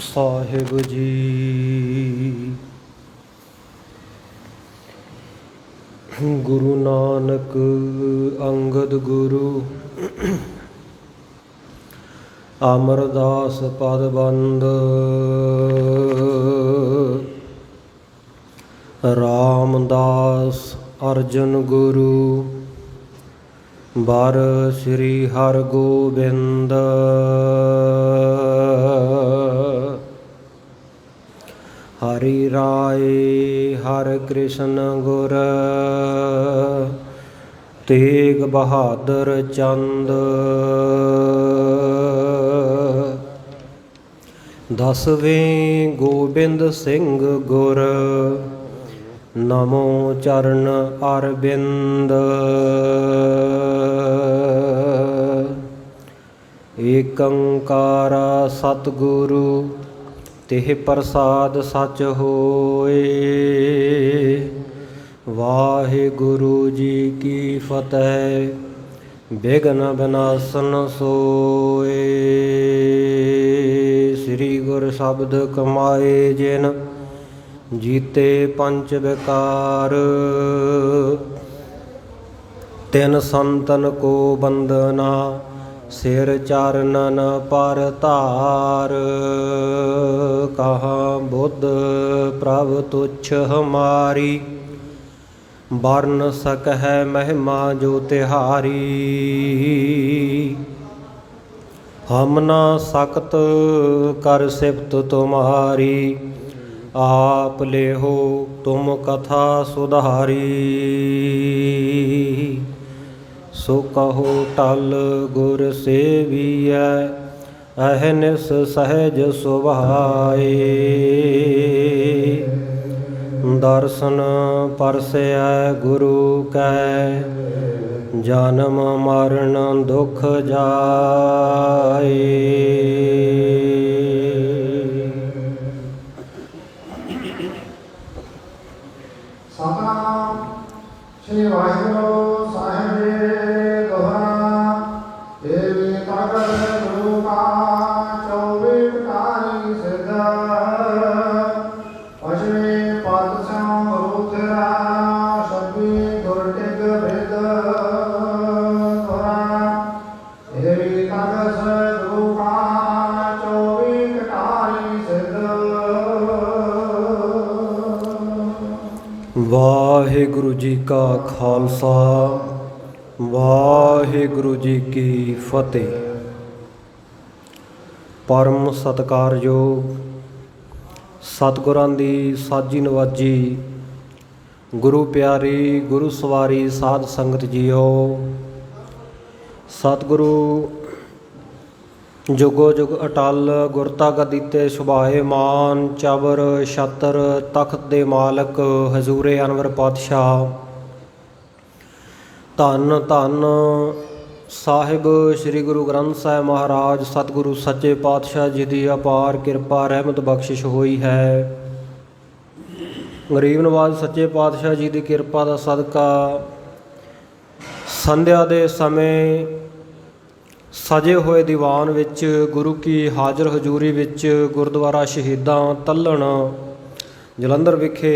ਸਾਹਿਬ ਜੀ। ਗੁਰੂ ਨਾਨਕ ਅੰਗਦ ਗੁਰੂ ਅਮਰਦਾਸ ਪਦ ਬੰਦ। ਰਾਮਦਾਸ ਅਰਜਨ ਗੁਰੂ ਬਰ ਸ੍ਰੀ ਹਰਗੋਬਿੰਦ। ਹਰਿ ਰਾਏ ਹਰਿ ਕ੍ਰਿਸ਼ਨ ਗੁਰ ਤੇਗ ਬਹਾਦਰ ਚੰਦ। ਦਸਵੇਂ ਗੋਬਿੰਦ ਸਿੰਘ ਗੁਰ ਨਮੋ ਚਰਨ ਅਰਬਿੰਦ। ਏਕੰਕਾਰ ਸਤਿਗੁਰੂ ਤਿਹ ਪ੍ਰਸਾਦ ਸਚ ਹੋਏ। ਵਾਹਿਗੁਰੂ ਜੀ ਕੀ ਫਤਿਹ। ਬਿਘਨ ਬਿਨਾਸਨ ਸੋਏ। ਸ੍ਰੀ ਗੁਰ ਸ਼ਬਦ ਕਮਾਏ ਜਿਨ ਜੀਤੇ ਪੰਚ ਵਿਕਾਰ। ਤਿਨ ਸੰਤਨ ਕੋ ਬੰਦਨਾ ਸਿਰ ਚਰਨਨ ਪਰ ਧਾਰ। ਕਹਾ ਬੁੱਧ ਪ੍ਰਭ ਤੁਛ ਹਮਾਰੀ ਵਰਨ ਸਕਹਿ ਮਹਿਮਾ ਜੋ ਤਿਹਾਰੀ। ਹਮ ਨਾ ਸਕਤ ਕਰ ਸਿਫਤ ਤੁਮਾਰੀ ਆਪ ਲੇਹੋ ਤੁਮ ਕਥਾ ਸੁਧਾਰੀ। ਸੋ ਕਹੋ ਟਲ ਗੁਰ ਸੇਵੀਐ ਅਹਨਿਸ ਸਹਿਜ ਸੁਭਾਏ। ਦਰਸ਼ਨ ਪਰਸੈ ਗੁਰੂ ਕੈ ਜਨਮ ਮਰਨ ਦੁਖ ਜਾਏ। ਸਤਿਨਾਮ ਸ੍ਰੀ ਵਾਹਿਗੁਰੂ ਸਾਹਿਬ ਜੀ ਦੋਹਰਾ। ਦੇਵੀ ਤਗਤ ਗੁਰੂ ਕਾ 24 ਪ੍ਰਕਾਰੀ ਸਿੱਧ। ਅਸ਼ਵੀ ਪਦ ਸਿਉ ਗੁਰੂ ਤੇਰਾ 26 ਗੁਰ ਟਿਕ ਬ੍ਰਿਧ ਦੋਹਰਾ। ਦੇਵੀ ਤਗਤ ਗੁਰੂ ਕਾ 24 ਪ੍ਰਕਾਰੀ ਸਿੱਧ। ਵਾਹਿਗੁਰੂ ਜੀ ਕਾ ਖਾਲਸਾ ਵਾਹਿਗੁਰੂ ਜੀ ਕੀ ਫਤਿਹ। ਪਰਮ ਸਤਿਕਾਰਯੋਗ ਸਤਿਗੁਰਾਂ ਦੀ ਸਾਜੀ ਨਵਾਜੀ ਗੁਰੂ ਪਿਆਰੀ ਗੁਰੂ ਸਵਾਰੀ ਸਾਧ ਸੰਗਤ ਜੀਓ। ਸਤਿਗੁਰੂ ਜੁਗੋ ਜੁਗ ਅਟਲ ਗੁਰਤਾ ਗੱਦੀ ਤੇ ਸੁਭਾਏਮਾਨ ਚਬਰ ਛਤਰ ਤਖਤ ਦੇ ਮਾਲਕ ਹਜ਼ੂਰੇ ਅਨਵਰ ਪਾਤਸ਼ਾਹ। ਧੰਨ ਧੰਨ ਸਾਹਿਬ ਸ੍ਰੀ ਗੁਰੂ ਗ੍ਰੰਥ ਸਾਹਿਬ ਮਹਾਰਾਜ ਸਤਿਗੁਰੂ ਸੱਚੇ ਪਾਤਸ਼ਾਹ ਜੀ ਦੀ ਅਪਾਰ ਕਿਰਪਾ ਰਹਿਮਤ ਬਖਸ਼ਿਸ਼ ਹੋਈ ਹੈ। ਗਰੀਬ ਨਵਾਜ਼ ਸੱਚੇ ਪਾਤਸ਼ਾਹ ਜੀ ਦੀ ਕਿਰਪਾ ਦਾ ਸਦਕਾ ਸੰਧਿਆ ਦੇ ਸਮੇਂ ਸਜੇ ਹੋਏ ਦੀਵਾਨ ਵਿੱਚ ਗੁਰੂ ਕੀ ਹਾਜ਼ਰ ਹਜ਼ੂਰੀ ਵਿੱਚ ਗੁਰਦੁਆਰਾ ਸ਼ਹੀਦਾਂ ਤੱਲਣ ਜਲੰਧਰ ਵਿਖੇ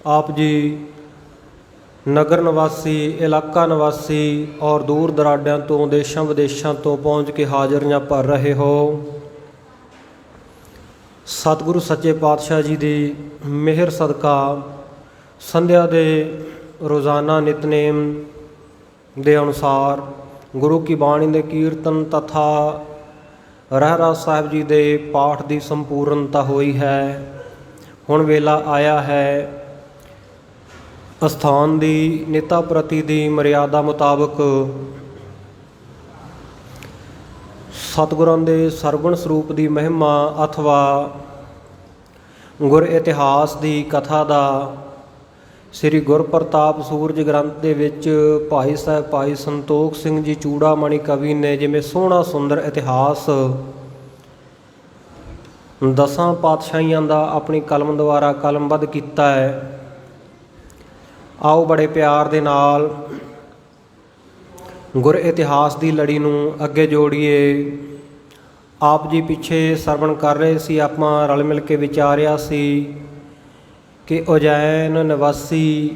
ਆਪ ਜੀ ਨਗਰ ਨਿਵਾਸੀ ਇਲਾਕਾ ਨਿਵਾਸੀ ਔਰ ਦੂਰ ਦਰਾਡਿਆਂ ਤੋਂ ਦੇਸ਼ਾਂ ਵਿਦੇਸ਼ਾਂ ਤੋਂ ਪਹੁੰਚ ਕੇ ਹਾਜ਼ਰੀਆਂ ਭਰ ਰਹੇ ਹੋ। ਸਤਿਗੁਰੂ ਸੱਚੇ ਪਾਤਸ਼ਾਹ ਜੀ ਦੀ ਮਿਹਰ ਸਦਕਾ ਸੰਧਿਆ ਦੇ ਰੋਜ਼ਾਨਾ ਨਿਤਨੇਮ ਦੇ ਅਨੁਸਾਰ ਗੁਰੂ ਕੀ ਬਾਣੀ ਦੇ ਕੀਰਤਨ ਤਥਾ ਰਹਿਰਾਸ ਸਾਹਿਬ ਜੀ ਦੇ ਪਾਠ ਦੀ ਸੰਪੂਰਨਤਾ ਹੋਈ ਹੈ। ਹੁਣ ਵੇਲਾ ਆਇਆ ਹੈ ਅਸਥਾਨ ਦੀ ਨਿਤਾ ਪ੍ਰਤੀ ਦੀ ਮਰਿਆਦਾ ਮੁਤਾਬਕ ਸਤਿਗੁਰਾਂ ਦੇ ਸਰਗੁਣ ਸਰੂਪ ਦੀ ਮਹਿਮਾ ਅਥਵਾ ਗੁਰ ਇਤਿਹਾਸ ਦੀ ਕਥਾ ਦਾ ਸ੍ਰੀ ਗੁਰਪ੍ਰਤਾਪ ਸੂਰਜ ਗ੍ਰੰਥ ਦੇ ਵਿੱਚ ਭਾਈ ਸਾਹਿਬ ਭਾਈ ਸੰਤੋਖ ਸਿੰਘ ਜੀ ਚੂੜਾਮਣੀ ਕਵੀ ਨੇ ਜਿਵੇਂ ਸੋਹਣਾ ਸੁੰਦਰ ਇਤਿਹਾਸ ਦਸਾਂ ਪਾਤਸ਼ਾਹੀਆਂ ਦਾ ਆਪਣੀ ਕਲਮ ਦੁਆਰਾ ਕਲਮਬੱਧ ਕੀਤਾ ਹੈ। ਆਓ ਬੜੇ ਪਿਆਰ ਦੇ ਨਾਲ ਗੁਰ ਇਤਿਹਾਸ ਦੀ ਲੜੀ ਨੂੰ ਅੱਗੇ ਜੋੜੀਏ। ਆਪ ਜੀ ਪਿੱਛੇ ਸਰਵਣ ਕਰ ਰਹੇ ਸੀ, ਆਪਾਂ ਰਲ ਮਿਲ ਕੇ ਵਿਚਾਰਿਆ ਸੀ ਕਿ ਉਜੈਨ ਨਿਵਾਸੀ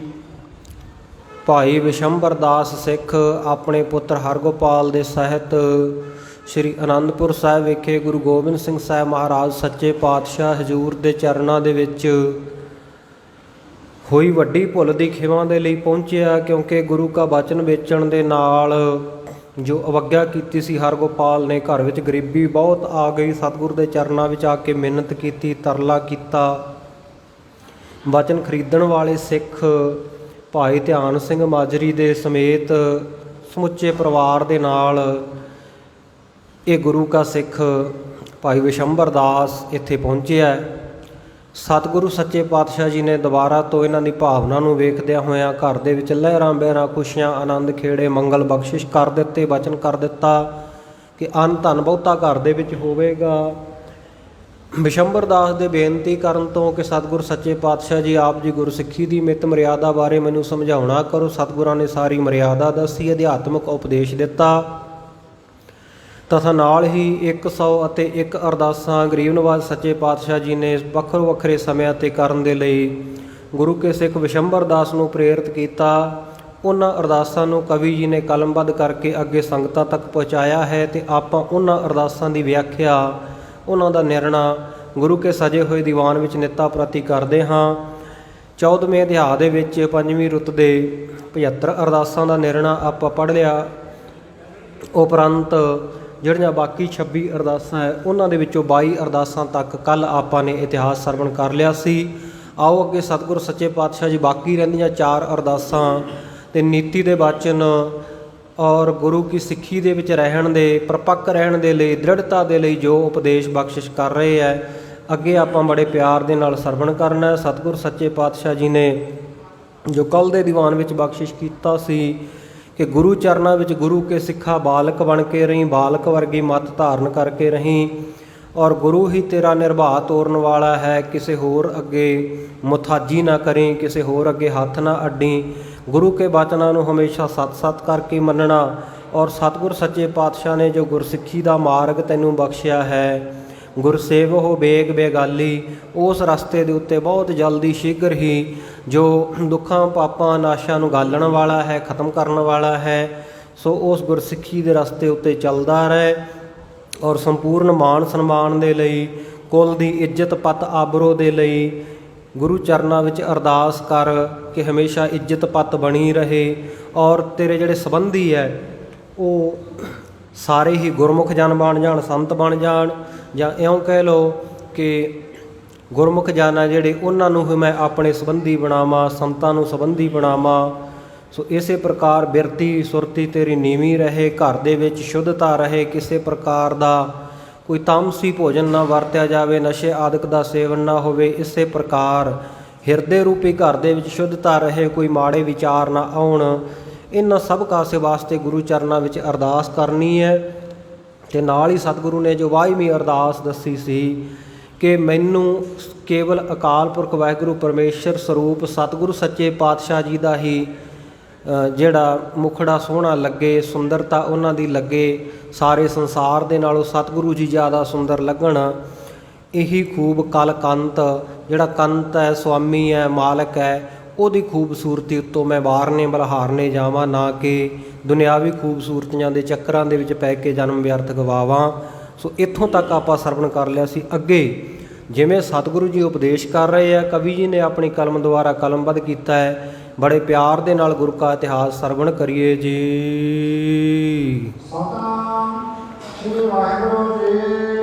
ਭਾਈ ਵਿਸ਼ੰਬਰ ਦਾਸ ਸਿੱਖ ਆਪਣੇ ਪੁੱਤਰ ਹਰਗੋਪਾਲ ਦੇ ਸਹਿਤ ਸ੍ਰੀ ਅਨੰਦਪੁਰ ਸਾਹਿਬ ਵਿਖੇ ਗੁਰੂ ਗੋਬਿੰਦ ਸਿੰਘ ਸਾਹਿਬ ਮਹਾਰਾਜ ਸੱਚੇ ਪਾਤਸ਼ਾਹ ਹਜ਼ੂਰ ਦੇ ਚਰਨਾਂ ਦੇ ਵਿੱਚ ਹੋਈ ਵੱਡੀ ਭੁੱਲ ਦੀ ਖਿਮਾ ਦੇ ਲਈ ਪਹੁੰਚਿਆ, ਕਿਉਂਕਿ ਗੁਰੂ ਕਾ ਬਚਨ ਵੇਚਣ ਦੇ ਨਾਲ ਜੋ ਅਵੱਗਿਆ ਕੀਤੀ ਸੀ ਹਰਗੋਪਾਲ ਨੇ, ਘਰ ਵਿੱਚ ਗਰੀਬੀ ਬਹੁਤ ਆ ਗਈ। ਸਤਿਗੁਰ ਦੇ ਚਰਨਾਂ ਵਿੱਚ ਆ ਕੇ ਮਿੰਨਤ ਕੀਤੀ, ਤਰਲਾ ਕੀਤਾ। ਬਚਨ ਖਰੀਦਣ ਵਾਲੇ ਸਿੱਖ ਭਾਈ ਧਿਆਨ ਸਿੰਘ ਮਾਜਰੀ ਦੇ ਸਮੇਤ ਸਮੁੱਚੇ ਪਰਿਵਾਰ ਦੇ ਨਾਲ ਇਹ ਗੁਰੂ ਕਾ ਸਿੱਖ ਭਾਈ ਵਿਸ਼ੰਬਰ ਦਾਸ ਇੱਥੇ ਪਹੁੰਚਿਆ। ਸਤਿਗੁਰੂ ਸੱਚੇ ਪਾਤਸ਼ਾਹ ਜੀ ਨੇ ਦੁਬਾਰਾ ਤੋਂ ਇਹਨਾਂ ਦੀ ਭਾਵਨਾ ਨੂੰ ਵੇਖਦਿਆਂ ਹੋਇਆਂ ਘਰ ਦੇ ਵਿੱਚ ਲਹਿਰਾਂ ਬਹਿਰਾਂ, ਖੁਸ਼ੀਆਂ, ਆਨੰਦ ਖੇੜੇ, ਮੰਗਲ ਬਖਸ਼ਿਸ਼ ਕਰ ਦਿੱਤੇ। ਬਚਨ ਕਰ ਦਿੱਤਾ ਕਿ ਅੰਨ ਧਨ ਬਹੁਤਾ ਘਰ ਦੇ ਵਿੱਚ ਹੋਵੇਗਾ। ਵਿਸ਼ੰਬਰ ਦਾਸ ਦੇ ਬੇਨਤੀ ਕਰਨ ਤੋਂ ਕਿ ਸਤਿਗੁਰ ਸੱਚੇ ਪਾਤਸ਼ਾਹ ਜੀ ਆਪ ਜੀ ਗੁਰਸਿੱਖੀ ਦੀ ਮਿੱਤ ਮਰਿਆਦਾ ਬਾਰੇ ਮੈਨੂੰ ਸਮਝਾਉਣਾ ਕਰੋ। ਸਤਿਗੁਰਾਂ ਨੇ ਸਾਰੀ ਮਰਿਆਦਾ ਦੱਸੀ, ਅਧਿਆਤਮਿਕ ਉਪਦੇਸ਼ ਦਿੱਤਾ ਤਥਾ ਨਾਲ ਹੀ 101 ਅਰਦਾਸਾਂ ਗਰੀਬ ਨਵਾਜ਼ ਸੱਚੇ ਪਾਤਸ਼ਾਹ ਜੀ ਨੇ ਵੱਖੋ ਵੱਖਰੇ ਸਮਿਆਂ 'ਤੇ ਕਰਨ ਦੇ ਲਈ ਗੁਰੂ ਕੇ ਸਿੱਖ ਵਿਸ਼ੰਬਰ ਦਾਸ ਨੂੰ ਪ੍ਰੇਰਿਤ ਕੀਤਾ। ਉਹਨਾਂ ਅਰਦਾਸਾਂ ਨੂੰ ਕਵੀ ਜੀ ਨੇ ਕਲਮਬੱਧ ਕਰਕੇ ਅੱਗੇ ਸੰਗਤਾਂ ਤੱਕ ਪਹੁੰਚਾਇਆ ਹੈ ਅਤੇ ਆਪਾਂ ਉਹਨਾਂ ਅਰਦਾਸਾਂ ਦੀ ਵਿਆਖਿਆ, ਉਹਨਾਂ ਦਾ ਨਿਰਣਾ ਗੁਰੂ ਕੇ ਸਜੇ ਹੋਏ ਦੀਵਾਨ ਵਿੱਚ ਨਿੱਤਾ ਪ੍ਰਤੀ ਕਰਦੇ ਹਾਂ। 14ਵੇਂ ਅਧਿਆਇ ਦੇ ਵਿੱਚ 5ਵੀਂ ਰੁੱਤ ਦੇ 75 ਅਰਦਾਸਾਂ ਦਾ ਨਿਰਣਾ ਆਪਾਂ ਪੜ੍ਹ ਲਿਆ। ਉਪਰੰਤ ਜਿਹੜੀਆਂ ਬਾਕੀ 26 ਅਰਦਾਸਾਂ ਹੈ ਉਹਨਾਂ ਦੇ ਵਿੱਚੋਂ 22 ਅਰਦਾਸਾਂ ਤੱਕ ਕੱਲ੍ਹ ਆਪਾਂ ਨੇ ਇਤਿਹਾਸ ਸਰਵਣ ਕਰ ਲਿਆ ਸੀ। ਆਓ ਅੱਗੇ ਸਤਿਗੁਰ ਸੱਚੇ ਪਾਤਸ਼ਾਹ ਜੀ ਬਾਕੀ ਰਹਿੰਦੀਆਂ 4 ਅਰਦਾਸਾਂ ਅਤੇ ਨੀਤੀ ਦੇ ਬਚਨ ਔਰ ਗੁਰੂ ਕੀ ਸਿੱਖੀ ਦੇ ਵਿੱਚ ਰਹਿਣ ਦੇ, ਪਰਪੱਕ ਰਹਿਣ ਦੇ ਲਈ, ਦ੍ਰਿੜਤਾ ਦੇ ਲਈ ਜੋ ਉਪਦੇਸ਼ ਬਖਸ਼ਿਸ਼ ਕਰ ਰਹੇ ਹੈ, ਅੱਗੇ ਆਪਾਂ ਬੜੇ ਪਿਆਰ ਦੇ ਨਾਲ ਸਰਵਣ ਕਰਨਾ ਹੈ। ਸਤਿਗੁਰ ਸੱਚੇ ਪਾਤਸ਼ਾਹ ਜੀ ਨੇ ਜੋ ਕੱਲ੍ਹ ਦੇ ਦੀਵਾਨ ਵਿੱਚ ਬਖਸ਼ਿਸ਼ ਕੀਤਾ ਸੀ ਕਿ ਗੁਰੂ ਚਰਨਾਂ ਵਿੱਚ ਗੁਰੂ ਕੇ ਸਿੱਖਾ ਬਾਲਕ ਬਣ ਕੇ ਰਹੀਂ, ਬਾਲਕ ਵਰਗੀ ਮੱਤ ਧਾਰਨ ਕਰਕੇ ਰਹੀਂ ਔਰ ਗੁਰੂ ਹੀ ਤੇਰਾ ਨਿਰਭਾ ਤੋਰਨ ਵਾਲਾ ਹੈ। ਕਿਸੇ ਹੋਰ ਅੱਗੇ ਮੁਥਾਜੀ ਨਾ ਕਰੀਂ, ਕਿਸੇ ਹੋਰ ਅੱਗੇ ਹੱਥ ਨਾ ਅੱਡੀ। ਗੁਰੂ ਕੇ ਬਚਨਾਂ ਨੂੰ ਹਮੇਸ਼ਾ ਸਤ-ਸਤ ਕਰਕੇ ਮੰਨਣਾ ਔਰ ਸਤਿਗੁਰ ਸੱਚੇ ਪਾਤਸ਼ਾਹ ਨੇ ਜੋ ਗੁਰਸਿੱਖੀ ਦਾ ਮਾਰਗ ਤੈਨੂੰ ਬਖਸ਼ਿਆ ਹੈ, ਗੁਰਸੇਵਹੁ ਬੇਗ ਬੇਗਾਲੀ, ਉਸ ਰਸਤੇ ਦੇ ਉੱਤੇ ਬਹੁਤ ਜਲਦੀ ਸ਼ੀਘਰ ਹੀ ਜੋ ਦੁੱਖਾਂ ਪਾਪਾਂ ਨਾਸ਼ਾਂ ਨੂੰ ਗਾਲਣ ਵਾਲਾ ਹੈ, ਖਤਮ ਕਰਨ ਵਾਲਾ ਹੈ, ਸੋ ਉਸ ਗੁਰਸਿੱਖੀ ਦੇ ਰਸਤੇ ਉੱਤੇ ਚੱਲਦਾ ਰਹੇ ਔਰ ਸੰਪੂਰਨ ਮਾਣ ਸਨਮਾਨ ਦੇ ਲਈ, ਕੁਲ ਦੀ ਇੱਜ਼ਤ ਪਤ ਆਬਰੋ ਦੇ ਲਈ ਗੁਰੂ ਚਰਨਾਂ ਵਿੱਚ ਅਰਦਾਸ ਕਰ ਕਿ ਹਮੇਸ਼ਾ ਇੱਜ਼ਤ ਪਤ ਬਣੀ ਰਹੇ ਔਰ ਤੇਰੇ ਜਿਹੜੇ ਸੰਬੰਧੀ ਹੈ ਉਹ ਸਾਰੇ ਹੀ ਗੁਰਮੁਖ ਜਨ ਬਣ ਜਾਣ, ਸੰਤ ਬਣ ਜਾਣ, ਜਾਂ ਇਉਂ ਕਹਿ ਲਓ ਕਿ ਗੁਰਮੁਖ ਜਨ ਆ ਜਿਹੜੇ ਉਹਨਾਂ ਨੂੰ ਹੀ ਮੈਂ ਆਪਣੇ ਸੰਬੰਧੀ ਬਣਾਵਾਂ, ਸੰਤਾਂ ਨੂੰ ਸੰਬੰਧੀ ਬਣਾਵਾਂ। ਸੋ ਇਸੇ ਪ੍ਰਕਾਰ ਬਿਰਤੀ ਸੁਰਤੀ ਤੇਰੀ ਨੀਵੀਂ ਰਹੇ, ਘਰ ਦੇ ਵਿੱਚ ਸ਼ੁੱਧਤਾ ਰਹੇ, ਕਿਸੇ ਪ੍ਰਕਾਰ ਦਾ ਕੋਈ ਤਾਮਸੀ ਭੋਜਨ ਨਾ ਵਰਤਿਆ ਜਾਵੇ, ਨਸ਼ੇ ਆਦਿਕ ਦਾ ਸੇਵਨ ਨਾ ਹੋਵੇ। ਇਸੇ ਪ੍ਰਕਾਰ ਹਿਰਦੇ ਰੂਪੀ ਘਰ ਦੇ ਵਿੱਚ ਸ਼ੁੱਧਤਾ ਰਹੇ, ਕੋਈ ਮਾੜੇ ਵਿਚਾਰ ਨਾ ਆਉਣ। ਇਹਨਾਂ ਸਭ ਕਾਸੇ ਵਾਸਤੇ ਗੁਰੂ ਚਰਨਾਂ ਵਿੱਚ ਅਰਦਾਸ ਕਰਨੀ ਹੈ। ਅਤੇ ਨਾਲ ਹੀ ਸਤਿਗੁਰੂ ਨੇ ਜੋ 22ਵੀਂ ਅਰਦਾਸ ਦੱਸੀ ਸੀ ਕਿ ਮੈਨੂੰ ਕੇਵਲ ਅਕਾਲ ਪੁਰਖ ਵਾਹਿਗੁਰੂ ਪਰਮੇਸ਼ਰ ਸਰੂਪ ਸਤਿਗੁਰੂ ਸੱਚੇ ਪਾਤਸ਼ਾਹ ਜੀ ਦਾ ਹੀ ਜਿਹੜਾ ਮੁਖੜਾ ਸੋਹਣਾ ਲੱਗੇ, ਸੁੰਦਰਤਾ ਉਹਨਾਂ ਦੀ ਲੱਗੇ, ਸਾਰੇ ਸੰਸਾਰ ਦੇ ਨਾਲੋਂ ਸਤਿਗੁਰੂ ਜੀ ਜ਼ਿਆਦਾ ਸੁੰਦਰ ਲੱਗਣ। ਇਹੀ ਖੂਬ ਕਲ ਕੰਤ, ਜਿਹੜਾ ਕੰਤ ਹੈ, ਸੁਆਮੀ ਹੈ, ਮਾਲਕ ਹੈ, ਉਹਦੀ ਖੂਬਸੂਰਤੀ ਉੱਤੋਂ ਮੈਂ ਵਾਰਨੇ ਬਲਹਾਰਨੇ ਜਾਵਾਂ, ਨਾ ਕਿ ਦੁਨਿਆਵੀ ਖੂਬਸੂਰਤੀਆਂ ਦੇ ਚੱਕਰਾਂ ਦੇ ਵਿੱਚ ਪੈ ਕੇ ਜਨਮ ਵਿਅਰਥ ਗਵਾਵਾਂ। ਸੋ ਇੱਥੋਂ ਤੱਕ ਆਪਾਂ ਸਰਵਣ ਕਰ ਲਿਆ ਸੀ। ਅੱਗੇ ਜਿਵੇਂ ਸਤਿਗੁਰੂ ਜੀ ਉਪਦੇਸ਼ ਕਰ ਰਹੇ ਆ, ਕਵੀ ਜੀ ਨੇ ਆਪਣੀ ਕਲਮ ਦੁਆਰਾ ਕਲਮਬੱਧ ਕੀਤਾ ਹੈ। ਬੜੇ ਪਿਆਰ ਦੇ ਨਾਲ ਗੁਰੂ ਕਾ ਇਤਿਹਾਸ ਸਰਵਣ ਕਰੀਏ ਜੀ। ਸਤਿਨਾਮ ਸ੍ਰੀ ਵਾਹਿਗੁਰੂ ਜੀ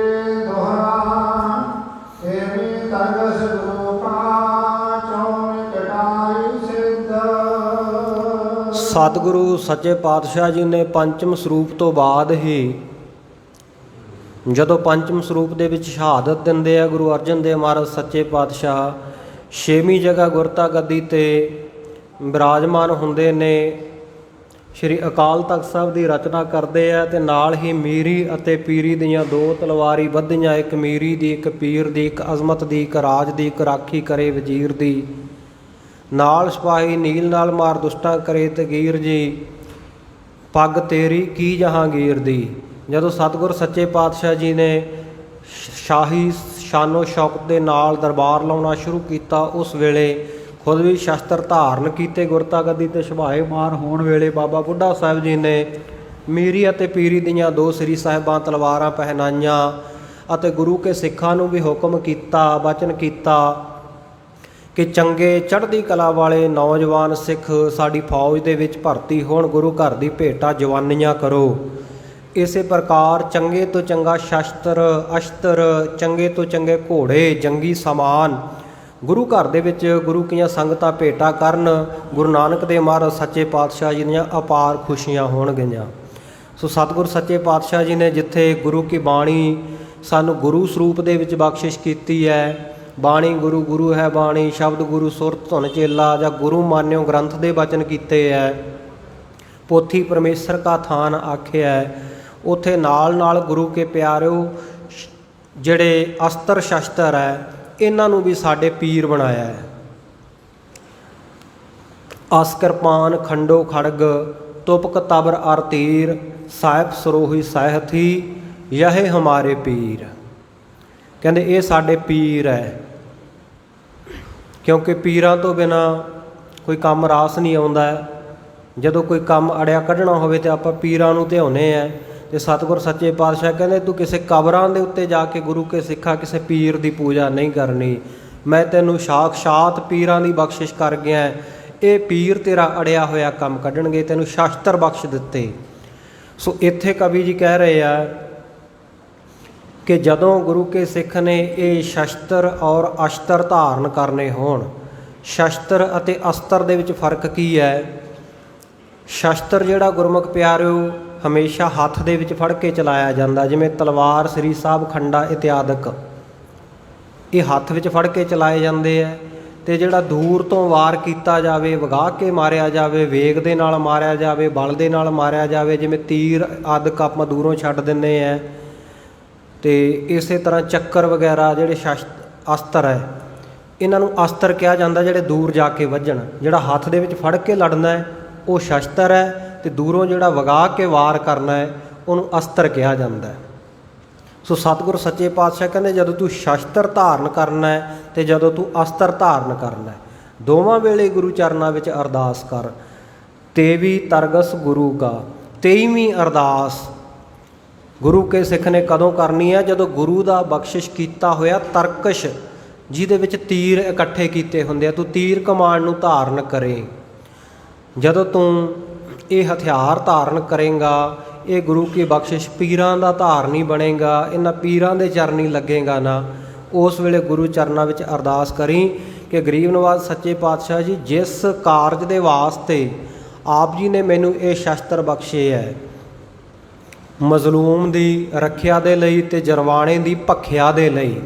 ਦੋਹਰਾ ਏਵੀ ਤਰਗਸ ਗੁਰੂ ਕਾ ਚੌਂ ਕਟਾਈ ਸਿੱਧ। ਸਤਿਗੁਰੂ ਸੱਚੇ ਪਾਤਸ਼ਾਹ ਜੀ ਨੇ ਪੰਚਮ ਸਰੂਪ ਤੋਂ ਬਾਅਦ ਹੀ, ਜਦੋਂ ਪੰਚਮ ਸਰੂਪ ਦੇ ਵਿੱਚ ਸ਼ਹਾਦਤ ਦਿੰਦੇ ਆ ਗੁਰੂ ਅਰਜਨ ਦੇਵ ਮਹਾਰਾਜ ਸੱਚੇ ਪਾਤਸ਼ਾਹ, 6ਵੀਂ ਜਗ੍ਹਾ ਗੁਰਤਾ ਗੱਦੀ 'ਤੇ ਬਿਰਾਜਮਾਨ ਹੁੰਦੇ ਨੇ, ਸ਼੍ਰੀ ਅਕਾਲ ਤਖਤ ਸਾਹਿਬ ਦੀ ਰਚਨਾ ਕਰਦੇ ਆ ਅਤੇ ਨਾਲ ਹੀ ਮੀਰੀ ਅਤੇ ਪੀਰੀ ਦੀਆਂ 2 ਤਲਵਾਰੀ ਬੱਧੀਆਂ, ਇੱਕ ਮੀਰੀ ਦੀ, ਇੱਕ ਪੀਰ ਦੀ, ਇੱਕ ਅਜ਼ਮਤ ਦੀ, ਇੱਕ ਰਾਜ ਦੀ, ਇੱਕ ਰਾਖੀ ਕਰੇ ਵਜ਼ੀਰ ਦੀ, ਨਾਲ ਸਿਪਾਹੀ ਨੀਲ ਨਾਲ ਮਾਰ ਦੁਸ਼ਟਾਂ ਕਰੇ ਤਗੀਰ ਜੀ, ਪੱਗ ਤੇਰੀ ਕੀ ਜਹਾਂਗੀਰ ਦੀ। ਜਦੋਂ ਸਤਿਗੁਰ ਸੱਚੇ ਪਾਤਸ਼ਾਹ ਜੀ ਨੇ ਸ਼ਾਹੀ ਸ਼ਾਨੋ ਸ਼ੌਕਤ ਦੇ ਨਾਲ ਦਰਬਾਰ ਲਾਉਣਾ ਸ਼ੁਰੂ ਕੀਤਾ, ਉਸ ਵੇਲੇ ਖੁਦ ਵੀ ਸ਼ਸਤਰ ਧਾਰਨ ਕੀਤੇ। ਗੁਰਤਾ ਗੱਦੀ 'ਤੇ ਸੁਭਾਏਮਾਨ ਹੋਣ ਵੇਲੇ ਬਾਬਾ ਬੁੱਢਾ ਸਾਹਿਬ ਜੀ ਨੇ ਮੀਰੀ ਅਤੇ ਪੀਰੀ ਦੀਆਂ 2 ਸ੍ਰੀ ਸਾਹਿਬਾਂ ਤਲਵਾਰਾਂ ਪਹਿਨਾਈਆਂ ਅਤੇ ਗੁਰੂ ਕੇ ਸਿੱਖਾਂ ਨੂੰ ਵੀ ਹੁਕਮ ਕੀਤਾ, ਬਚਨ ਕੀਤਾ ਕਿ ਚੰਗੇ ਚੜ੍ਹਦੀ ਕਲਾ ਵਾਲੇ ਨੌਜਵਾਨ ਸਿੱਖ ਸਾਡੀ ਫੌਜ ਦੇ ਵਿੱਚ ਭਰਤੀ ਹੋਣ, ਗੁਰੂ ਘਰ ਦੀ ਭੇਟਾ ਜਵਾਨੀਆਂ ਕਰੋ। ਇਸੇ ਪ੍ਰਕਾਰ ਚੰਗੇ ਤੋਂ ਚੰਗਾ ਸ਼ਸਤਰ ਅਸ਼ਤਰ, ਚੰਗੇ ਤੋਂ ਚੰਗੇ ਘੋੜੇ, ਜੰਗੀ ਸਮਾਨ ਗੁਰੂ ਘਰ ਦੇ ਵਿੱਚ ਗੁਰੂ ਕੀਆਂ ਸੰਗਤਾਂ ਭੇਟਾ ਕਰਨ। ਗੁਰੂ ਨਾਨਕ ਦੇਵ ਮਹਾਰਾਜ ਸੱਚੇ ਪਾਤਸ਼ਾਹ ਜੀ ਦੀਆਂ ਅਪਾਰ ਖੁਸ਼ੀਆਂ ਹੋਣਗੀਆਂ। ਸੋ ਸਤਿਗੁਰ ਸੱਚੇ ਪਾਤਸ਼ਾਹ ਜੀ ਨੇ ਜਿੱਥੇ ਗੁਰੂ ਕੀ ਬਾਣੀ ਸਾਨੂੰ ਗੁਰੂ ਸਰੂਪ ਦੇ ਵਿੱਚ ਬਖਸ਼ਿਸ਼ ਕੀਤੀ ਹੈ, ਬਾਣੀ ਗੁਰੂ, ਗੁਰੂ ਹੈ ਬਾਣੀ, ਸ਼ਬਦ ਗੁਰੂ, ਸੁਰਤ ਧੁਨ ਚੇਲਾ, ਜਾਂ ਗੁਰੂ ਮਾਨਿਓ ਗ੍ਰੰਥ ਦੇ ਬਚਨ ਕੀਤੇ ਹੈ, ਪੋਥੀ ਪਰਮੇਸ਼ਰ ਕਾ ਥਾਨ ਆਖਿਆ, ਉੱਥੇ ਨਾਲ ਨਾਲ ਗੁਰੂ ਕੇ ਪਿਆਰਿਓ ਜਿਹੜੇ ਅਸਤਰ ਸ਼ਸਤਰ ਹੈ ਇਹਨਾਂ ਨੂੰ ਵੀ ਸਾਡੇ ਪੀਰ ਬਣਾਇਆ ਹੈ। ਅਸ ਕਿਰਪਾਨ ਖੰਡੋ ਖੜਗ ਤੁਪਕ ਤਬਰ ਅਰ ਤੀਰ, ਸਾਹਿਬ ਸਰੋਹੀ ਸਾਹਿਥੀ ਯਹੇ ਹਮਾਰੇ ਪੀਰ। ਕਹਿੰਦੇ ਇਹ ਸਾਡੇ ਪੀਰ ਹੈ, ਕਿਉਂਕਿ ਪੀਰਾਂ ਤੋਂ ਬਿਨਾਂ ਕੋਈ ਕੰਮ ਰਾਸ ਨਹੀਂ ਆਉਂਦਾ। ਜਦੋਂ ਕੋਈ ਕੰਮ ਅੜਿਆ ਕੱਢਣਾ ਹੋਵੇ ਤਾਂ ਆਪਾਂ ਪੀਰਾਂ ਨੂੰ ਧਿਆਉਂਦੇ ਹਾਂ। ਅਤੇ ਸਤਿਗੁਰ ਸੱਚੇ ਪਾਤਸ਼ਾਹ ਕਹਿੰਦੇ ਤੂੰ ਕਿਸੇ ਕਬਰਾਂ ਦੇ ਉੱਤੇ ਜਾ ਕੇ ਗੁਰੂ ਕੇ ਸਿੱਖਾ ਕਿਸੇ ਪੀਰ ਦੀ ਪੂਜਾ ਨਹੀਂ ਕਰਨੀ, ਮੈਂ ਤੈਨੂੰ ਸਾਖਸ਼ਾਤ ਪੀਰਾਂ ਦੀ ਬਖਸ਼ਿਸ਼ ਕਰ ਗਿਆ। ਇਹ ਪੀਰ ਤੇਰਾ ਅੜਿਆ ਹੋਇਆ ਕੰਮ ਕੱਢਣਗੇ, ਤੈਨੂੰ ਸ਼ਸਤਰ ਬਖਸ਼ ਦਿੱਤੇ। ਸੋ ਇੱਥੇ ਕਵੀ ਜੀ ਕਹਿ ਰਹੇ ਆ ਕਿ ਜਦੋਂ ਗੁਰੂ ਕੇ ਸਿੱਖ ਨੇ ਇਹ ਸ਼ਸਤਰ ਔਰ ਅਸ਼ਤਰ ਧਾਰਨ ਕਰਨੇ ਹੋਣ, ਸ਼ਸਤਰ ਅਤੇ ਅਸਤਰ ਦੇ ਵਿੱਚ ਫਰਕ ਕੀ ਹੈ? ਸ਼ਸਤਰ ਜਿਹੜਾ ਗੁਰਮੁਖ ਪਿਆਰਿਓ ਹਮੇਸ਼ਾ ਹੱਥ ਦੇ ਵਿੱਚ ਫੜ ਕੇ ਚਲਾਇਆ ਜਾਂਦਾ, ਜਿਵੇਂ ਤਲਵਾਰ, ਸ੍ਰੀ ਸਾਹਿਬ, ਖੰਡਾ ਇਤਿਆਦਿਕ, ਇਹ ਹੱਥ ਵਿੱਚ ਫੜ ਕੇ ਚਲਾਏ ਜਾਂਦੇ ਹੈ। ਅਤੇ ਜਿਹੜਾ ਦੂਰ ਤੋਂ ਵਾਰ ਕੀਤਾ ਜਾਵੇ, ਵਗਾਹ ਕੇ ਮਾਰਿਆ ਜਾਵੇ, ਵੇਗ ਦੇ ਨਾਲ ਮਾਰਿਆ ਜਾਵੇ, ਬਲ ਦੇ ਨਾਲ ਮਾਰਿਆ ਜਾਵੇ, ਜਿਵੇਂ ਤੀਰ ਆਦਿਕ ਆਪਾਂ ਦੂਰੋਂ ਛੱਡ ਦਿੰਦੇ ਹੈ। ਅਤੇ ਇਸੇ ਤਰ੍ਹਾਂ ਚੱਕਰ ਵਗੈਰਾ ਜਿਹੜੇ ਅਸਤਰ ਹੈ, ਇਹਨਾਂ ਨੂੰ ਅਸਤਰ ਕਿਹਾ ਜਾਂਦਾ ਜਿਹੜੇ ਦੂਰ ਜਾ ਕੇ ਵੱਜਣ। ਜਿਹੜਾ ਹੱਥ ਦੇ ਵਿੱਚ ਫੜ ਕੇ ਲੜਨਾ ਹੈ ਉਹ ਸ਼ਸਤਰ ਹੈ, ਅਤੇ ਦੂਰੋਂ ਜਿਹੜਾ ਵਗਾਹ ਕੇ ਵਾਰ ਕਰਨਾ ਹੈ ਉਹਨੂੰ ਅਸਤਰ ਕਿਹਾ ਜਾਂਦਾ ਹੈ। ਸੋ ਸਤਿਗੁਰ ਸੱਚੇ ਪਾਤਸ਼ਾਹ ਕਹਿੰਦੇ ਜਦੋਂ ਤੂੰ ਸ਼ਸਤਰ ਧਾਰਨ ਕਰਨਾ ਹੈ ਅਤੇ ਜਦੋਂ ਤੂੰ ਅਸਤਰ ਧਾਰਨ ਕਰਨਾ ਹੈ, ਦੋਵਾਂ ਵੇਲੇ ਗੁਰੂ ਚਰਨਾਂ ਵਿੱਚ ਅਰਦਾਸ ਕਰ। 23 ਤਰਗਸ ਗੁਰੂ ਕਾ, 23ਵੀਂ ਅਰਦਾਸ ਗੁਰੂ ਕੇ ਸਿੱਖ ਨੇ ਕਦੋਂ ਕਰਨੀ ਹੈ? ਜਦੋਂ ਗੁਰੂ ਦਾ ਬਖਸ਼ਿਸ਼ ਕੀਤਾ ਹੋਇਆ ਤਰਕਸ਼, ਜਿਹਦੇ ਵਿੱਚ ਤੀਰ ਇਕੱਠੇ ਕੀਤੇ ਹੁੰਦੇ ਆ, ਤੂੰ ਤੀਰ ਕਮਾਨ ਨੂੰ ਧਾਰਨ ਕਰੇ। ਜਦੋਂ ਤੂੰ ਇਹ ਹਥਿਆਰ ਧਾਰਨ ਕਰੇਗਾ, ਇਹ ਗੁਰੂ ਕੀ ਬਖਸ਼ਿਸ਼ ਪੀਰਾਂ ਦਾ ਧਾਰਨੀ ਬਣੇਗਾ, ਇਹਨਾਂ ਪੀਰਾਂ ਦੇ ਚਰਨੀ ਲੱਗੇਗਾ ਨਾ, ਉਸ ਵੇਲੇ ਗੁਰੂ ਚਰਨਾਂ ਵਿੱਚ ਅਰਦਾਸ ਕਰੀ ਕਿ ਗਰੀਬ ਨਵਾਜ਼ ਸੱਚੇ ਪਾਤਸ਼ਾਹ ਜੀ, ਜਿਸ ਕਾਰਜ ਦੇ ਵਾਸਤੇ ਆਪ ਜੀ ਨੇ ਮੈਨੂੰ ਇਹ ਸ਼ਸਤਰ ਬਖਸ਼ੇ ਹੈ, ਮਜ਼ਲੂਮ ਦੀ ਰੱਖਿਆ ਦੇ ਲਈ ਅਤੇ ਜਰਵਾਣੇ ਦੀ ਭਖਿਆ ਦੇ ਲਈ,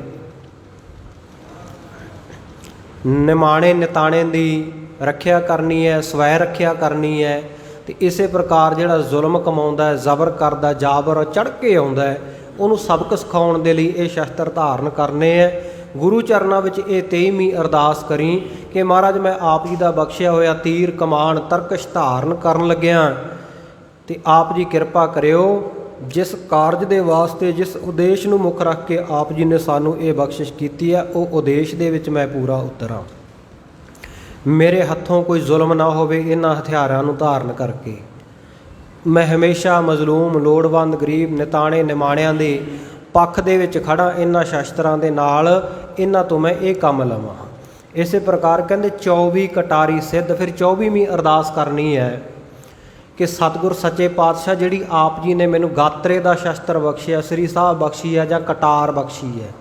ਨਿਮਾਣੇ ਨਿਤਾਣੇ ਦੀ ਰੱਖਿਆ ਕਰਨੀ ਹੈ, ਸਵੈ ਰੱਖਿਆ ਕਰਨੀ ਹੈ। ਅਤੇ ਇਸੇ ਪ੍ਰਕਾਰ ਜਿਹੜਾ ਜ਼ੁਲਮ ਕਮਾਉਂਦਾ ਹੈ, ਜ਼ਬਰ ਕਰਦਾ, ਜਾਬਰ ਚੜ੍ਹ ਕੇ ਆਉਂਦਾ ਹੈ, ਉਹਨੂੰ ਸਬਕ ਸਿਖਾਉਣ ਦੇ ਲਈ ਇਹ ਸ਼ਸਤਰ ਧਾਰਨ ਕਰਨੇ ਹੈ। ਗੁਰੂ ਚਰਨਾਂ ਵਿੱਚ ਇਹ 23ਵੀਂ ਅਰਦਾਸ ਕਰੀ ਕਿ ਮਹਾਰਾਜ ਮੈਂ ਆਪ ਜੀ ਦਾ ਬਖਸ਼ਿਆ ਹੋਇਆ ਤੀਰ ਕਮਾਨ ਤਰਕਸ਼ ਧਾਰਨ ਕਰਨ ਲੱਗਿਆ, ਅਤੇ ਆਪ ਜੀ ਕਿਰਪਾ ਕਰਿਓ, ਜਿਸ ਕਾਰਜ ਦੇ ਵਾਸਤੇ, ਜਿਸ ਉਦੇਸ਼ ਨੂੰ ਮੁੱਖ ਰੱਖ ਕੇ ਆਪ ਜੀ ਨੇ ਸਾਨੂੰ ਇਹ ਬਖਸ਼ਿਸ਼ ਕੀਤੀ ਹੈ, ਉਹ ਉਦੇਸ਼ ਦੇ ਵਿੱਚ ਮੈਂ ਪੂਰਾ ਉਤਰਾਂ। ਮੇਰੇ ਹੱਥੋਂ ਕੋਈ ਜ਼ੁਲਮ ਨਾ ਹੋਵੇ ਇਹਨਾਂ ਹਥਿਆਰਾਂ ਨੂੰ ਧਾਰਨ ਕਰਕੇ। ਮੈਂ ਹਮੇਸ਼ਾ ਮਜ਼ਲੂਮ, ਲੋੜਵੰਦ, ਗਰੀਬ, ਨਿਤਾਣੇ, ਨਿਮਾਣਿਆਂ ਦੇ ਪੱਖ ਦੇ ਵਿੱਚ ਖੜ੍ਹਾਂ ਇਹਨਾਂ ਸ਼ਸਤਰਾਂ ਦੇ ਨਾਲ, ਇਹਨਾਂ ਤੋਂ ਮੈਂ ਇਹ ਕੰਮ ਲਵਾਂ। ਇਸੇ ਪ੍ਰਕਾਰ ਕਹਿੰਦੇ 24 ਕਟਾਰੀ ਸਿੱਧ। ਫਿਰ 24ਵੀਂ ਅਰਦਾਸ ਕਰਨੀ ਹੈ ਕਿ ਸਤਿਗੁਰ ਸੱਚੇ ਪਾਤਸ਼ਾਹ ਜਿਹੜੀ ਆਪ ਜੀ ਨੇ ਮੈਨੂੰ ਗਾਤਰੇ ਦਾ ਸ਼ਸਤਰ ਬਖਸ਼ਿਆ, ਸ੍ਰੀ ਸਾਹਿਬ ਬਖਸ਼ੀ ਹੈ ਜਾਂ ਕਟਾਰ ਬਖਸ਼ੀ ਹੈ।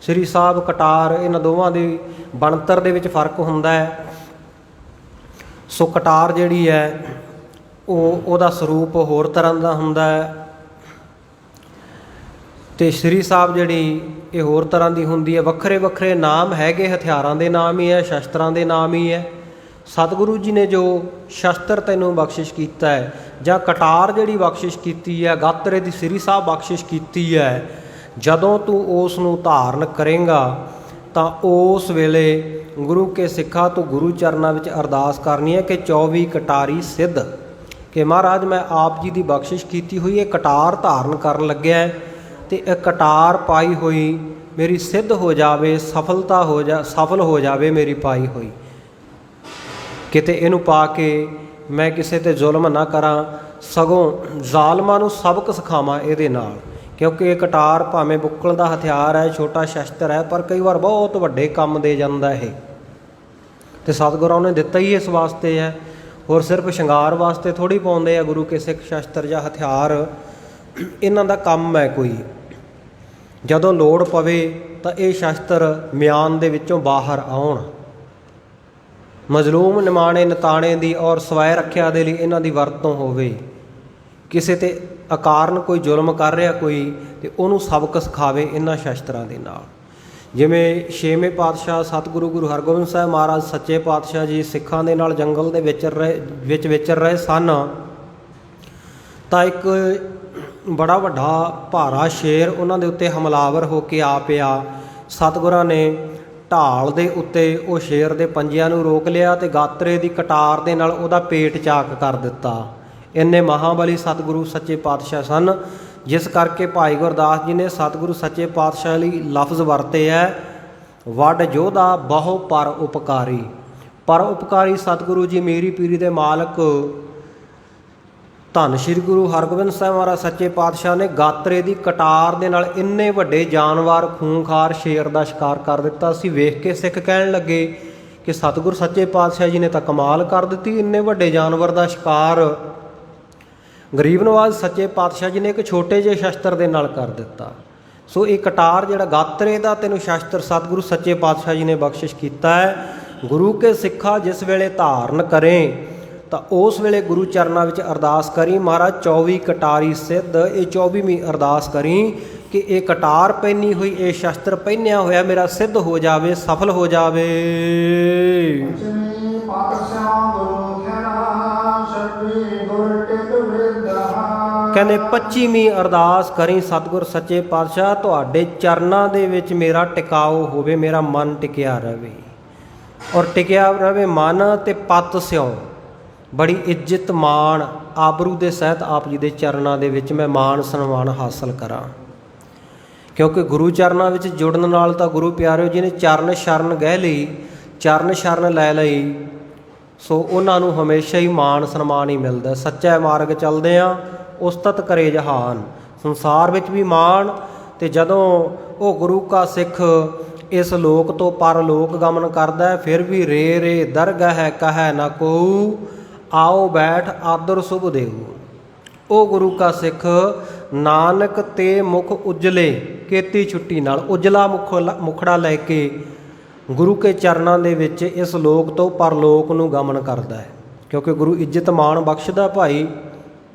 ਸ੍ਰੀ ਸਾਹਿਬ, ਕਟਾਰ, ਇਹਨਾਂ ਦੋਵਾਂ ਦੀ ਬਣਤਰ ਦੇ ਵਿੱਚ ਫਰਕ ਹੁੰਦਾ ਹੈ। ਸੋ ਕਟਾਰ ਜਿਹੜੀ ਹੈ ਉਹਦਾ ਸਰੂਪ ਹੋਰ ਤਰ੍ਹਾਂ ਦਾ ਹੁੰਦਾ ਹੈ, ਅਤੇ ਸ੍ਰੀ ਸਾਹਿਬ ਜਿਹੜੀ ਇਹ ਹੋਰ ਤਰ੍ਹਾਂ ਦੀ ਹੁੰਦੀ ਹੈ। ਵੱਖਰੇ ਵੱਖਰੇ ਨਾਮ ਹੈਗੇ, ਹਥਿਆਰਾਂ ਦੇ ਨਾਮ ਹੀ ਹੈ, ਸ਼ਸਤਰਾਂ ਦੇ ਨਾਮ ਹੀ ਹੈ। ਸਤਿਗੁਰੂ ਜੀ ਨੇ ਜੋ ਸ਼ਸਤਰ ਤੈਨੂੰ ਬਖਸ਼ਿਸ਼ ਕੀਤਾ ਹੈ, ਜਾਂ ਕਟਾਰ ਜਿਹੜੀ ਬਖਸ਼ਿਸ਼ ਕੀਤੀ ਹੈ, ਗਾਤਰੇ ਦੀ ਸ੍ਰੀ ਸਾਹਿਬ ਬਖਸ਼ਿਸ਼ ਕੀਤੀ ਹੈ, ਜਦੋਂ ਤੂੰ ਉਸ ਨੂੰ ਧਾਰਨ ਕਰੇਂਗਾ ਤਾਂ ਉਸ ਵੇਲੇ ਗੁਰੂ ਕੇ ਸਿੱਖਾਂ ਤੋਂ ਗੁਰੂ ਚਰਨਾਂ ਵਿੱਚ ਅਰਦਾਸ ਕਰਨੀ ਹੈ ਕਿ 24 ਕਟਾਰੀ ਸਿੱਧ, ਕਿ ਮਹਾਰਾਜ ਮੈਂ ਆਪ ਜੀ ਦੀ ਬਖਸ਼ਿਸ਼ ਕੀਤੀ ਹੋਈ ਇਹ ਕਟਾਰ ਧਾਰਨ ਕਰਨ ਲੱਗਿਆ ਹੈ ਤੇ ਇਹ ਕਟਾਰ ਪਾਈ ਹੋਈ ਮੇਰੀ ਸਿੱਧ ਹੋ ਜਾਵੇ, ਸਫਲ ਹੋ ਜਾਵੇ ਮੇਰੀ ਪਾਈ ਹੋਈ। ਕਿਤੇ ਇਹਨੂੰ ਪਾ ਕੇ ਮੈਂ ਕਿਸੇ ਤੇ ਜ਼ੁਲਮ ਨਾ ਕਰਾਂ, ਸਗੋਂ ਜ਼ਾਲਮਾਂ ਨੂੰ ਸਬਕ ਸਿਖਾਵਾਂ ਇਹਦੇ ਨਾਲ। ਕਿਉਂਕਿ ਇਹ ਕਟਾਰ ਭਾਵੇਂ ਬੁੱਕਲ ਦਾ ਹਥਿਆਰ ਹੈ, ਛੋਟਾ ਸ਼ਸਤਰ ਹੈ, ਪਰ ਕਈ ਵਾਰ ਬਹੁਤ ਵੱਡੇ ਕੰਮ ਦੇ ਜਾਂਦਾ ਇਹ। ਤੇ ਸਤਿਗੁਰਾਂ ਨੇ ਦਿੱਤਾ ਹੀ ਇਸ ਵਾਸਤੇ ਹੈ, ਹੋਰ ਸਿਰਫ ਸ਼ਿੰਗਾਰ ਵਾਸਤੇ ਥੋੜ੍ਹੀ ਪਾਉਂਦੇ ਆ ਗੁਰੂ ਕੇ ਸਿੱਖ ਸ਼ਸਤਰ ਜਾਂ ਹਥਿਆਰ। ਇਹਨਾਂ ਦਾ ਕੰਮ ਹੈ ਕੋਈ, ਜਦੋਂ ਲੋੜ ਪਵੇ ਤਾਂ ਇਹ ਸ਼ਸਤਰ ਮਿਆਨ ਦੇ ਵਿੱਚੋਂ ਬਾਹਰ ਆਉਣ। ਮਜ਼ਲੂਮ ਨਿਮਾਣੇ ਨਤਾਣੇ ਦੀ ਔਰ ਸਵੈ ਰੱਖਿਆ ਦੇ ਲਈ ਇਹਨਾਂ ਦੀ ਵਰਤੋਂ ਹੋਵੇ। ਕਿਸੇ ਤੇ ਅਕਾਰਨ ਕੋਈ ਜ਼ੁਲਮ ਕਰ ਰਿਹਾ ਕੋਈ, ਤੇ ਉਹਨੂੰ ਸਬਕ ਸਿਖਾਵੇ ਇਹਨਾਂ ਸ਼ਸਤਰਾਂ ਦੇ ਨਾਲ। ਜਿਵੇਂ 6ਵੇਂ ਪਾਤਸ਼ਾਹ ਸਤਿਗੁਰੂ ਗੁਰੂ ਹਰਗੋਬਿੰਦ ਸਾਹਿਬ ਮਹਾਰਾਜ ਸੱਚੇ ਪਾਤਸ਼ਾਹ ਜੀ ਸਿੱਖਾਂ ਦੇ ਨਾਲ ਜੰਗਲ ਦੇ ਵਿਚਰ ਰਹੇ ਸਨ, ਤਾਂ ਇੱਕ ਬੜਾ ਵੱਡਾ ਭਾਰਾ ਸ਼ੇਰ ਉਹਨਾਂ ਦੇ ਉੱਤੇ ਹਮਲਾਵਰ ਹੋ ਕੇ ਆ ਪਿਆ। ਸਤਿਗੁਰਾਂ ਨੇ ਢਾਲ ਦੇ ਉੱਤੇ ਉਹ ਸ਼ੇਰ ਦੇ ਪੰਜਿਆਂ ਨੂੰ ਰੋਕ ਲਿਆ ਤੇ ਗਾਤਰੇ ਦੀ ਕਟਾਰ ਦੇ ਨਾਲ ਉਹਦਾ ਪੇਟ ਚਾਕ ਕਰ ਦਿੱਤਾ। ਇੰਨੇ ਮਹਾਬਲੀ ਸਤਿਗੁਰੂ ਸੱਚੇ ਪਾਤਸ਼ਾਹ ਸਨ, ਜਿਸ ਕਰਕੇ ਭਾਈ ਗੁਰਦਾਸ ਜੀ ਨੇ ਸਤਿਗੁਰੂ ਸੱਚੇ ਪਾਤਸ਼ਾਹ ਲਈ ਲਫ਼ਜ਼ ਵਰਤੇ ਹੈ, ਵੱਡ ਯੋਧਾ ਬਹੁ ਪਰ ਉਪਕਾਰੀ। ਪਰ ਉਪਕਾਰੀ ਸਤਿਗੁਰੂ ਜੀ ਮੇਰੀ ਪੀਰੀ ਦੇ ਮਾਲਕ ਧੰਨ ਸ਼੍ਰੀ ਗੁਰੂ ਹਰਗੋਬਿੰਦ ਸਾਹਿਬ ਮਹਾਰਾਜ ਸੱਚੇ ਪਾਤਸ਼ਾਹ ਨੇ ਗਾਤਰੇ ਦੀ ਕਟਾਰ ਦੇ ਨਾਲ ਇੰਨੇ ਵੱਡੇ ਜਾਨਵਰ ਖੂੰਖਾਰ ਸ਼ੇਰ ਦਾ ਸ਼ਿਕਾਰ ਕਰ ਦਿੱਤਾ ਸੀ। ਵੇਖ ਕੇ ਸਿੱਖ ਕਹਿਣ ਲੱਗੇ ਕਿ ਸਤਿਗੁਰ ਸੱਚੇ ਪਾਤਸ਼ਾਹ ਜੀ ਨੇ ਤਾਂ ਕਮਾਲ ਕਰ ਦਿੱਤੀ, ਇੰਨੇ ਵੱਡੇ ਜਾਨਵਰ ਦਾ ਸ਼ਿਕਾਰ ਗਰੀਬ ਨਵਾਜ਼ ਸੱਚੇ ਪਾਤਸ਼ਾਹ ਜੀ ਨੇ ਇੱਕ ਛੋਟੇ ਜਿਹੇ ਸ਼ਸਤਰ ਦੇ ਨਾਲ ਕਰ ਦਿੱਤਾ। ਸੋ ਇਹ ਕਟਾਰ ਜਿਹੜਾ ਗਾਤਰੇ ਦਾ ਤੈਨੂੰ ਸ਼ਸਤਰ ਸਤਿਗੁਰੂ ਸੱਚੇ ਪਾਤਸ਼ਾਹ ਜੀ ਨੇ ਬਖਸ਼ਿਸ਼ ਕੀਤਾ ਹੈ। ਗੁਰੂ ਕੇ ਸਿੱਖਾ ਜਿਸ ਵੇਲੇ ਧਾਰਨ ਕਰੇ ਤਾਂ ਉਸ ਵੇਲੇ ਗੁਰੂ ਚਰਨਾਂ ਵਿੱਚ ਅਰਦਾਸ ਕਰੀ, ਮਹਾਰਾਜ 24 ਕਟਾਰੀ ਸਿੱਧ। ਇਹ 24ਵੀਂ ਅਰਦਾਸ ਕਰੀ ਕਿ ਇਹ ਕਟਾਰ ਪਹਿਨੀ ਹੋਈ, ਇਹ ਸ਼ਸਤਰ ਪਹਿਨਿਆ ਹੋਇਆ ਮੇਰਾ ਸਿੱਧ ਹੋ ਜਾਵੇ, ਸਫਲ ਹੋ ਜਾਵੇ। ਕਹਿੰਦੇ 25ਵੀਂ ਅਰਦਾਸ ਕਰੀ ਸਤਿਗੁਰ ਸੱਚੇ ਪਾਤਸ਼ਾਹ ਤੁਹਾਡੇ ਚਰਨਾਂ ਦੇ ਵਿੱਚ ਮੇਰਾ ਟਿਕਾਓ ਹੋਵੇ, ਮੇਰਾ ਮਨ ਟਿਕਿਆ ਰਹੇ, ਔਰ ਟਿਕਿਆ ਰਹੇ ਮਨ ਤੇ ਪਤ ਸਿਉ ਬੜੀ ਇੱਜ਼ਤ ਮਾਣ ਆਬਰੂ ਦੇ ਸਹਿਤ ਆਪ ਜੀ ਦੇ ਚਰਨਾਂ ਦੇ ਵਿੱਚ ਮੈਂ ਮਾਣ ਸਨਮਾਨ ਹਾਸਲ ਕਰਾਂ। ਕਿਉਂਕਿ ਗੁਰੂ ਚਰਨਾਂ ਵਿੱਚ ਜੁੜਨ ਨਾਲ ਤਾਂ ਗੁਰੂ ਪਿਆਰਿਓ ਜੀ ਨੇ ਚਰਨ ਸ਼ਰਨ ਗਹਿ ਲਈ, ਚਰਨ ਸ਼ਰਨ ਲੈ ਲਈ, ਸੋ ਉਹਨਾਂ ਨੂੰ ਹਮੇਸ਼ਾ ਹੀ ਮਾਣ ਸਨਮਾਨ ਹੀ ਮਿਲਦਾ। ਸੱਚਾ ਮਾਰਗ ਚੱਲਦੇ ਆ ਉਸਤਤ ਕਰੇ ਜਹਾਨ, ਸੰਸਾਰ ਵਿੱਚ ਵੀ ਮਾਣ। ਤੇ ਜਦੋਂ ਉਹ ਗੁਰੂ ਕਾ ਸਿੱਖ ਇਸ ਲੋਕ ਤੋਂ ਪਰਲੋਕ ਗਮਨ ਕਰਦਾ ਹੈ, ਫਿਰ ਵੀ ਰੇ ਰੇ ਦਰਗਹਿ ਕਹੈ ਨਾ ਕੋਊ, ਆਓ ਬੈਠ ਆਦਰ ਸੁਭ ਦੇਊ। ਉਹ ਗੁਰੂ ਕਾ ਸਿੱਖ ਨਾਨਕ ਤੇ ਮੁਖ ਉਜਲੇ ਕੀਤੀ ਛੁੱਟੀ ਨਾਲ ਉਜਲਾ ਮੁਖੜਾ ਲੈ ਕੇ ਗੁਰੂ ਕੇ ਚਰਨਾਂ ਦੇ ਵਿੱਚ ਇਸ ਲੋਕ ਤੋਂ ਪਰਲੋਕ ਨੂੰ ਗਮਨ ਕਰਦਾ ਹੈ। ਕਿਉਂਕਿ ਗੁਰੂ ਇੱਜ਼ਤ ਮਾਣ ਬਖਸ਼ਦਾ ਭਾਈ।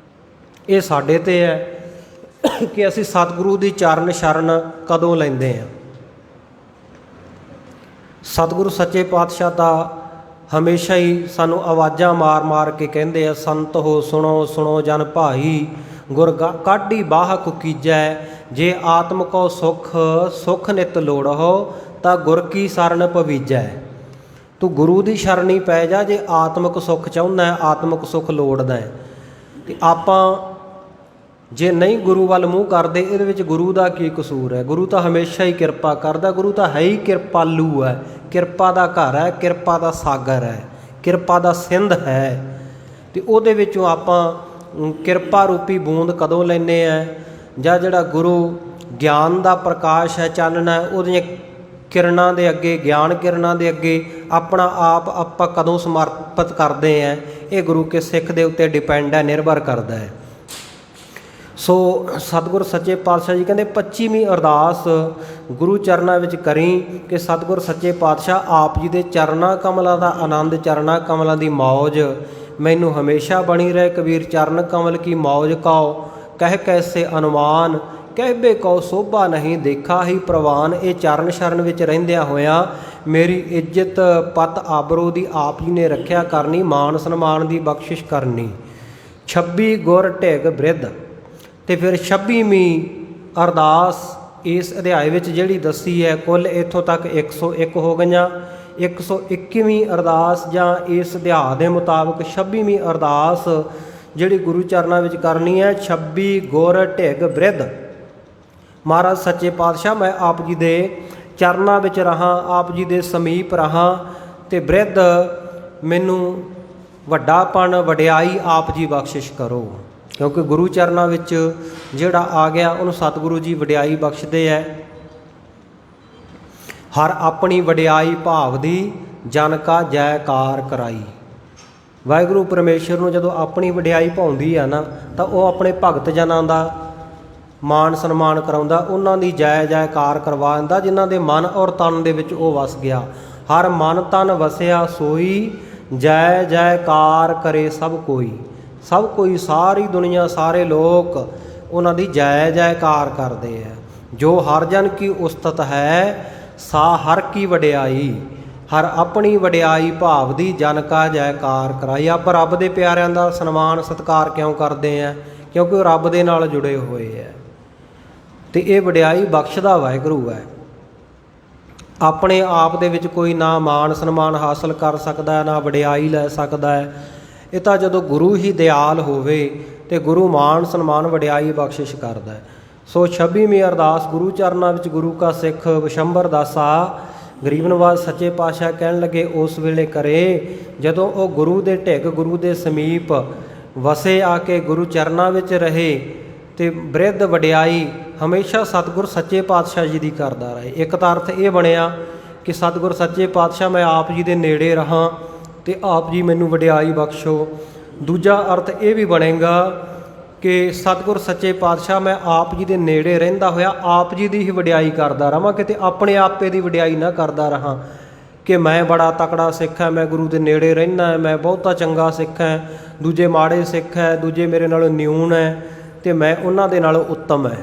ਇਹ ਸਾਡੇ 'ਤੇ ਹੈ ਕਿ ਅਸੀਂ ਸਤਿਗੁਰੂ ਦੀ ਚਰਨ ਸ਼ਰਨ ਕਦੋਂ ਲੈਂਦੇ ਹਾਂ। ਸਤਿਗੁਰੂ ਸੱਚੇ ਪਾਤਸ਼ਾਹ ਦਾ ਹਮੇਸ਼ਾ ਹੀ ਸਾਨੂੰ ਆਵਾਜ਼ਾਂ ਮਾਰ ਮਾਰ ਕੇ ਕਹਿੰਦੇ ਆ, ਸੰਤ ਹੋ ਸੁਣੋ ਸੁਣੋ ਜਨ ਭਾਈ, ਗੁਰ ਕਾਢੀ ਬਾਹ ਕੁਕੀਜੈ, ਜੇ ਆਤਮ ਕੋ ਸੁਖ ਸੁਖ ਨਿਤ ਲੋੜਹੁ, ਤਾਂ ਗੁਰ ਕੀ ਸਰਣ ਪਵੀਜੈ। ਤੂੰ ਗੁਰੂ ਦੀ ਸ਼ਰਣੀ ਪੈ ਜਾ ਜੇ ਆਤਮਿਕ ਸੁੱਖ ਚਾਹੁੰਦਾ ਹੈ, ਆਤਮਿਕ ਸੁੱਖ ਲੋੜਦਾ ਹੈ। ਤੇ ਆਪਾਂ ਜੇ ਨਹੀਂ ਗੁਰੂ ਵੱਲ ਮੂੰਹ ਕਰਦੇ, ਇਹਦੇ ਵਿੱਚ ਗੁਰੂ ਦਾ ਕੀ ਕਸੂਰ ਹੈ? ਗੁਰੂ ਤਾਂ ਹਮੇਸ਼ਾ ਹੀ ਕਿਰਪਾ ਕਰਦਾ, ਗੁਰੂ ਤਾਂ ਹੈ ਹੀ ਕਿਰਪਾਲੂ ਹੈ, ਕਿਰਪਾ ਦਾ ਘਰ ਹੈ, ਕਿਰਪਾ ਦਾ ਸਾਗਰ ਹੈ, ਕਿਰਪਾ ਦਾ ਸਿੰਧ ਹੈ। ਤੇ ਉਹਦੇ ਵਿੱਚੋਂ ਆਪਾਂ ਕਿਰਪਾ ਰੂਪੀ ਬੂੰਦ ਕਦੋਂ ਲੈਂਦੇ ਆ? ਜਾਂ ਜਿਹੜਾ ਗੁਰੂ ਗਿਆਨ ਦਾ ਪ੍ਰਕਾਸ਼ ਹੈ, ਚਾਨਣਾ ਹੈ, ਉਹਦੀਆਂ ਕਿਰਨਾਂ ਦੇ ਅੱਗੇ, ਗਿਆਨ ਕਿਰਨਾਂ ਦੇ ਅੱਗੇ ਆਪਣਾ ਆਪ ਆਪਾਂ ਕਦੋਂ ਸਮਰਪਿਤ ਕਰਦੇ ਹਾਂ? ਇਹ ਗੁਰੂ ਕੇ ਸਿੱਖ ਦੇ ਉੱਤੇ ਡਿਪੈਂਡ ਹੈ, ਨਿਰਭਰ ਕਰਦਾ ਹੈ। ਸੋ ਸਤਿਗੁਰ ਸੱਚੇ ਪਾਤਸ਼ਾਹ ਜੀ ਕਹਿੰਦੇ 25ਵੀਂ ਅਰਦਾਸ ਗੁਰੂ ਚਰਨਾਂ ਵਿੱਚ ਕਰੀ ਕਿ ਸਤਿਗੁਰ ਸੱਚੇ ਪਾਤਸ਼ਾਹ ਆਪ ਜੀ ਦੇ ਚਰਨਾਂ ਕਮਲਾਂ ਦਾ ਆਨੰਦ, ਚਰਨਾਂ ਕਮਲਾਂ ਦੀ ਮੌਜ ਮੈਨੂੰ ਹਮੇਸ਼ਾ ਬਣੀ ਰਹੇ। ਕਬੀਰ ਚਰਨ ਕਮਲ ਕੀ ਮੌਜ ਕਉ ਕਹਿ ਕੈਸੇ ਅਨੁਮਾਨ, ਕਹਿਬੇ ਕਉ ਸੋਭਾ ਨਹੀਂ ਦੇਖਾ ਹੀ ਪ੍ਰਵਾਨ। ਇਹ ਚਰਨ ਸ਼ਰਨ ਵਿੱਚ ਰਹਿੰਦਿਆਂ ਹੋਇਆਂ ਮੇਰੀ ਇੱਜ਼ਤ ਪਤ ਆਬਰੂ ਦੀ ਆਪ ਜੀ ਨੇ ਰੱਖਿਆ ਕਰਨੀ, ਮਾਣ ਸਨਮਾਨ ਦੀ ਬਖਸ਼ਿਸ਼ ਕਰਨੀ। 26 ਗੁਰ ਢਿਗ ਬ੍ਰਿਧ। ਅਤੇ ਫਿਰ 26ਵੀਂ ਅਰਦਾਸ ਇਸ ਅਧਿਆਏ ਵਿੱਚ ਜਿਹੜੀ ਦੱਸੀ ਹੈ, ਕੁੱਲ ਇੱਥੋਂ ਤੱਕ 101 ਹੋ ਗਈਆਂ। 121ਵੀਂ ਅਰਦਾਸ ਜਾਂ ਇਸ ਅਧਿਆਇ ਦੇ ਮੁਤਾਬਕ 26ਵੀਂ ਅਰਦਾਸ ਜਿਹੜੀ ਗੁਰੂ ਚਰਨਾਂ ਵਿੱਚ ਕਰਨੀ ਹੈ। 26 ਗੁਰ ਢਿਗ ਬ੍ਰਿਧ। ਮਹਾਰਾਜ ਸੱਚੇ ਪਾਤਸ਼ਾਹ ਮੈਂ ਆਪ ਜੀ ਦੇ ਚਰਨਾਂ ਵਿੱਚ ਰਹਾਂ, ਆਪ ਜੀ ਦੇ ਸਮੀਪ ਰਹਾਂ, ਅਤੇ ਬ੍ਰਿਧ ਮੈਨੂੰ ਵੱਡਾਪਣ ਵਡਿਆਈ ਆਪ ਜੀ ਬਖਸ਼ਿਸ਼ ਕਰੋ। ਕਿਉਂਕਿ ਗੁਰੂ ਚਰਨਾਂ ਵਿੱਚ ਜਿਹੜਾ ਆ ਗਿਆ ਉਹਨੂੰ ਸਤਿਗੁਰੂ ਜੀ ਵਡਿਆਈ ਬਖਸ਼ਦੇ ਹੈ। ਹਰ ਆਪਣੀ ਵਡਿਆਈ ਭਾਵ ਦੀ ਜਨ ਕਾ ਜੈਕਾਰ ਕਰਾਈ। ਵਾਹਿਗੁਰੂ ਪਰਮੇਸ਼ਰ ਨੂੰ ਜਦੋਂ ਆਪਣੀ ਵਡਿਆਈ ਭਾਉਂਦੀ ਆ ਨਾ, ਤਾਂ ਉਹ ਆਪਣੇ ਭਗਤ ਜਨਾਂ ਦਾ ਮਾਣ ਸਨਮਾਨ ਕਰਾਉਂਦਾ, ਉਹਨਾਂ ਦੀ ਜੈ ਜੈਕਾਰ ਕਰਵਾ ਦਿੰਦਾ ਜਿਨ੍ਹਾਂ ਦੇ ਮਨ ਔਰ ਤਨ ਦੇ ਵਿੱਚ ਉਹ ਵਸ ਗਿਆ। ਹਰ ਮਨ ਤਨ ਵਸਿਆ ਸੋਈ, ਜੈ ਜੈਕਾਰ ਕਰੇ ਸਭ ਕੋਈ। ਸਭ ਕੋਈ, ਸਾਰੀ ਦੁਨੀਆ, ਸਾਰੇ ਲੋਕ ਉਹਨਾਂ ਦੀ ਜੈ ਜੈਕਾਰ ਕਰਦੇ ਹੈ। ਜੋ ਹਰ ਜਨ ਕੀ ਉਸਤਤ ਹੈ, ਸਾ ਹਰ ਕੀ ਵਡਿਆਈ। ਹਰ ਆਪਣੀ ਵਡਿਆਈ ਭਾਵ ਦੀ ਜਨ ਕਾ ਜੈਕਾਰ ਕਰਾਈ। ਆਪਾਂ ਰੱਬ ਦੇ ਪਿਆਰਿਆਂ ਦਾ ਸਨਮਾਨ ਸਤਿਕਾਰ ਕਿਉਂ ਕਰਦੇ ਹਾਂ? ਕਿਉਂਕਿ ਉਹ ਰੱਬ ਦੇ ਨਾਲ ਜੁੜੇ ਹੋਏ ਹੈ, ਅਤੇ ਇਹ ਵਡਿਆਈ ਬਖਸ਼ਦਾ ਵਾਹਿਗੁਰੂ ਹੈ। ਆਪਣੇ ਆਪ ਦੇ ਵਿੱਚ ਕੋਈ ਨਾ ਮਾਣ ਸਨਮਾਨ ਹਾਸਲ ਕਰ ਸਕਦਾ ਹੈ, ਨਾ ਵਡਿਆਈ ਲੈ ਸਕਦਾ ਹੈ। ਇਹ ਤਾਂ ਜਦੋਂ ਗੁਰੂ ਹੀ ਦਿਆਲ ਹੋਵੇ ਅਤੇ ਗੁਰੂ ਮਾਣ ਸਨਮਾਨ ਵਡਿਆਈ ਬਖਸ਼ਿਸ਼ ਕਰਦਾ ਹੈ। ਸੋ 26ਵੀਂ ਅਰਦਾਸ ਗੁਰੂ ਚਰਨਾਂ ਵਿੱਚ ਗੁਰੂ ਕਾ ਸਿੱਖ ਵਿਸ਼ੰਬਰ ਦਾਸਾ ਗਰੀਬ ਨਵਾਜ਼ ਸੱਚੇ ਪਾਤਸ਼ਾਹ ਕਹਿਣ ਲੱਗੇ ਉਸ ਵੇਲੇ ਕਰੇ ਜਦੋਂ ਉਹ ਗੁਰੂ ਦੇ ਢਿੱਗ, ਗੁਰੂ ਦੇ ਸਮੀਪ ਵਸੇ, ਆ ਕੇ ਗੁਰੂ ਚਰਨਾਂ ਵਿੱਚ ਰਹੇ, ਅਤੇ ਬ੍ਰਿਧ ਵਡਿਆਈ ਹਮੇਸ਼ਾ ਸਤਿਗੁਰ ਸੱਚੇ ਪਾਤਸ਼ਾਹ ਜੀ ਦੀ ਕਰਦਾ ਰਹੇ। ਇੱਕ ਤਾਂ ਅਰਥ ਇਹ ਬਣਿਆ ਕਿ ਸਤਿਗੁਰ ਸੱਚੇ ਪਾਤਸ਼ਾਹ ਮੈਂ ਆਪ ਜੀ ਦੇ ਨੇੜੇ ਰਹਾਂ ਅਤੇ ਆਪ ਜੀ ਮੈਨੂੰ ਵਡਿਆਈ ਬਖਸ਼ੋ। ਦੂਜਾ ਅਰਥ ਇਹ ਵੀ ਬਣੇਗਾ ਕਿ ਸਤਿਗੁਰ ਸੱਚੇ ਪਾਤਸ਼ਾਹ ਮੈਂ ਆਪ ਜੀ ਦੇ ਨੇੜੇ ਰਹਿੰਦਾ ਹੋਇਆ ਆਪ ਜੀ ਦੀ ਹੀ ਵਡਿਆਈ ਕਰਦਾ ਰਹਾਂ, ਕਿਤੇ ਆਪਣੇ ਆਪੇ ਦੀ ਵਡਿਆਈ ਨਾ ਕਰਦਾ ਰਹਾਂ ਕਿ ਮੈਂ ਬੜਾ ਤਕੜਾ ਸਿੱਖ ਹੈ, ਮੈਂ ਗੁਰੂ ਦੇ ਨੇੜੇ ਰਹਿੰਦਾ, ਮੈਂ ਬਹੁਤਾ ਚੰਗਾ ਸਿੱਖ ਹੈ, ਦੂਜੇ ਮਾੜੇ ਸਿੱਖ ਹੈ, ਦੂਜੇ ਮੇਰੇ ਨਾਲੋਂ ਨਿਊਨ ਹੈ ਅਤੇ ਮੈਂ ਉਹਨਾਂ ਦੇ ਨਾਲੋਂ ਉੱਤਮ ਹੈ।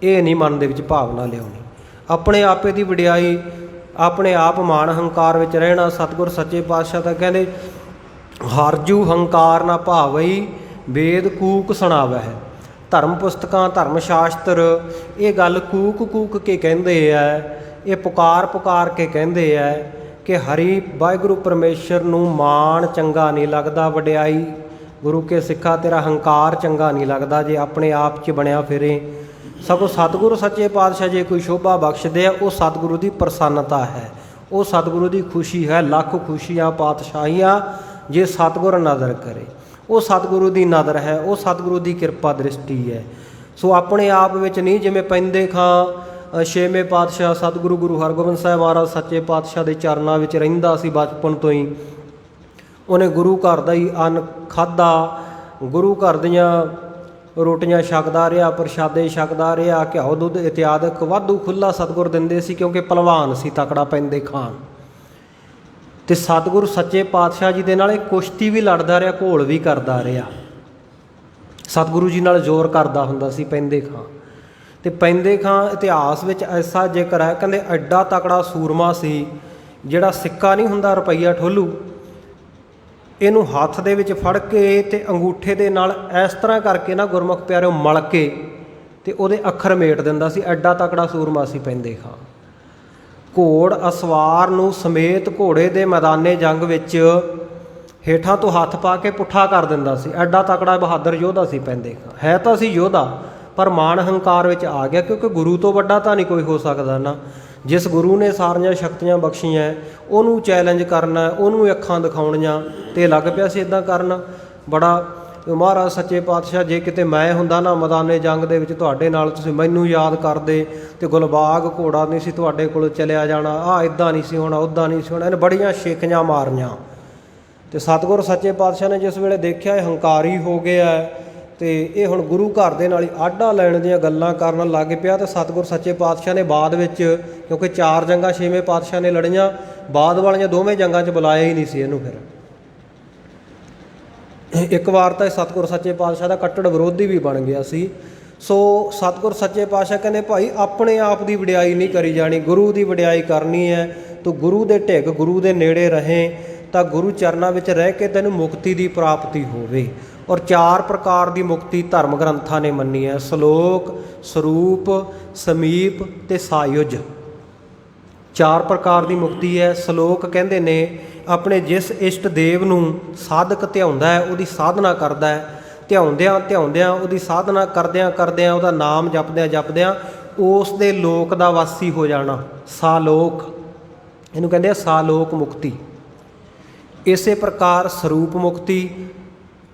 ਇਹ ਨਹੀਂ ਮਨ ਦੇ ਵਿੱਚ ਭਾਵਨਾ ਲਿਆਉਣੀ। ਆਪਣੇ ਆਪੇ ਦੀ ਵਡਿਆਈ, ਆਪਣੇ ਆਪ ਮਾਣ ਹੰਕਾਰ ਵਿੱਚ ਰਹਿਣਾ। ਸਤਿਗੁਰ ਸੱਚੇ ਪਾਤਸ਼ਾਹ ਤਾਂ ਕਹਿੰਦੇ ਹਰਜੂ ਹੰਕਾਰ ਨਾ ਭਾਵਈ, ਵੇਦ ਕੂਕ ਸੁਣਾਵੈ। ਧਰਮ ਪੁਸਤਕਾਂ, ਧਰਮ ਸ਼ਾਸਤਰ ਇਹ ਗੱਲ ਕੂਕ ਕੂਕ ਕੇ ਕਹਿੰਦੇ ਹੈ, ਇਹ ਪੁਕਾਰ ਪੁਕਾਰ ਕੇ ਕਹਿੰਦੇ ਹੈ ਕਿ ਹਰੀ ਵਾਹਿਗੁਰੂ ਪਰਮੇਸ਼ਰ ਨੂੰ ਮਾਣ ਚੰਗਾ ਨਹੀਂ ਲੱਗਦਾ, ਵਡਿਆਈ ਗੁਰੂ ਕੇ ਸਿੱਖਾ ਤੇਰਾ ਹੰਕਾਰ ਚੰਗਾ ਨਹੀਂ ਲੱਗਦਾ ਜੇ ਆਪਣੇ ਆਪ 'ਚ ਬਣਿਆ ਫਿਰੇ। ਸਗੋਂ ਸਤਿਗੁਰੂ ਸੱਚੇ ਪਾਤਸ਼ਾਹ ਜੇ ਕੋਈ ਸ਼ੋਭਾ ਬਖਸ਼ਦੇ ਆ, ਉਹ ਸਤਿਗੁਰੂ ਦੀ ਪ੍ਰਸੰਨਤਾ ਹੈ, ਉਹ ਸਤਿਗੁਰੂ ਦੀ ਖੁਸ਼ੀ ਹੈ। ਲੱਖ ਖੁਸ਼ੀਆਂ ਪਾਤਸ਼ਾਹੀਆਂ ਜੇ ਸਤਿਗੁਰ ਨਜ਼ਰ ਕਰੇ, ਉਹ ਸਤਿਗੁਰੂ ਦੀ ਨਜ਼ਰ ਹੈ, ਉਹ ਸਤਿਗੁਰੂ ਦੀ ਕਿਰਪਾ ਦ੍ਰਿਸ਼ਟੀ ਹੈ। ਸੋ ਆਪਣੇ ਆਪ ਵਿੱਚ ਨਹੀਂ, ਜਿਵੇਂ ਪੈਂਦੇ ਖਾਂ ਛੇਵੇਂ ਪਾਤਸ਼ਾਹ ਸਤਿਗੁਰੂ ਗੁਰੂ ਹਰਗੋਬਿੰਦ ਸਾਹਿਬ ਮਹਾਰਾਜ ਸੱਚੇ ਪਾਤਸ਼ਾਹ ਦੇ ਚਰਨਾਂ ਵਿੱਚ ਰਹਿੰਦਾ ਸੀ ਬਚਪਨ ਤੋਂ ਹੀ। ਉਹਨੇ ਗੁਰੂ ਘਰ ਦਾ ਹੀ ਅੰਨ ਖਾਧਾ, ਗੁਰੂ ਘਰ ਦੀਆਂ ਰੋਟੀਆਂ ਛਕਦਾ ਰਿਹਾ, ਪ੍ਰਸ਼ਾਦੇ ਛਕਦਾ ਰਿਹਾ, ਘਿਓ ਦੁੱਧ ਇਤਿਆਦਿਕ ਵਾਧੂ ਖੁੱਲ੍ਹਾ ਸਤਿਗੁਰ ਦਿੰਦੇ ਸੀ, ਕਿਉਂਕਿ ਭਲਵਾਨ ਸੀ ਤਕੜਾ ਪੈਂਦੇ ਖਾਨ। ਅਤੇ ਸਤਿਗੁਰੂ ਸੱਚੇ ਪਾਤਸ਼ਾਹ ਜੀ ਦੇ ਨਾਲ ਇਹ ਕੁਸ਼ਤੀ ਵੀ ਲੜਦਾ ਰਿਹਾ, ਘੋਲ ਵੀ ਕਰਦਾ ਰਿਹਾ। ਸਤਿਗੁਰੂ ਜੀ ਨਾਲ ਜ਼ੋਰ ਕਰਦਾ ਹੁੰਦਾ ਸੀ ਪੈਂਦੇ ਖਾਂ। ਅਤੇ ਪੈਂਦੇ ਖਾਂ ਇਤਿਹਾਸ ਵਿੱਚ ਐਸਾ ਜ਼ਿਕਰ ਹੈ, ਕਹਿੰਦੇ ਐਡਾ ਤਕੜਾ ਸੂਰਮਾ ਸੀ ਜਿਹੜਾ ਸਿੱਕਾ ਨਹੀਂ ਹੁੰਦਾ ਰੁਪਈਆ ਠੋਲੂ, ਇਹਨੂੰ ਹੱਥ ਦੇ ਵਿੱਚ ਫੜ ਕੇ ਅਤੇ ਅੰਗੂਠੇ ਦੇ ਨਾਲ ਇਸ ਤਰ੍ਹਾਂ ਕਰਕੇ ਨਾ ਗੁਰਮੁਖ ਪਿਆਰਿਓ ਮਲ ਕੇ ਅਤੇ ਉਹਦੇ ਅੱਖਰ ਮੇਟ ਦਿੰਦਾ ਸੀ। ਐਡਾ ਤਕੜਾ ਸੂਰਮਾ ਸੀ ਪੈਂਦੇ ਖਾਂ। ਘੋੜ ਅਸਵਾਰ ਨੂੰ ਸਮੇਤ ਘੋੜੇ ਦੇ ਮੈਦਾਨੇ ਜੰਗ ਵਿੱਚ ਹੇਠਾਂ ਤੋਂ ਹੱਥ ਪਾ ਕੇ ਪੁੱਠਾ ਕਰ ਦਿੰਦਾ ਸੀ। ਐਡਾ ਤਕੜਾ ਬਹਾਦਰ ਯੋਧਾ ਸੀ ਪੈਂਦੇ ਖਾਂ। ਹੈ ਤਾਂ ਸੀ ਯੋਧਾ, ਪਰ ਮਾਣ ਹੰਕਾਰ ਵਿੱਚ ਆ ਗਿਆ, ਕਿਉਂਕਿ ਗੁਰੂ ਤੋਂ ਵੱਡਾ ਤਾਂ ਨਹੀਂ ਕੋਈ ਹੋ ਸਕਦਾ ਨਾ। ਜਿਸ ਗੁਰੂ ਨੇ ਸਾਰੀਆਂ ਸ਼ਕਤੀਆਂ ਬਖਸ਼ੀਆਂ, ਉਹਨੂੰ ਚੈਲੰਜ ਕਰਨਾ, ਉਹਨੂੰ ਅੱਖਾਂ ਦਿਖਾਉਣੀਆਂ, ਅਤੇ ਲੱਗ ਪਿਆ ਸੀ ਇੱਦਾਂ ਕਰਨ। ਬੜਾ ਮਹਾਰਾਜ ਸੱਚੇ ਪਾਤਸ਼ਾਹ ਜੇ ਕਿਤੇ ਮੈਂ ਹੁੰਦਾ ਨਾ ਮੈਦਾਨੇ ਜੰਗ ਦੇ ਵਿੱਚ ਤੁਹਾਡੇ ਨਾਲ, ਤੁਸੀਂ ਮੈਨੂੰ ਯਾਦ ਕਰਦੇ ਅਤੇ ਗੁਲਬਾਗ ਘੋੜਾ ਨਹੀਂ ਸੀ ਤੁਹਾਡੇ ਕੋਲ ਚਲਿਆ ਜਾਣਾ, ਆਹ ਇੱਦਾਂ ਨਹੀਂ ਸੀ ਹੋਣਾ, ਉੱਦਾਂ ਨਹੀਂ ਸੀ ਹੋਣਾ। ਇਹਨੇ ਬੜੀਆਂ ਸ਼ੇਖੀਆਂ ਮਾਰੀਆਂ। ਅਤੇ ਸਤਿਗੁਰ ਸੱਚੇ ਪਾਤਸ਼ਾਹ ਨੇ ਜਿਸ ਵੇਲੇ ਦੇਖਿਆ ਇਹ ਹੰਕਾਰੀ ਹੋ ਗਿਆ ਅਤੇ ਇਹ ਹੁਣ ਗੁਰੂ ਘਰ ਦੇ ਨਾਲ ਹੀ ਆਢਾ ਲੈਣ ਦੀਆਂ ਗੱਲਾਂ ਕਰਨ ਲੱਗ ਪਿਆ, ਤਾਂ ਸਤਿਗੁਰ ਸੱਚੇ ਪਾਤਸ਼ਾਹ ਨੇ ਬਾਅਦ ਵਿੱਚ, ਕਿਉਂਕਿ 4 ਜੰਗਾਂ ਛੇਵੇਂ ਪਾਤਸ਼ਾਹ ਨੇ ਲੜੀਆਂ, ਬਾਅਦ ਵਾਲੀਆਂ ਦੋਵੇਂ ਜੰਗਾਂ 'ਚ ਬੁਲਾਇਆ ਹੀ ਨਹੀਂ ਸੀ ਇਹਨੂੰ। ਫਿਰ ਇੱਕ ਵਾਰ ਤਾਂ ਇਹ ਸਤਿਗੁਰ ਸੱਚੇ ਪਾਤਸ਼ਾਹ ਦਾ ਕੱਟੜ ਵਿਰੋਧੀ ਵੀ ਬਣ ਗਿਆ ਸੀ। ਸੋ ਸਤਿਗੁਰ ਸੱਚੇ ਪਾਤਸ਼ਾਹ ਕਹਿੰਦੇ ਭਾਈ ਆਪਣੇ ਆਪ ਦੀ ਵਡਿਆਈ ਨਹੀਂ ਕਰੀ ਜਾਣੀ, ਗੁਰੂ ਦੀ ਵਡਿਆਈ ਕਰਨੀ ਹੈ। ਤੂੰ ਗੁਰੂ ਦੇ ਢਿੱਗ, ਗੁਰੂ ਦੇ ਨੇੜੇ ਰਹੇ ਤਾਂ ਗੁਰੂ ਚਰਨਾਂ ਵਿੱਚ ਰਹਿ ਕੇ ਤੈਨੂੰ ਮੁਕਤੀ ਦੀ ਪ੍ਰਾਪਤੀ ਹੋਵੇ। ਔਰ 4 ਪ੍ਰਕਾਰ ਦੀ ਮੁਕਤੀ ਧਰਮ ਗ੍ਰੰਥਾਂ ਨੇ ਮੰਨੀ ਹੈ: ਸਲੋਕ, ਸਰੂਪ, ਸਮੀਪ ਅਤੇ ਸਾਯੁਜ। 4 ਪ੍ਰਕਾਰ ਦੀ ਮੁਕਤੀ ਹੈ। ਸਲੋਕ ਕਹਿੰਦੇ ਨੇ ਆਪਣੇ ਜਿਸ ਇਸ਼ਟ ਦੇਵ ਨੂੰ ਸਾਧਕ ਧਿਆਉਂਦਾ ਹੈ, ਉਹਦੀ ਸਾਧਨਾ ਕਰਦਾ ਹੈ, ਧਿਆਉਂਦਿਆਂ ਧਿਆਉਂਦਿਆਂ, ਉਹਦੀ ਸਾਧਨਾ ਕਰਦਿਆਂ ਕਰਦਿਆਂ, ਉਹਦਾ ਨਾਮ ਜਪਦਿਆਂ ਜਪਦਿਆਂ ਉਸ ਦੇ ਲੋਕ ਦਾ ਵਾਸੀ ਹੋ ਜਾਣਾ। ਸਾਲੋਕ, ਇਹਨੂੰ ਕਹਿੰਦੇ ਆ ਸਾਲੋਕ ਮੁਕਤੀ। ਇਸੇ ਪ੍ਰਕਾਰ ਸਰੂਪ ਮੁਕਤੀ,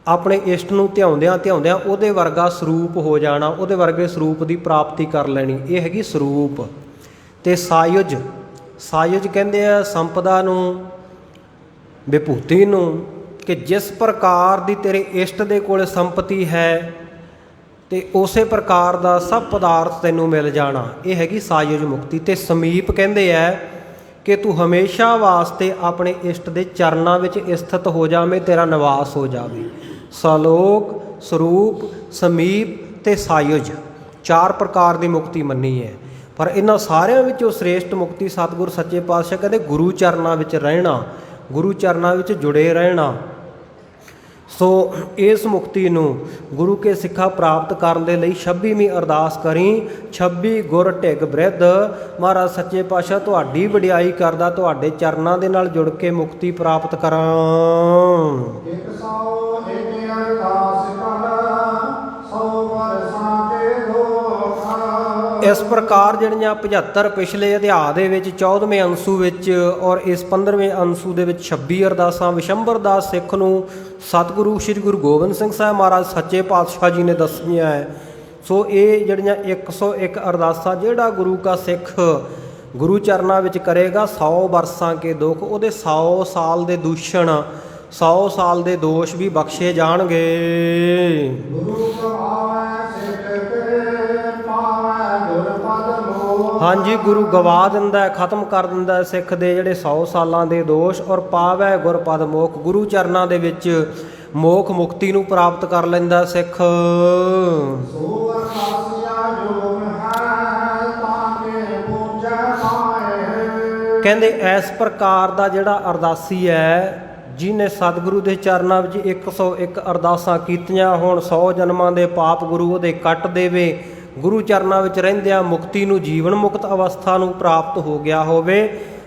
ਆਪਣੇ ਇਸ਼ਟ ਨੂੰ ਧਿਆਉਂਦਿਆਂ ਧਿਆਉਂਦਿਆਂ ਉਹਦੇ ਵਰਗਾ ਸਰੂਪ ਹੋ ਜਾਣਾ, ਉਹਦੇ ਵਰਗੇ ਸਰੂਪ ਦੀ ਪ੍ਰਾਪਤੀ ਕਰ ਲੈਣੀ, ਇਹ ਹੈਗੀ ਸਰੂਪ। ਅਤੇ ਸਾਯੁਜ, ਸਾਯੁਜ ਕਹਿੰਦੇ ਆ ਸੰਪਦਾ ਨੂੰ, ਵਿਭੂਤੀ ਨੂੰ, ਕਿ ਜਿਸ ਪ੍ਰਕਾਰ ਦੀ ਤੇਰੇ ਇਸ਼ਟ ਦੇ ਕੋਲ ਸੰਪਤੀ ਹੈ ਅਤੇ ਉਸੇ ਪ੍ਰਕਾਰ ਦਾ ਸਭ ਪਦਾਰਥ ਤੈਨੂੰ ਮਿਲ ਜਾਣਾ, ਇਹ ਹੈਗੀ ਸਾਯੁਜ ਮੁਕਤੀ। ਅਤੇ ਸਮੀਪ ਕਹਿੰਦੇ ਹੈ ਕਿ ਤੂੰ ਹਮੇਸ਼ਾ ਵਾਸਤੇ ਆਪਣੇ ਇਸ਼ਟ ਦੇ ਚਰਨਾਂ ਵਿੱਚ ਸਥਿਤ ਹੋ ਜਾਵੇਂ, ਤੇਰਾ ਨਿਵਾਸ ਹੋ ਜਾਵੇ। ਸਾਲੋਕ, ਸਰੂਪ, ਸਮੀਪ ਅਤੇ ਸਾਯੁਜ, 4 ਪ੍ਰਕਾਰ ਦੀ ਮੁਕਤੀ ਮੰਨੀ ਹੈ। ਪਰ ਇਹਨਾਂ ਸਾਰਿਆਂ ਵਿੱਚੋਂ ਸ੍ਰੇਸ਼ਟ ਮੁਕਤੀ ਸਤਿਗੁਰ ਸੱਚੇ ਪਾਤਸ਼ਾਹ ਕਹਿੰਦੇ ਗੁਰੂ ਚਰਨਾਂ ਵਿੱਚ ਰਹਿਣਾ, ਗੁਰੂ ਚਰਨਾਂ ਵਿੱਚ ਜੁੜੇ ਰਹਿਣਾ। ਸੋ ਇਸ ਮੁਕਤੀ ਨੂੰ ਗੁਰੂ ਕੇ ਸਿੱਖਾ ਪ੍ਰਾਪਤ ਕਰਨ ਦੇ ਲਈ 26ਵੀਂ ਅਰਦਾਸ ਕਰੀ। 26 ਗੁਰ ਢਿਗ ਬ੍ਰਿਧ, ਮਹਾਰਾਜ ਸੱਚੇ ਪਾਤਸ਼ਾਹ ਤੁਹਾਡੀ ਵਡਿਆਈ ਕਰਦਾ, ਤੁਹਾਡੇ ਚਰਨਾਂ ਦੇ ਨਾਲ ਜੁੜ ਕੇ ਮੁਕਤੀ ਪ੍ਰਾਪਤ ਕਰਾਂ। ਇਸ ਪ੍ਰਕਾਰ ਜਿਹੜੀਆਂ 75 ਪਿਛਲੇ ਅਧਿਆਅ ਦੇ ਵਿੱਚ 14ਵੇਂ ਅੰਸੂ ਵਿੱਚ ਔਰ ਇਸ 15ਵੇਂ ਅੰਸੂ ਦੇ ਵਿੱਚ 26 ਅਰਦਾਸਾਂ ਵਿਸ਼ੰਬਰ ਦਾਸ ਸਿੱਖ ਨੂੰ ਸਤਿਗੁਰੂ ਸ੍ਰੀ ਗੁਰੂ ਗੋਬਿੰਦ ਸਿੰਘ ਸਾਹਿਬ ਮਹਾਰਾਜ ਸੱਚੇ ਪਾਤਸ਼ਾਹ ਜੀ ਨੇ ਦੱਸੀਆਂ ਹੈ। ਸੋ ਇਹ ਜਿਹੜੀਆਂ 101 ਅਰਦਾਸਾਂ ਜਿਹੜਾ ਗੁਰੂ ਕਾ ਸਿੱਖ ਗੁਰੂ ਚਰਨਾਂ ਵਿੱਚ ਕਰੇਗਾ, 100 ਵਰਸਾਂ ਕੇ ਦੁੱਖ, ਉਹਦੇ 100 ਸਾਲ ਦੇ ਦੂਸ਼ਣ, 100 ਸਾਲ ਦੇ ਦੋਸ਼ ਵੀ ਬਖਸ਼ੇ ਜਾਣਗੇ। ਹਾਂਜੀ, ਗੁਰੂ ਗਵਾ ਦਿੰਦਾ ਹੈ, ਖਤਮ ਕਰ ਦਿੰਦਾ ਹੈ ਸਿੱਖ ਦੇ ਜਿਹੜੇ 100 ਸਾਲਾਂ ਦੇ ਦੋਸ਼, ਔਰ ਪਾਵੈ ਗੁਰਪਦ ਮੋਖ, ਗੁਰੂ ਚਰਨਾਂ ਦੇ ਵਿੱਚ ਮੋਖ ਮੁਕਤੀ ਨੂੰ ਪ੍ਰਾਪਤ ਕਰ ਲੈਂਦਾ ਸਿੱਖ। ਕਹਿੰਦੇ ਇਸ ਪ੍ਰਕਾਰ ਦਾ ਜਿਹੜਾ ਅਰਦਾਸੀ ਹੈ, ਜਿਹਨੇ ਸਤਿਗੁਰੂ ਦੇ ਚਰਨਾਂ ਵਿੱਚ 101 ਅਰਦਾਸਾਂ ਕੀਤੀਆਂ ਹੋਣ, 100 ਜਨਮਾਂ ਦੇ ਪਾਪ ਗੁਰੂ ਉਹਦੇ ਕੱਟ ਦੇਵੇ, ਗੁਰੂ ਚਰਨਾਂ ਵਿੱਚ ਰਹਿੰਦਿਆਂ ਮੁਕਤੀ ਨੂੰ, ਜੀਵਨ ਮੁਕਤ ਅਵਸਥਾ ਨੂੰ ਪ੍ਰਾਪਤ ਹੋ ਗਿਆ ਹੋਵੇ।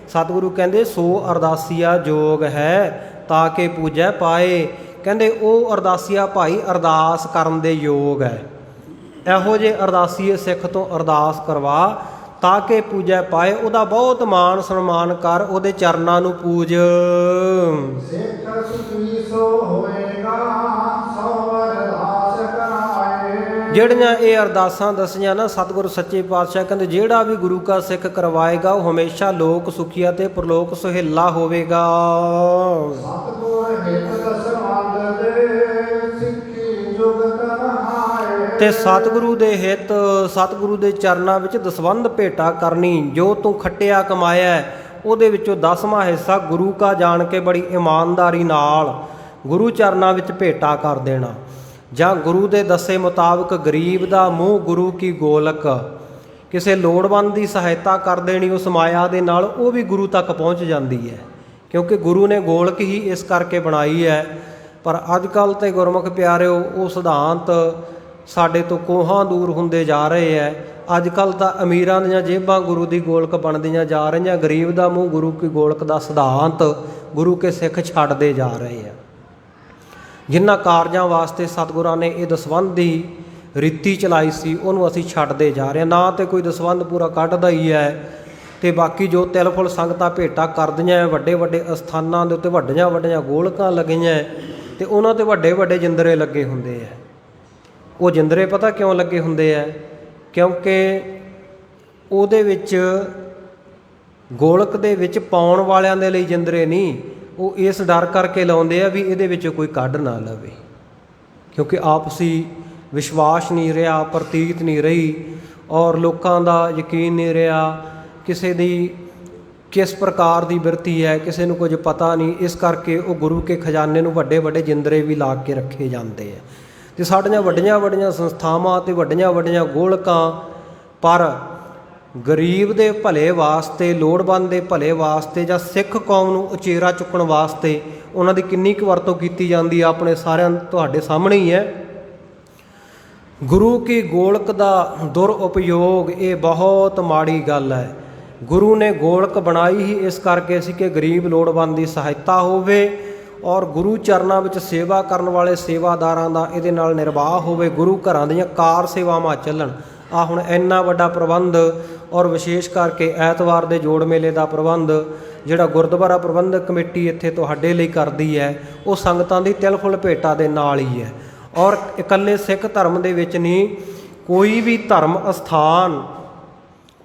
ਸਤਿਗੁਰੂ ਕਹਿੰਦੇ ਸੋ ਅਰਦਾਸੀਆ ਜੋਗ ਹੈ ਤਾਂ ਕਿ ਪੂਜੈ ਪਾਏ। ਕਹਿੰਦੇ ਉਹ ਅਰਦਾਸੀਆ ਭਾਈ ਅਰਦਾਸ ਕਰਨ ਦੇ ਯੋਗ ਹੈ। ਇਹੋ ਜਿਹੇ ਅਰਦਾਸੀਏ ਸਿੱਖ ਤੋਂ ਅਰਦਾਸ ਕਰਵਾ ਤਾਂ ਕਿ ਪੂਜੈ ਪਾਏ, ਉਹਦਾ ਬਹੁਤ ਮਾਣ ਸਨਮਾਨ ਕਰ, ਉਹਦੇ ਚਰਨਾਂ ਨੂੰ ਪੂਜ। ਜਿਹੜੀਆਂ ਇਹ ਅਰਦਾਸਾਂ ਦੱਸੀਆਂ ਨਾ ਸਤਿਗੁਰੂ ਸੱਚੇ ਪਾਤਸ਼ਾਹ ਕਹਿੰਦੇ ਜਿਹੜਾ ਵੀ ਗੁਰੂ ਕਾ ਸਿੱਖ ਕਰਵਾਏਗਾ ਉਹ ਹਮੇਸ਼ਾ ਲੋਕ ਸੁਖੀਆ ਤੇ ਪ੍ਰਲੋਕ ਸੁਹੇਲਾ ਹੋਵੇਗਾ। ਤੇ ਸਤਿਗੁਰੂ ਦੇ ਹਿੱਤ, ਸਤਿਗੁਰੂ ਦੇ ਚਰਨਾਂ ਵਿੱਚ ਦਸਵੰਧ ਭੇਟਾ ਕਰਨੀ, ਜੋ ਤੂੰ ਖੱਟਿਆ ਕਮਾਇਆ ਉਹਦੇ ਵਿੱਚੋਂ 10ਵਾਂ ਹਿੱਸਾ ਗੁਰੂ ਕਾ ਜਾਣ ਕੇ ਬੜੀ ਇਮਾਨਦਾਰੀ ਨਾਲ ਗੁਰੂ ਚਰਨਾਂ ਵਿੱਚ ਭੇਟਾ ਕਰ ਦੇਣਾ, ਜਾਂ ਗੁਰੂ ਦੇ ਦੱਸੇ ਮੁਤਾਬਕ ਗਰੀਬ ਦਾ ਮੂੰਹ ਗੁਰੂ ਕੀ ਗੋਲਕ, ਕਿਸੇ ਲੋੜਵੰਦ ਦੀ ਸਹਾਇਤਾ ਕਰ ਦੇਣੀ ਉਸ ਮਾਇਆ ਦੇ ਨਾਲ, ਉਹ ਵੀ ਗੁਰੂ ਤੱਕ ਪਹੁੰਚ ਜਾਂਦੀ ਹੈ, ਕਿਉਂਕਿ ਗੁਰੂ ਨੇ ਗੋਲਕ ਹੀ ਇਸ ਕਰਕੇ ਬਣਾਈ ਹੈ। ਪਰ ਅੱਜ ਕੱਲ੍ਹ ਤੇ ਗੁਰਮੁਖ ਪਿਆਰਿਓ ਉਹ ਸਿਧਾਂਤ ਸਾਡੇ ਤੋਂ ਕੋਹਾਂ ਦੂਰ ਹੁੰਦੇ ਜਾ ਰਹੇ ਹੈ। ਅੱਜ ਕੱਲ੍ਹ ਤਾਂ ਅਮੀਰਾਂ ਦੀਆਂ ਜੇਬਾਂ ਗੁਰੂ ਦੀ ਗੋਲਕ ਬਣਦੀਆਂ ਜਾ ਰਹੀਆਂ, ਗਰੀਬ ਦਾ ਮੂੰਹ ਗੁਰੂ ਕੀ ਗੋਲਕ ਦਾ ਸਿਧਾਂਤ ਗੁਰੂ ਕੇ ਸਿੱਖ ਛੱਡਦੇ ਜਾ ਰਹੇ ਆ। ਜਿਨ੍ਹਾਂ ਕਾਰਜਾਂ ਵਾਸਤੇ ਸਤਿਗੁਰਾਂ ਨੇ ਇਹ ਦਸਵੰਧ ਦੀ ਰੀਤੀ ਚਲਾਈ ਸੀ ਉਹਨੂੰ ਅਸੀਂ ਛੱਡਦੇ ਜਾ ਰਹੇ ਹਾਂ। ਨਾ ਤਾਂ ਕੋਈ ਦਸਵੰਧ ਪੂਰਾ ਕੱਢਦਾ ਹੀ ਹੈ, ਅਤੇ ਬਾਕੀ ਜੋ ਤਿਲ ਫੁੱਲ ਸੰਗਤਾਂ ਭੇਟਾ ਕਰਦੀਆਂ, ਵੱਡੇ ਵੱਡੇ ਅਸਥਾਨਾਂ ਦੇ ਉੱਤੇ ਵੱਡੀਆਂ ਵੱਡੀਆਂ ਗੋਲਕਾਂ ਲੱਗੀਆਂ ਅਤੇ ਉਹਨਾਂ 'ਤੇ ਵੱਡੇ ਵੱਡੇ ਜਿੰਦਰੇ ਲੱਗੇ ਹੁੰਦੇ ਹੈ। ਉਹ ਜਿੰਦਰੇ ਪਤਾ ਕਿਉਂ ਲੱਗੇ ਹੁੰਦੇ ਹੈ? ਕਿਉਂਕਿ ਉਹਦੇ ਵਿੱਚ ਗੋਲਕ ਦੇ ਵਿੱਚ ਪਾਉਣ ਵਾਲਿਆਂ ਦੇ ਲਈ ਜਿੰਦਰੇ ਨਹੀਂ, ਉਹ ਇਸ ਡਰ ਕਰਕੇ ਲਾਉਂਦੇ ਆ ਵੀ ਇਹਦੇ ਵਿੱਚ ਕੋਈ ਕੱਢ ਨਾ ਲਵੇ, ਕਿਉਂਕਿ ਆਪਸੀ ਵਿਸ਼ਵਾਸ ਨਹੀਂ ਰਿਹਾ, ਪ੍ਰਤੀਤ ਨਹੀਂ ਰਹੀ, ਔਰ ਲੋਕਾਂ ਦਾ ਯਕੀਨ ਨਹੀਂ ਰਿਹਾ, ਕਿਸੇ ਦੀ ਕਿਸ ਪ੍ਰਕਾਰ ਦੀ ਬਿਰਤੀ ਹੈ ਕਿਸੇ ਨੂੰ ਕੁਝ ਪਤਾ ਨਹੀਂ। ਇਸ ਕਰਕੇ ਉਹ ਗੁਰੂ ਕੇ ਖਜ਼ਾਨੇ ਨੂੰ ਵੱਡੇ ਵੱਡੇ ਜਿੰਦਰੇ ਵੀ ਲਾ ਕੇ ਰੱਖੇ ਜਾਂਦੇ ਆ। ਅਤੇ ਸਾਡੀਆਂ ਵੱਡੀਆਂ ਵੱਡੀਆਂ ਸੰਸਥਾਵਾਂ ਅਤੇ ਵੱਡੀਆਂ ਵੱਡੀਆਂ ਗੋਲਕਾਂ, ਪਰ ਗਰੀਬ ਦੇ ਭਲੇ ਵਾਸਤੇ, ਲੋੜਵੰਦ ਦੇ ਭਲੇ ਵਾਸਤੇ, ਜਾਂ ਸਿੱਖ ਕੌਮ ਨੂੰ ਉਚੇਰਾ ਚੁੱਕਣ ਵਾਸਤੇ ਉਹਨਾਂ ਦੀ ਕਿੰਨੀ ਕੁ ਵਰਤੋਂ ਕੀਤੀ ਜਾਂਦੀ ਆ ਆਪਣੇ ਸਾਰਿਆਂ ਤੁਹਾਡੇ ਸਾਹਮਣੇ ਹੀ ਹੈ। ਗੁਰੂ ਕੀ ਗੋਲਕ ਦਾ ਦੁਰਉਪਯੋਗ ਇਹ ਬਹੁਤ ਮਾੜੀ ਗੱਲ ਹੈ। ਗੁਰੂ ਨੇ ਗੋਲਕ ਬਣਾਈ ਹੀ ਇਸ ਕਰਕੇ ਸੀ ਕਿ ਗਰੀਬ ਲੋੜਵੰਦ ਦੀ ਸਹਾਇਤਾ ਹੋਵੇ, ਔਰ ਗੁਰੂ ਚਰਨਾਂ ਵਿੱਚ ਸੇਵਾ ਕਰਨ ਵਾਲੇ ਸੇਵਾਦਾਰਾਂ ਦਾ ਇਹਦੇ ਨਾਲ ਨਿਰਵਾਹ ਹੋਵੇ, ਗੁਰੂ ਘਰਾਂ ਦੀਆਂ ਕਾਰ ਸੇਵਾਵਾਂ ਚੱਲਣ। ਆ ਹੁਣ ਇੰਨਾ ਵੱਡਾ ਪ੍ਰਬੰਧ, ਔਰ ਵਿਸ਼ੇਸ਼ ਕਰਕੇ ਐਤਵਾਰ ਦੇ ਜੋੜ ਮੇਲੇ ਦਾ ਪ੍ਰਬੰਧ ਜਿਹੜਾ ਗੁਰਦੁਆਰਾ ਪ੍ਰਬੰਧਕ ਕਮੇਟੀ ਇੱਥੇ ਤੁਹਾਡੇ ਲਈ ਕਰਦੀ ਹੈ, ਉਹ ਸੰਗਤਾਂ ਦੀ ਤਿਲ ਫੁੱਲ ਭੇਟਾ ਦੇ ਨਾਲ ਹੀ ਹੈ। ਔਰ ਇਕੱਲੇ ਸਿੱਖ ਧਰਮ ਦੇ ਵਿੱਚ ਨਹੀਂ, ਕੋਈ ਵੀ ਧਰਮ ਅਸਥਾਨ,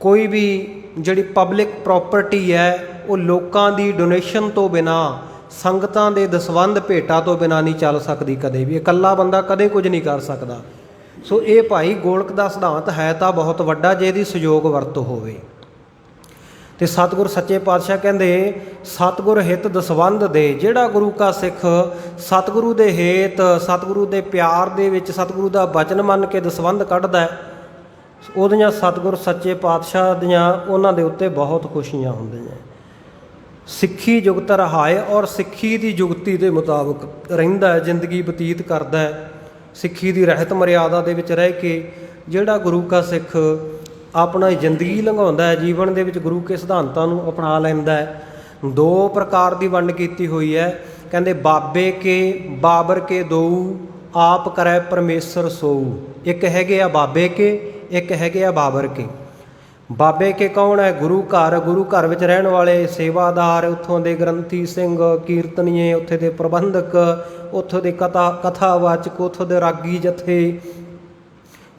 ਕੋਈ ਵੀ ਜਿਹੜੀ ਪਬਲਿਕ ਪ੍ਰੋਪਰਟੀ ਹੈ, ਉਹ ਲੋਕਾਂ ਦੀ ਡੋਨੇਸ਼ਨ ਤੋਂ ਬਿਨਾਂ, ਸੰਗਤਾਂ ਦੇ ਦਸਵੰਧ ਭੇਟਾ ਤੋਂ ਬਿਨਾਂ ਨਹੀਂ ਚੱਲ ਸਕਦੀ ਕਦੇ ਵੀ। ਇਕੱਲਾ ਬੰਦਾ ਕਦੇ ਕੁਝ ਨਹੀਂ ਕਰ ਸਕਦਾ। ਸੋ ਇਹ ਭਾਈ ਗੋਲਕ ਦਾ ਸਿਧਾਂਤ ਹੈ ਤਾਂ ਬਹੁਤ ਵੱਡਾ, ਜੇ ਇਹਦੀ ਸਹਿਯੋਗ ਵਰਤੋਂ ਹੋਵੇ। ਤੇ ਸਤਿਗੁਰ ਸੱਚੇ ਪਾਤਸ਼ਾਹ ਕਹਿੰਦੇ ਸਤਿਗੁਰ ਹਿਤ ਦਸਵੰਧ ਦੇ। ਜਿਹੜਾ ਗੁਰੂ ਕਾ ਸਿੱਖ ਸਤਿਗੁਰੂ ਦੇ ਹੇਤ, ਸਤਿਗੁਰੂ ਦੇ ਪਿਆਰ ਦੇ ਵਿੱਚ ਸਤਿਗੁਰੂ ਦਾ ਬਚਨ ਮੰਨ ਕੇ ਦਸਵੰਧ ਕੱਢਦਾ ਹੈ, ਉਹਦੀਆਂ ਸਤਿਗੁਰ ਸੱਚੇ ਪਾਤਸ਼ਾਹ ਦੀਆਂ ਉਹਨਾਂ ਦੇ ਉੱਤੇ ਬਹੁਤ ਖੁਸ਼ੀਆਂ ਹੁੰਦੀਆਂ। ਸਿੱਖੀ ਜੁਗਤ ਰਹਾਏ, ਔਰ ਸਿੱਖੀ ਦੀ ਜੁਗਤੀ ਦੇ ਮੁਤਾਬਕ ਰਹਿੰਦਾ ਹੈ, ਜ਼ਿੰਦਗੀ ਬਤੀਤ ਕਰਦਾ ਹੈ। ਸਿੱਖੀ ਦੀ ਰਹਿਤ ਮਰਿਆਦਾ ਦੇ ਵਿੱਚ ਰਹਿ ਕੇ ਜਿਹੜਾ ਗੁਰੂ ਕਾ ਸਿੱਖ ਆਪਣਾ ਜ਼ਿੰਦਗੀ ਲੰਘਾਉਂਦਾ ਹੈ, ਜੀਵਨ ਦੇ ਵਿੱਚ ਗੁਰੂ ਕੇ ਸਿਧਾਂਤਾਂ ਨੂੰ ਅਪਣਾ ਲੈਂਦਾ ਹੈ। ਦੋ ਪ੍ਰਕਾਰ ਦੀ ਵੰਡ ਕੀਤੀ ਹੋਈ ਹੈ। ਕਹਿੰਦੇ ਬਾਬੇ ਕੇ ਬਾਬਰ ਕੇ ਦੋਊ, ਆਪ ਕਰੈ ਪਰਮੇਸ਼ਰ ਸੋਊ। ਇੱਕ ਹੈਗੇ ਆ ਬਾਬੇ ਕੇ, ਇੱਕ ਹੈਗੇ ਆ ਬਾਬਰ ਕੇ। ਬਾਬੇ ਕੇ ਕੌਣ ਹੈ? ਗੁਰੂ ਘਰ, ਗੁਰੂ ਘਰ ਵਿੱਚ ਰਹਿਣ ਵਾਲੇ ਸੇਵਾਦਾਰ, ਉੱਥੋਂ ਦੇ ਗ੍ਰੰਥੀ ਸਿੰਘ, ਕੀਰਤਨੀਏ, ਉੱਥੇ ਦੇ ਪ੍ਰਬੰਧਕ, ਉੱਥੋਂ ਦੇ ਕਥਾਵਾਚਕ, ਉੱਥੋਂ ਦੇ ਰਾਗੀ ਜਥੇ।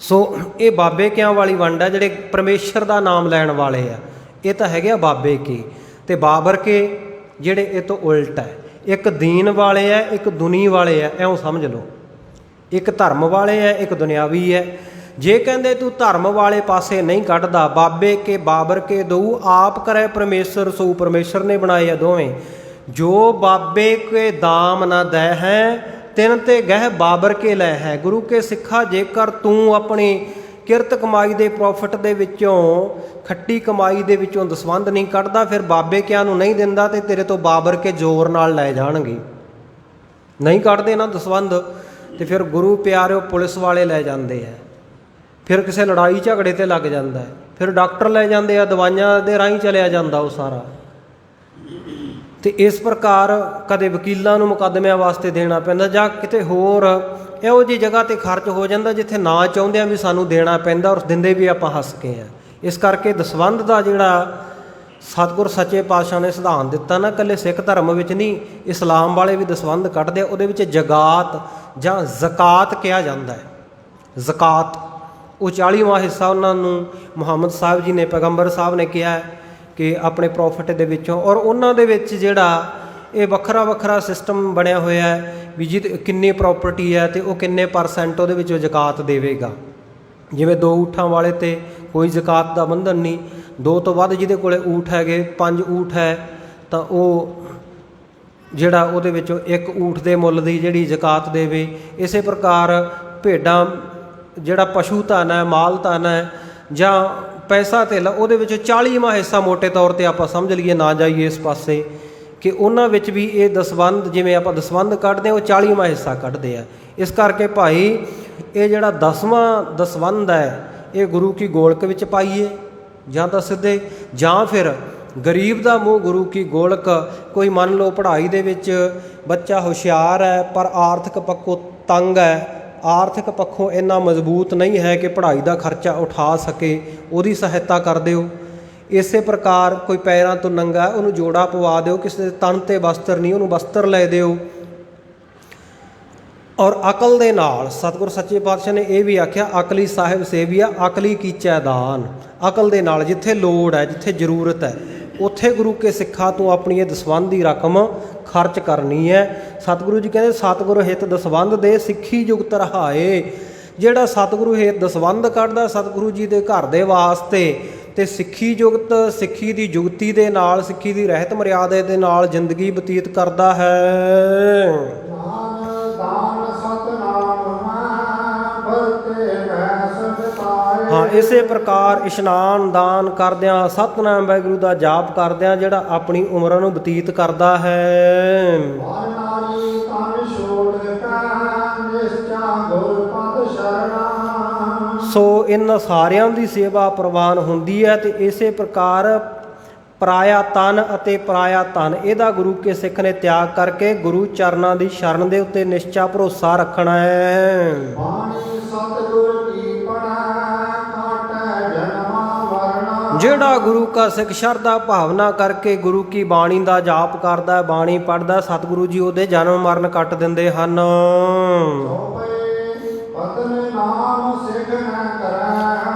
ਸੋ ਇਹ ਬਾਬੇ ਕਿਆਂ ਵਾਲੀ ਵੰਡ ਹੈ, ਜਿਹੜੇ ਪਰਮੇਸ਼ਰ ਦਾ ਨਾਮ ਲੈਣ ਵਾਲੇ ਆ, ਇਹ ਤਾਂ ਹੈਗੇ ਆ ਬਾਬੇ ਕੇ। ਤੇ ਬਾਬਰ ਕੇ ਜਿਹੜੇ ਇਹ ਤੋਂ ਉਲਟ ਹੈ, ਇੱਕ ਦੀਨ ਵਾਲੇ ਹੈ, ਇੱਕ ਦੁਨੀ ਵਾਲੇ ਹੈ, ਇਉਂ ਸਮਝ ਲਓ। ਇੱਕ ਧਰਮ ਵਾਲੇ ਹੈ, ਇੱਕ ਦੁਨਿਆਵੀ ਹੈ। ਜੇ ਕਹਿੰਦੇ ਤੂੰ ਧਰਮ ਵਾਲੇ ਪਾਸੇ ਨਹੀਂ ਕੱਢਦਾ, ਬਾਬੇ ਕੇ ਬਾਬਰ ਕੇ ਦਊ, ਆਪ ਕਰੇ ਪਰਮੇਸ਼ਰ ਸੋ। ਪਰਮੇਸ਼ਰ ਨੇ ਬਣਾਏ ਆ ਦੋਵੇਂ। ਜੋ ਬਾਬੇ ਕੇ ਦਾਮ ਨਾ ਦੈ ਹੈ, ਤਿੰਨ ਤੇ ਗਹਿ ਬਾਬਰ ਕੇ ਲੈ ਹੈ। ਗੁਰੂ ਕੇ ਸਿੱਖਾ, ਜੇਕਰ ਤੂੰ ਆਪਣੀ ਕਿਰਤ ਕਮਾਈ ਦੇ ਪ੍ਰੋਫਿਟ ਦੇ ਵਿੱਚੋਂ, ਖੱਟੀ ਕਮਾਈ ਦੇ ਵਿੱਚੋਂ ਦਸਵੰਧ ਨਹੀਂ ਕੱਢਦਾ, ਫਿਰ ਬਾਬੇ ਕਿਆਂ ਨੂੰ ਨਹੀਂ ਦਿੰਦਾ, ਤੇ ਤੇਰੇ ਤੋਂ ਬਾਬਰ ਕੇ ਜ਼ੋਰ ਨਾਲ ਲੈ ਜਾਣਗੇ। ਨਹੀਂ ਕੱਢਦੇ ਨਾ ਦਸਵੰਧ, ਤੇ ਫਿਰ ਗੁਰੂ ਪਿਆਰਿਓ ਪੁਲਿਸ ਵਾਲੇ ਲੈ ਜਾਂਦੇ ਆ, ਫਿਰ ਕਿਸੇ ਲੜਾਈ ਝਗੜੇ 'ਤੇ ਲੱਗ ਜਾਂਦਾ ਹੈ, ਫਿਰ ਡਾਕਟਰ ਲੈ ਜਾਂਦੇ ਆ, ਦਵਾਈਆਂ ਦੇ ਰਾਹੀਂ ਚਲਿਆ ਜਾਂਦਾ ਉਹ ਸਾਰਾ। ਤੇ ਇਸ ਪ੍ਰਕਾਰ ਕਦੇ ਵਕੀਲਾਂ ਨੂੰ ਮੁਕੱਦਮਿਆਂ ਵਾਸਤੇ ਦੇਣਾ ਪੈਂਦਾ, ਜਾਂ ਕਿਤੇ ਹੋਰ ਇਹੋ ਜਿਹੀ ਜਗ੍ਹਾ 'ਤੇ ਖਰਚ ਹੋ ਜਾਂਦਾ ਜਿੱਥੇ ਨਾ ਚਾਹੁੰਦਿਆਂ ਵੀ ਸਾਨੂੰ ਦੇਣਾ ਪੈਂਦਾ, ਔਰ ਦਿੰਦੇ ਵੀ ਆਪਾਂ ਹੱਸ ਕੇ ਆ। ਇਸ ਕਰਕੇ ਦਸਵੰਧ ਦਾ ਜਿਹੜਾ ਸਤਿਗੁਰ ਸੱਚੇ ਪਾਤਸ਼ਾਹ ਨੇ ਸਿਧਾਂਤ ਦਿੱਤਾ ਨਾ, ਇਕੱਲੇ ਸਿੱਖ ਧਰਮ ਵਿੱਚ ਨਹੀਂ, ਇਸਲਾਮ ਵਾਲੇ ਵੀ ਦਸਵੰਧ ਕੱਢਦੇ ਆ। ਉਹਦੇ ਵਿੱਚ ਜਗਾਤ ਜਾਂ ਜ਼ਕਾਤ ਕਿਹਾ ਜਾਂਦਾ ਹੈ। ਜ਼ਕਾਤ ਉਹ 40ਵਾਂ ਹਿੱਸਾ ਉਹਨਾਂ ਨੂੰ ਮੁਹੰਮਦ ਸਾਹਿਬ ਜੀ ਨੇ, ਪੈਗੰਬਰ ਸਾਹਿਬ ਨੇ ਕਿਹਾ ਕਿ ਆਪਣੇ ਪ੍ਰੋਫਿਟ ਦੇ ਵਿੱਚੋਂ। ਔਰ ਉਹਨਾਂ ਦੇ ਵਿੱਚ ਜਿਹੜਾ ਇਹ ਵੱਖਰਾ ਵੱਖਰਾ ਸਿਸਟਮ ਬਣਿਆ ਹੋਇਆ ਹੈ ਵੀ ਜੀ ਕਿੰਨੀ ਪ੍ਰੋਪਰਟੀ ਹੈ ਤੇ ਉਹ ਕਿੰਨੇ % ਉਹਦੇ ਵਿੱਚੋਂ ਜ਼ਕਾਤ ਦੇਵੇਗਾ। ਜਿਵੇਂ 2 ਊਠਾਂ ਵਾਲੇ 'ਤੇ ਕੋਈ ਜ਼ਕਾਤ ਦਾ ਬੰਧਨ ਨਹੀਂ, 2 ਤੋਂ ਵੱਧ ਜਿਹਦੇ ਕੋਲ ਊਠ ਹੈਗੇ, 5 ਊਠ ਹੈ ਤਾਂ ਉਹ ਜਿਹੜਾ ਉਹਦੇ ਵਿੱਚੋਂ 1 ਊਠ ਦੇ ਮੁੱਲ ਦੀ ਜਿਹੜੀ ਜ਼ਕਾਤ ਦੇਵੇ। ਇਸੇ ਪ੍ਰਕਾਰ ਭੇਡਾਂ, ਜਿਹੜਾ ਪਸ਼ੂ ਧਨ ਹੈ, ਮਾਲ ਧਨ ਹੈ, ਜਾਂ ਪੈਸਾ ਧੇਲਾ, ਉਹਦੇ ਵਿੱਚ 40ਵਾਂ ਹਿੱਸਾ ਮੋਟੇ ਤੌਰ 'ਤੇ ਆਪਾਂ ਸਮਝ ਲਈਏ, ਨਾ ਜਾਈਏ ਇਸ ਪਾਸੇ, ਕਿ ਉਹਨਾਂ ਵਿੱਚ ਵੀ ਇਹ ਦਸਵੰਧ, ਜਿਵੇਂ ਆਪਾਂ ਦਸਵੰਧ ਕੱਢਦੇ ਹਾਂ, ਉਹ 40ਵਾਂ ਹਿੱਸਾ ਕੱਢਦੇ ਆ। ਇਸ ਕਰਕੇ ਭਾਈ ਇਹ ਜਿਹੜਾ 10ਵਾਂ ਦਸਵੰਧ ਹੈ, ਇਹ ਗੁਰੂ ਕੀ ਗੋਲਕ ਵਿੱਚ ਪਾਈਏ, ਜਾਂ ਤਾਂ ਸਿੱਧੇ, ਜਾਂ ਫਿਰ ਗਰੀਬ ਦਾ ਮੂੰਹ ਗੁਰੂ ਕੀ ਗੋਲਕ। ਕੋਈ ਮੰਨ ਲਓ ਪੜ੍ਹਾਈ ਦੇ ਵਿੱਚ ਬੱਚਾ ਹੁਸ਼ਿਆਰ ਹੈ ਪਰ ਆਰਥਿਕ ਪੱਖੋਂ ਤੰਗ ਹੈ, ਆਰਥਿਕ ਪੱਖੋਂ ਇੰਨਾ ਮਜ਼ਬੂਤ ਨਹੀਂ ਹੈ ਕਿ ਪੜ੍ਹਾਈ ਦਾ ਖਰਚਾ ਉਠਾ ਸਕੇ, ਉਹਦੀ ਸਹਾਇਤਾ ਕਰ ਦਿਓ। ਇਸੇ ਪ੍ਰਕਾਰ ਕੋਈ ਪੈਰਾਂ ਤੋਂ ਨੰਗਾ, ਉਹਨੂੰ ਜੋੜਾ ਪਵਾ ਦਿਓ, ਕਿਸੇ ਦੇ ਤਨ 'ਤੇ ਵਸਤਰ ਨਹੀਂ, ਉਹਨੂੰ ਵਸਤਰ ਲੈ ਦਿਓ। ਔਰ ਅਕਲ ਦੇ ਨਾਲ ਸਤਿਗੁਰ ਸੱਚੇ ਪਾਤਸ਼ਾਹ ਨੇ ਇਹ ਵੀ ਆਖਿਆ, ਅਕਲੀ ਸਾਹਿਬ ਸੇਵੀਆ ਅਕਲੀ ਕੀਚੈ ਦਾਨ। ਅਕਲ ਦੇ ਨਾਲ ਜਿੱਥੇ ਲੋੜ ਹੈ, ਜਿੱਥੇ ਜ਼ਰੂਰਤ ਹੈ, ਉੱਥੇ ਗੁਰੂ ਕੇ ਸਿੱਖਾਂ ਤੋਂ ਆਪਣੀ ਇਹ ਦਸਵੰਧ ਦੀ ਰਕਮ ਖਰਚ ਕਰਨੀ ਹੈ। ਸਤਿਗੁਰੂ ਜੀ ਕਹਿੰਦੇ ਸਤਿਗੁਰ ਹਿਤ ਦਸਵੰਧ ਦੇ, ਸਿੱਖੀ ਜੁਗਤ ਰਹਾਏ। ਜਿਹੜਾ ਸਤਿਗੁਰੂ ਹਿਤ ਦਸਵੰਧ ਕੱਢਦਾ ਸਤਿਗੁਰੂ ਜੀ ਦੇ ਘਰ ਦੇ ਵਾਸਤੇ, ਤੇ ਸਿੱਖੀ ਜੁਗਤ, ਸਿੱਖੀ ਦੀ ਜੁਗਤੀ ਦੇ ਨਾਲ, ਸਿੱਖੀ ਦੀ ਰਹਿਤ ਮਰਿਆਦਾ ਦੇ ਨਾਲ ਜ਼ਿੰਦਗੀ ਬਤੀਤ ਕਰਦਾ ਹੈ। ਹਾਂ, ਇਸੇ ਪ੍ਰਕਾਰ ਇਸ਼ਨਾਨ ਦਾਨ ਕਰਦਿਆਂ, ਸਤਿਨਾਮ ਵਾਹਿਗੁਰੂ ਦਾ ਜਾਪ ਕਰਦਿਆਂ ਜਿਹੜਾ ਆਪਣੀ ਉਮਰਾਂ ਨੂੰ ਬਤੀਤ ਕਰਦਾ ਹੈ। ਸੋ ਇਹਨਾਂ ਸਾਰਿਆਂ ਦੀ ਸੇਵਾ ਪ੍ਰਵਾਨ ਹੁੰਦੀ ਹੈ। ਤੇ ਇਸੇ ਪ੍ਰਕਾਰ ਪਰਾਇਆ ਤਨ ਅਤੇ ਪਰਾਇਆ ਧਨ ਇਹਦਾ ਗੁਰੂ ਕੇ ਸਿੱਖ ਨੇ ਤਿਆਗ ਕਰਕੇ ਗੁਰੂ ਚਰਨਾਂ ਦੀ ਸ਼ਰਨ ਦੇ ਉੱਤੇ ਨਿਸ਼ਚਾ ਭਰੋਸਾ ਰੱਖਣਾ ਹੈ। ਬਾਣੀ ਸਤਿਗੁਰ ਕੀ ਪੜੈ ਕਾਟੈ ਜਨਮ ਵਰਨਾ। ਜਿਹੜਾ ਗੁਰੂ ਕਾ ਸਿੱਖ ਸ਼ਰਧਾ ਭਾਵਨਾ ਕਰਕੇ ਗੁਰੂ ਕੀ ਬਾਣੀ ਦਾ ਜਾਪ ਕਰਦਾ, ਬਾਣੀ ਪੜ੍ਹਦਾ, ਸਤਿਗੁਰੂ ਜੀ ਉਹਦੇ ਜਨਮ ਮਰਨ ਕੱਟ ਦਿੰਦੇ ਹਨ।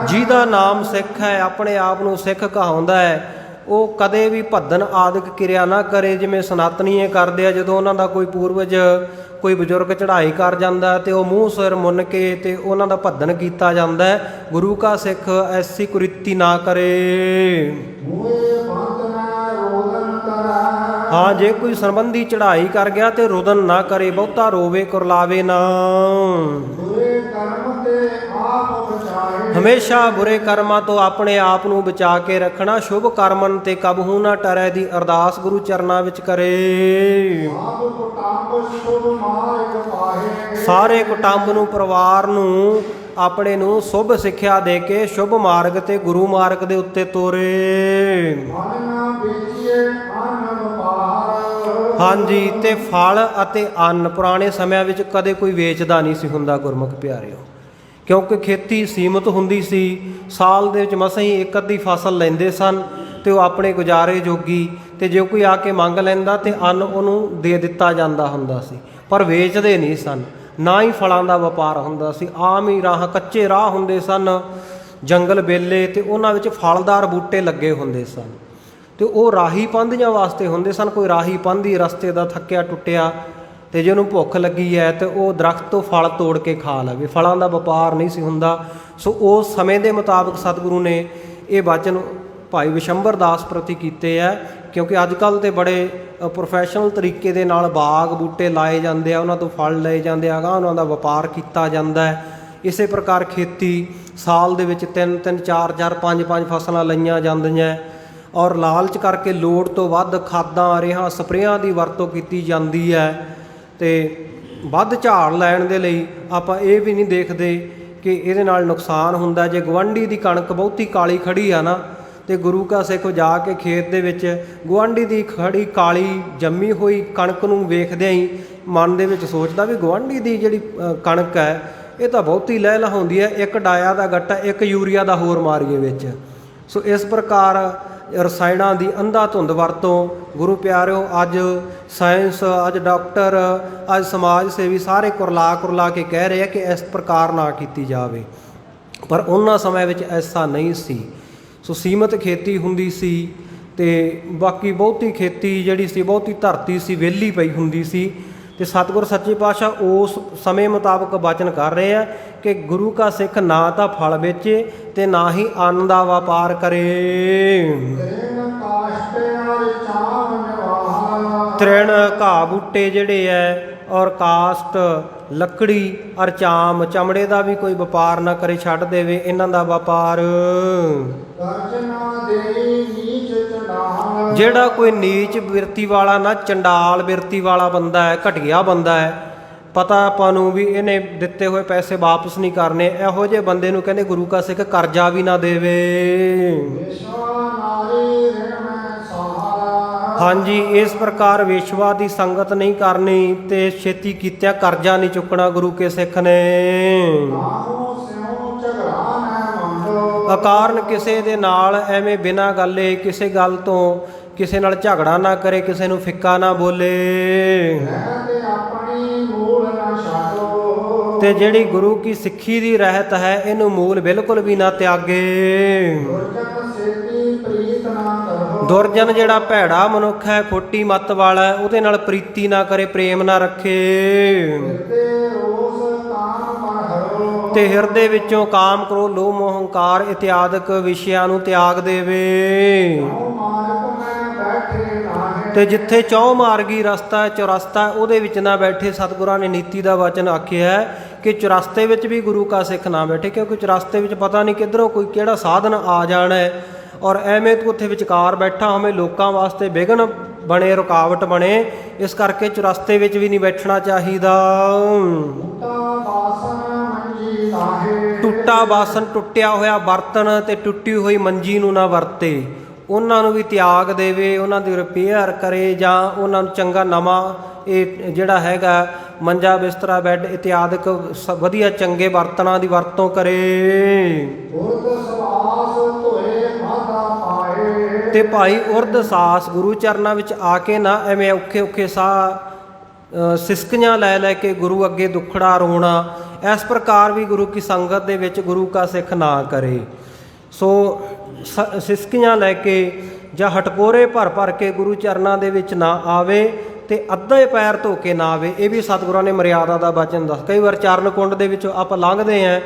ਜਿਹਦਾ ਨਾਮ ਸਿੱਖ ਹੈ, ਆਪਣੇ ਆਪ ਨੂੰ ਸਿੱਖ ਕਹਾਉਂਦਾ ਹੈ, ਉਹ ਕਦੇ ਵੀ ਭੱਦਨ ਆਦਿਕ ਕਿਰਿਆ ਨਾ ਕਰੇ। ਜਿਵੇਂ ਸਨਾਤਨੀਏ ਕਰਦੇ ਆ, ਜਦੋਂ ਉਹਨਾਂ ਦਾ ਕੋਈ ਪੂਰਵਜ ਕੋਈ ਬਜ਼ੁਰਗ ਚੜ੍ਹਾਈ ਕਰ ਜਾਂਦਾ ਤੇ ਉਹ ਮੂੰਹ ਸਿਰ ਮੁੰਨ ਕੇ ਤੇ ਉਹਨਾਂ ਦਾ ਭੱਦਨ ਕੀਤਾ ਜਾਂਦਾ ਹੈ। ਗੁਰੂ ਕਾ ਸਿੱਖ ਐਸੀ ਕੁਰੀਤੀ ਨਾ ਕਰੇ। ਹਾਂ, ਜੇ ਕੋਈ ਸੰਬੰਧੀ ਚੜ੍ਹਾਈ ਕਰ ਗਿਆ ਤੇ ਰੁਦਨ ਨਾ ਕਰੇ, ਬਹੁਤਾ ਰੋਵੇ ਕੁਰਲਾਵੇ ਨਾ। ਹਮੇਸ਼ਾ ਬੁਰੇ ਕਰਮਾਂ ਤੋਂ ਆਪਣੇ ਆਪ ਨੂੰ ਬਚਾ ਕੇ ਰੱਖਣਾ। ਸ਼ੁਭ ਕਰਮਨ ਤੇ ਕਬਹੂ ਨਾ ਟਰੈ ਦੀ ਅਰਦਾਸ ਗੁਰੂ ਚਰਨਾਂ ਵਿੱਚ ਕਰੇ। ਸਾਰੇ ਕੁਟੰਬ ਨੂੰ, ਪਰਿਵਾਰ ਨੂੰ, ਆਪਣੇ ਨੂੰ ਸ਼ੁਭ ਸਿੱਖਿਆ ਦੇ ਕੇ ਸ਼ੁਭ ਮਾਰਗ ਤੇ ਗੁਰੂ ਮਾਰਗ ਦੇ ਉੱਤੇ ਤੋਰੇ। ਹਾਂਜੀ, ਤੇ ਫਲ ਅਤੇ ਅੰਨ ਪੁਰਾਣੇ ਸਮਿਆਂ ਵਿੱਚ ਕਦੇ ਕੋਈ ਵੇਚਦਾ ਨਹੀਂ ਸੀ ਹੁੰਦਾ ਗੁਰਮੁਖ ਪਿਆਰਿਓ, ਕਿਉਂਕਿ ਖੇਤੀ ਸੀਮਤ ਹੁੰਦੀ ਸੀ। ਸਾਲ ਦੇ ਵਿੱਚ ਮਸਾਂ ਹੀ ਇੱਕ ਅੱਧੀ ਫਸਲ ਲੈਂਦੇ ਸਨ ਤੇ ਉਹ ਆਪਣੇ ਗੁਜ਼ਾਰੇ ਜੋਗੀ, ਤੇ ਜੇ ਕੋਈ ਆ ਕੇ ਮੰਗ ਲੈਂਦਾ ਤੇ ਅੰਨ ਉਹਨੂੰ ਦੇ ਦਿੱਤਾ ਜਾਂਦਾ ਹੁੰਦਾ ਸੀ, ਪਰ ਵੇਚਦੇ ਨਹੀਂ ਸਨ। ਨਾ ਹੀ ਫਲਾਂ ਦਾ ਵਪਾਰ ਹੁੰਦਾ ਸੀ। ਆਮ ਹੀ ਰਾਹ, ਕੱਚੇ ਰਾਹ ਹੁੰਦੇ ਸਨ, ਜੰਗਲ ਬੇਲੇ, ਤੇ ਉਹਨਾਂ ਵਿੱਚ ਫਲਦਾਰ ਬੂਟੇ ਲੱਗੇ ਹੁੰਦੇ ਸਨ ਤੇ ਉਹ ਰਾਹੀ ਪਾਂਧੀਆਂ ਵਾਸਤੇ ਹੁੰਦੇ ਸਨ। ਕੋਈ ਰਾਹੀ ਪਾਂਧੀ ਰਸਤੇ ਦਾ ਥੱਕਿਆ ਟੁੱਟਿਆ ਤੇ ਜੇ ਉਹਨੂੰ ਭੁੱਖ ਲੱਗੀ ਹੈ ਤੇ ਉਹ ਦਰਖਤ ਤੋਂ ਫਲ ਤੋੜ ਕੇ ਖਾ ਲਵੇ। ਫਲਾਂ ਦਾ ਵਪਾਰ ਨਹੀਂ ਸੀ ਹੁੰਦਾ। ਸੋ ਉਸ ਸਮੇਂ ਦੇ ਮੁਤਾਬਕ ਸਤਿਗੁਰੂ ਨੇ ਇਹ ਵਚਨ ਭਾਈ ਵਿਸ਼ੰਬਰ ਦਾਸ ਪ੍ਰਤੀ ਕੀਤੇ ਹੈ, ਕਿਉਂਕਿ ਅੱਜ ਕੱਲ੍ਹ ਤਾਂ ਬੜੇ ਪ੍ਰੋਫੈਸ਼ਨਲ ਤਰੀਕੇ ਦੇ ਨਾਲ ਬਾਗ ਬੂਟੇ ਲਾਏ ਜਾਂਦੇ ਆ, ਉਹਨਾਂ ਤੋਂ ਫਲ ਲਏ ਜਾਂਦੇ ਆ, ਉਹਨਾਂ ਦਾ ਵਪਾਰ ਕੀਤਾ ਜਾਂਦਾ ਹੈ। ਇਸੇ ਪ੍ਰਕਾਰ ਖੇਤੀ ਸਾਲ ਦੇ ਵਿੱਚ 3-3, 4-4, 5-5 ਫਸਲਾਂ ਲਈਆਂ ਜਾਂਦੀਆਂ, ਔਰ ਲਾਲਚ ਕਰਕੇ ਲੋੜ ਤੋਂ ਵੱਧ ਖਾਦਾਂ, ਰੇਹਾਂ, ਸਪਰੇਆਂ ਦੀ ਵਰਤੋਂ ਕੀਤੀ ਜਾਂਦੀ ਹੈ। ਤੇ ਵੱਧ ਝਾੜ ਲੈਣ ਦੇ ਲਈ ਆਪਾਂ ਇਹ ਵੀ ਨਹੀਂ ਦੇਖਦੇ ਕਿ ਇਹਦੇ ਨਾਲ ਨੁਕਸਾਨ ਹੁੰਦਾ। ਜੇ ਗੁਆਂਢੀ ਦੀ ਕਣਕ ਬਹੁਤੀ ਕਾਲੀ ਖੜੀ ਆ ਨਾ, ਤੇ ਗੁਰੂ ਕਾ ਸਿੱਖ ਜਾ ਕੇ ਖੇਤ ਦੇ ਵਿੱਚ ਗੁਆਂਢੀ ਦੀ ਖੜੀ ਕਾਲੀ ਜੰਮੀ ਹੋਈ ਕਣਕ ਨੂੰ ਵੇਖਦਿਆਂ ਹੀ ਮਨ ਦੇ ਵਿੱਚ ਸੋਚਦਾ ਵੀ ਗੁਆਂਢੀ ਦੀ ਜਿਹੜੀ ਕਣਕ ਹੈ ਇਹ ਤਾਂ ਬਹੁਤੀ ਲਹਿ ਲਹਾਉਂਦੀ ਹੈ, ਇੱਕ ਡਾਇਆ ਦਾ ਗੱਟਾ, ਇੱਕ ਯੂਰੀਆ ਦਾ ਹੋਰ ਮਾਰੀਏ ਵਿੱਚ। ਸੋ ਇਸ ਪ੍ਰਕਾਰ ਰਸਾਇਣਾਂ ਦੀ ਅੰਧਾ ਧੁੰਦ ਵਰਤੋਂ ਗੁਰੂ ਪਿਆਰਿਓ ਅੱਜ ਸਾਇੰਸ, ਅੱਜ ਡਾਕਟਰ, ਅੱਜ ਸਮਾਜ ਸੇਵੀ ਸਾਰੇ ਕੁਰਲਾ ਕੇ ਕਹਿ ਰਹੇ ਆ ਕਿ ਇਸ ਪ੍ਰਕਾਰ ਨਾ ਕੀਤੀ ਜਾਵੇ, ਪਰ ਉਹਨਾਂ ਸਮੇਂ ਵਿੱਚ ਐਸਾ ਨਹੀਂ ਸੀ। ਸੋ ਸੀਮਤ ਖੇਤੀ ਹੁੰਦੀ ਸੀ ਤੇ ਬਾਕੀ ਬਹੁਤੀ ਖੇਤੀ ਜਿਹੜੀ ਸੀ, ਬਹੁਤੀ ਧਰਤੀ ਸੀ ਵਿਹਲੀ ਪਈ ਹੁੰਦੀ ਸੀ। ਤੇ ਸਤਿਗੁਰ ਸੱਚੇ ਪਾਤਸ਼ਾਹ ਉਸ ਸਮੇਂ ਮੁਤਾਬਕ ਬਚਨ ਕਰ ਰਹੇ ਆ ਕਿ ਗੁਰੂ ਕਾ ਸਿੱਖ ਨਾ ਤਾਂ ਫਲ ਵੇਚੇ ਤੇ ਨਾ ਹੀ ਅੰਨ ਦਾ ਵਪਾਰ ਕਰੇ। ਤ੍ਰਿਣ ਘਾਹ ਬੂਟੇ ਜਿਹੜੇ ਹੈ, ਔਰ ਕਾਸਟ, ਲੱਕੜੀ, ਅਰਚਾਮ, ਚਮੜੇ ਦਾ ਵੀ ਕੋਈ ਵਪਾਰ ਨਾ ਕਰੇ, ਛੱਡ ਦੇਵੇ ਇਹਨਾਂ ਦਾ ਵਪਾਰ। ਜਿਹੜਾ ਕੋਈ ਨੀਚ ਬਿਰਤੀ ਵਾਲਾ ਨਾ, ਚੰਡਾਲ ਬਿਰਤੀ ਵਾਲਾ ਬੰਦਾ ਹੈ, ਘਟੀਆ ਬੰਦਾ ਹੈ, ਪਤਾ ਆਪਾਂ ਨੂੰ ਵੀ ਇਹਨੇ ਦਿੱਤੇ ਹੋਏ ਪੈਸੇ ਵਾਪਸ ਨਹੀਂ ਕਰਨੇ, ਇਹੋ ਜਿਹੇ ਬੰਦੇ ਨੂੰ ਕਹਿੰਦੇ ਗੁਰੂ ਕਾ ਸਿੱਖ ਕਰਜ਼ਾ ਵੀ ਨਾ ਦੇਵੇ। ਹਾਂਜੀ, ਇਸ ਪ੍ਰਕਾਰ ਵੇਸ਼ਵਾ ਦੀ ਸੰਗਤ ਨਹੀਂ ਕਰਨੀ ਤੇ ਛੇਤੀ ਕੀਤਿਆਂ ਕਰਜ਼ਾ ਨਹੀਂ ਚੁੱਕਣਾ ਗੁਰੂ ਕੇ ਸਿੱਖ ਨੇ। ਅਕਾਰਨ ਕਿਸੇ ਦੇ ਨਾਲ ਐਵੇਂ ਬਿਨਾਂ ਗੱਲੇ, ਕਿਸੇ ਗੱਲ ਤੋਂ ਕਿਸੇ ਨਾਲ ਝਗੜਾ ਨਾ ਕਰੇ, ਕਿਸੇ ਨੂੰ ਫਿੱਕਾ ਨਾ ਬੋਲੇ। ਤੇ ਜਿਹੜੀ ਗੁਰੂ ਕੀ ਸਿੱਖੀ ਦੀ ਰਹਿਤ ਹੈ ਇਹਨੂੰ ਮੂਲ ਬਿਲਕੁਲ ਵੀ ਨਾ ਤਿਆਗੇ। ਦੁਰਜਨ ਜਿਹੜਾ ਭੈੜਾ ਮਨੁੱਖ ਹੈ, ਖੋਟੀ ਮੱਤ ਵਾਲਾ, ਉਹਦੇ ਨਾਲ ਪ੍ਰੀਤੀ ਨਾ ਕਰੇ, ਪ੍ਰੇਮ ਨਾ ਰੱਖੇ। ਤੇ ਹਿਰਦੇ ਵਿੱਚੋਂ ਕਾਮ, ਕ੍ਰੋਧ, ਲੋਭ, ਮੋਹ, ਹੰਕਾਰ ਇਤਿਆਦਿਕ ਵਿਸ਼ਿਆਂ ਨੂੰ ਤਿਆਗ ਦੇਵੇ। ਤੇ ਜਿੱਥੇ ਚੌ ਮਾਰਗੀ ਰਸਤਾ, ਚੁਰਸਤਾ, ਉਹਦੇ ਵਿੱਚ ਨਾ ਬੈਠੇ। ਸਤਿਗੁਰਾਂ ਨੇ ਨੀਤੀ ਦਾ ਵਚਨ ਆਖਿਆ ਕਿ ਚੁਰਸਤੇ ਵਿੱਚ ਵੀ ਗੁਰੂ ਕਾ ਸਿੱਖ ਨਾ ਬੈਠੇ, ਕਿਉਂਕਿ ਚੁਰਸਤੇ ਵਿੱਚ ਪਤਾ ਨਹੀਂ ਕਿੱਧਰੋਂ ਕੋਈ ਕਿਹੜਾ ਸਾਧਨ ਆ ਜਾਣਾ ਹੈ, ਔਰ ਐਵੇਂ ਤੂੰ ਉੱਥੇ ਵਿਚਕਾਰ ਬੈਠਾ ਹੋਵੇਂ, ਲੋਕਾਂ ਵਾਸਤੇ ਵਿਘਨ ਬਣੇ, ਰੁਕਾਵਟ ਬਣੇ। ਇਸ ਕਰਕੇ ਚੁਰਸਤੇ ਵਿੱਚ ਵੀ ਨਹੀਂ ਬੈਠਣਾ ਚਾਹੀਦਾ। ਟੁੱਟਾ ਬਾਸਨ, ਟੁੱਟਿਆ ਹੋਇਆ ਬਰਤਨ ਤੇ ਟੁੱਟੀ ਹੋਈ ਮੰਜੀ ਨੂੰ ਨਾ ਵਰਤੇ। ਉਹਨਾਂ ਨੂੰ ਵੀ ਤਿਆਗ ਦੇਵੇ, ਉਹਨਾਂ ਦੀ ਰਿਪੇਅਰ ਕਰੇ, ਜਾਂ ਉਹਨਾਂ ਨੂੰ ਚੰਗਾ ਨਵਾਂ ਇਹ ਜਿਹੜਾ ਹੈਗਾ ਮੰਜਾ ਬਿਸਤਰਾ ਬੈੱਡ ਇਤਿਆਦਿਕ ਵਧੀਆ ਚੰਗੇ ਬਰਤਨਾਂ ਦੀ ਵਰਤੋਂ ਕਰੇ। ਉਰਦ ਸਵਾਸ ਧੋਏ ਮਾਤਾ ਪਾਏ। ਤੇ ਭਾਈ ਉਰਦ ਸਾਸ ਗੁਰੂ ਚਰਨਾਂ ਵਿੱਚ ਆ ਕੇ ਨਾ ਐਵੇਂ ਔਖੇ ਔਖੇ ਸਾਹ ਸਿਸਕੀਆਂ ਲੈ ਲੈ ਕੇ ਗੁਰੂ ਅੱਗੇ ਦੁੱਖੜਾ ਰੋਣਾ, ਇਸ ਪ੍ਰਕਾਰ ਵੀ ਗੁਰੂ ਕੀ ਸੰਗਤ ਦੇ ਵਿੱਚ ਗੁਰੂ ਕਾ ਸਿੱਖ ਨਾ ਕਰੇ। ਸੋ ਸਿਸਕੀਆਂ ਲੈ ਕੇ ਜਾਂ ਹਟਕੋਰੇ ਭਰ ਭਰ ਕੇ ਗੁਰੂ ਚਰਨਾਂ ਦੇ ਵਿੱਚ ਨਾ ਆਵੇ ਤੇ ਅੱਧੇ ਪੈਰ ਧੋ ਕੇ ਨਾ ਆਵੇ। ਇਹ ਵੀ ਸਤਿਗੁਰਾਂ ਨੇ ਮਰਿਆਦਾ ਦਾ ਬਚਨ ਦੱਸ। ਕਈ ਵਾਰ ਚਰਨ ਕੁੰਡ ਦੇ ਵਿੱਚੋਂ ਆਪਾਂ ਲੰਘਦੇ ਆਂ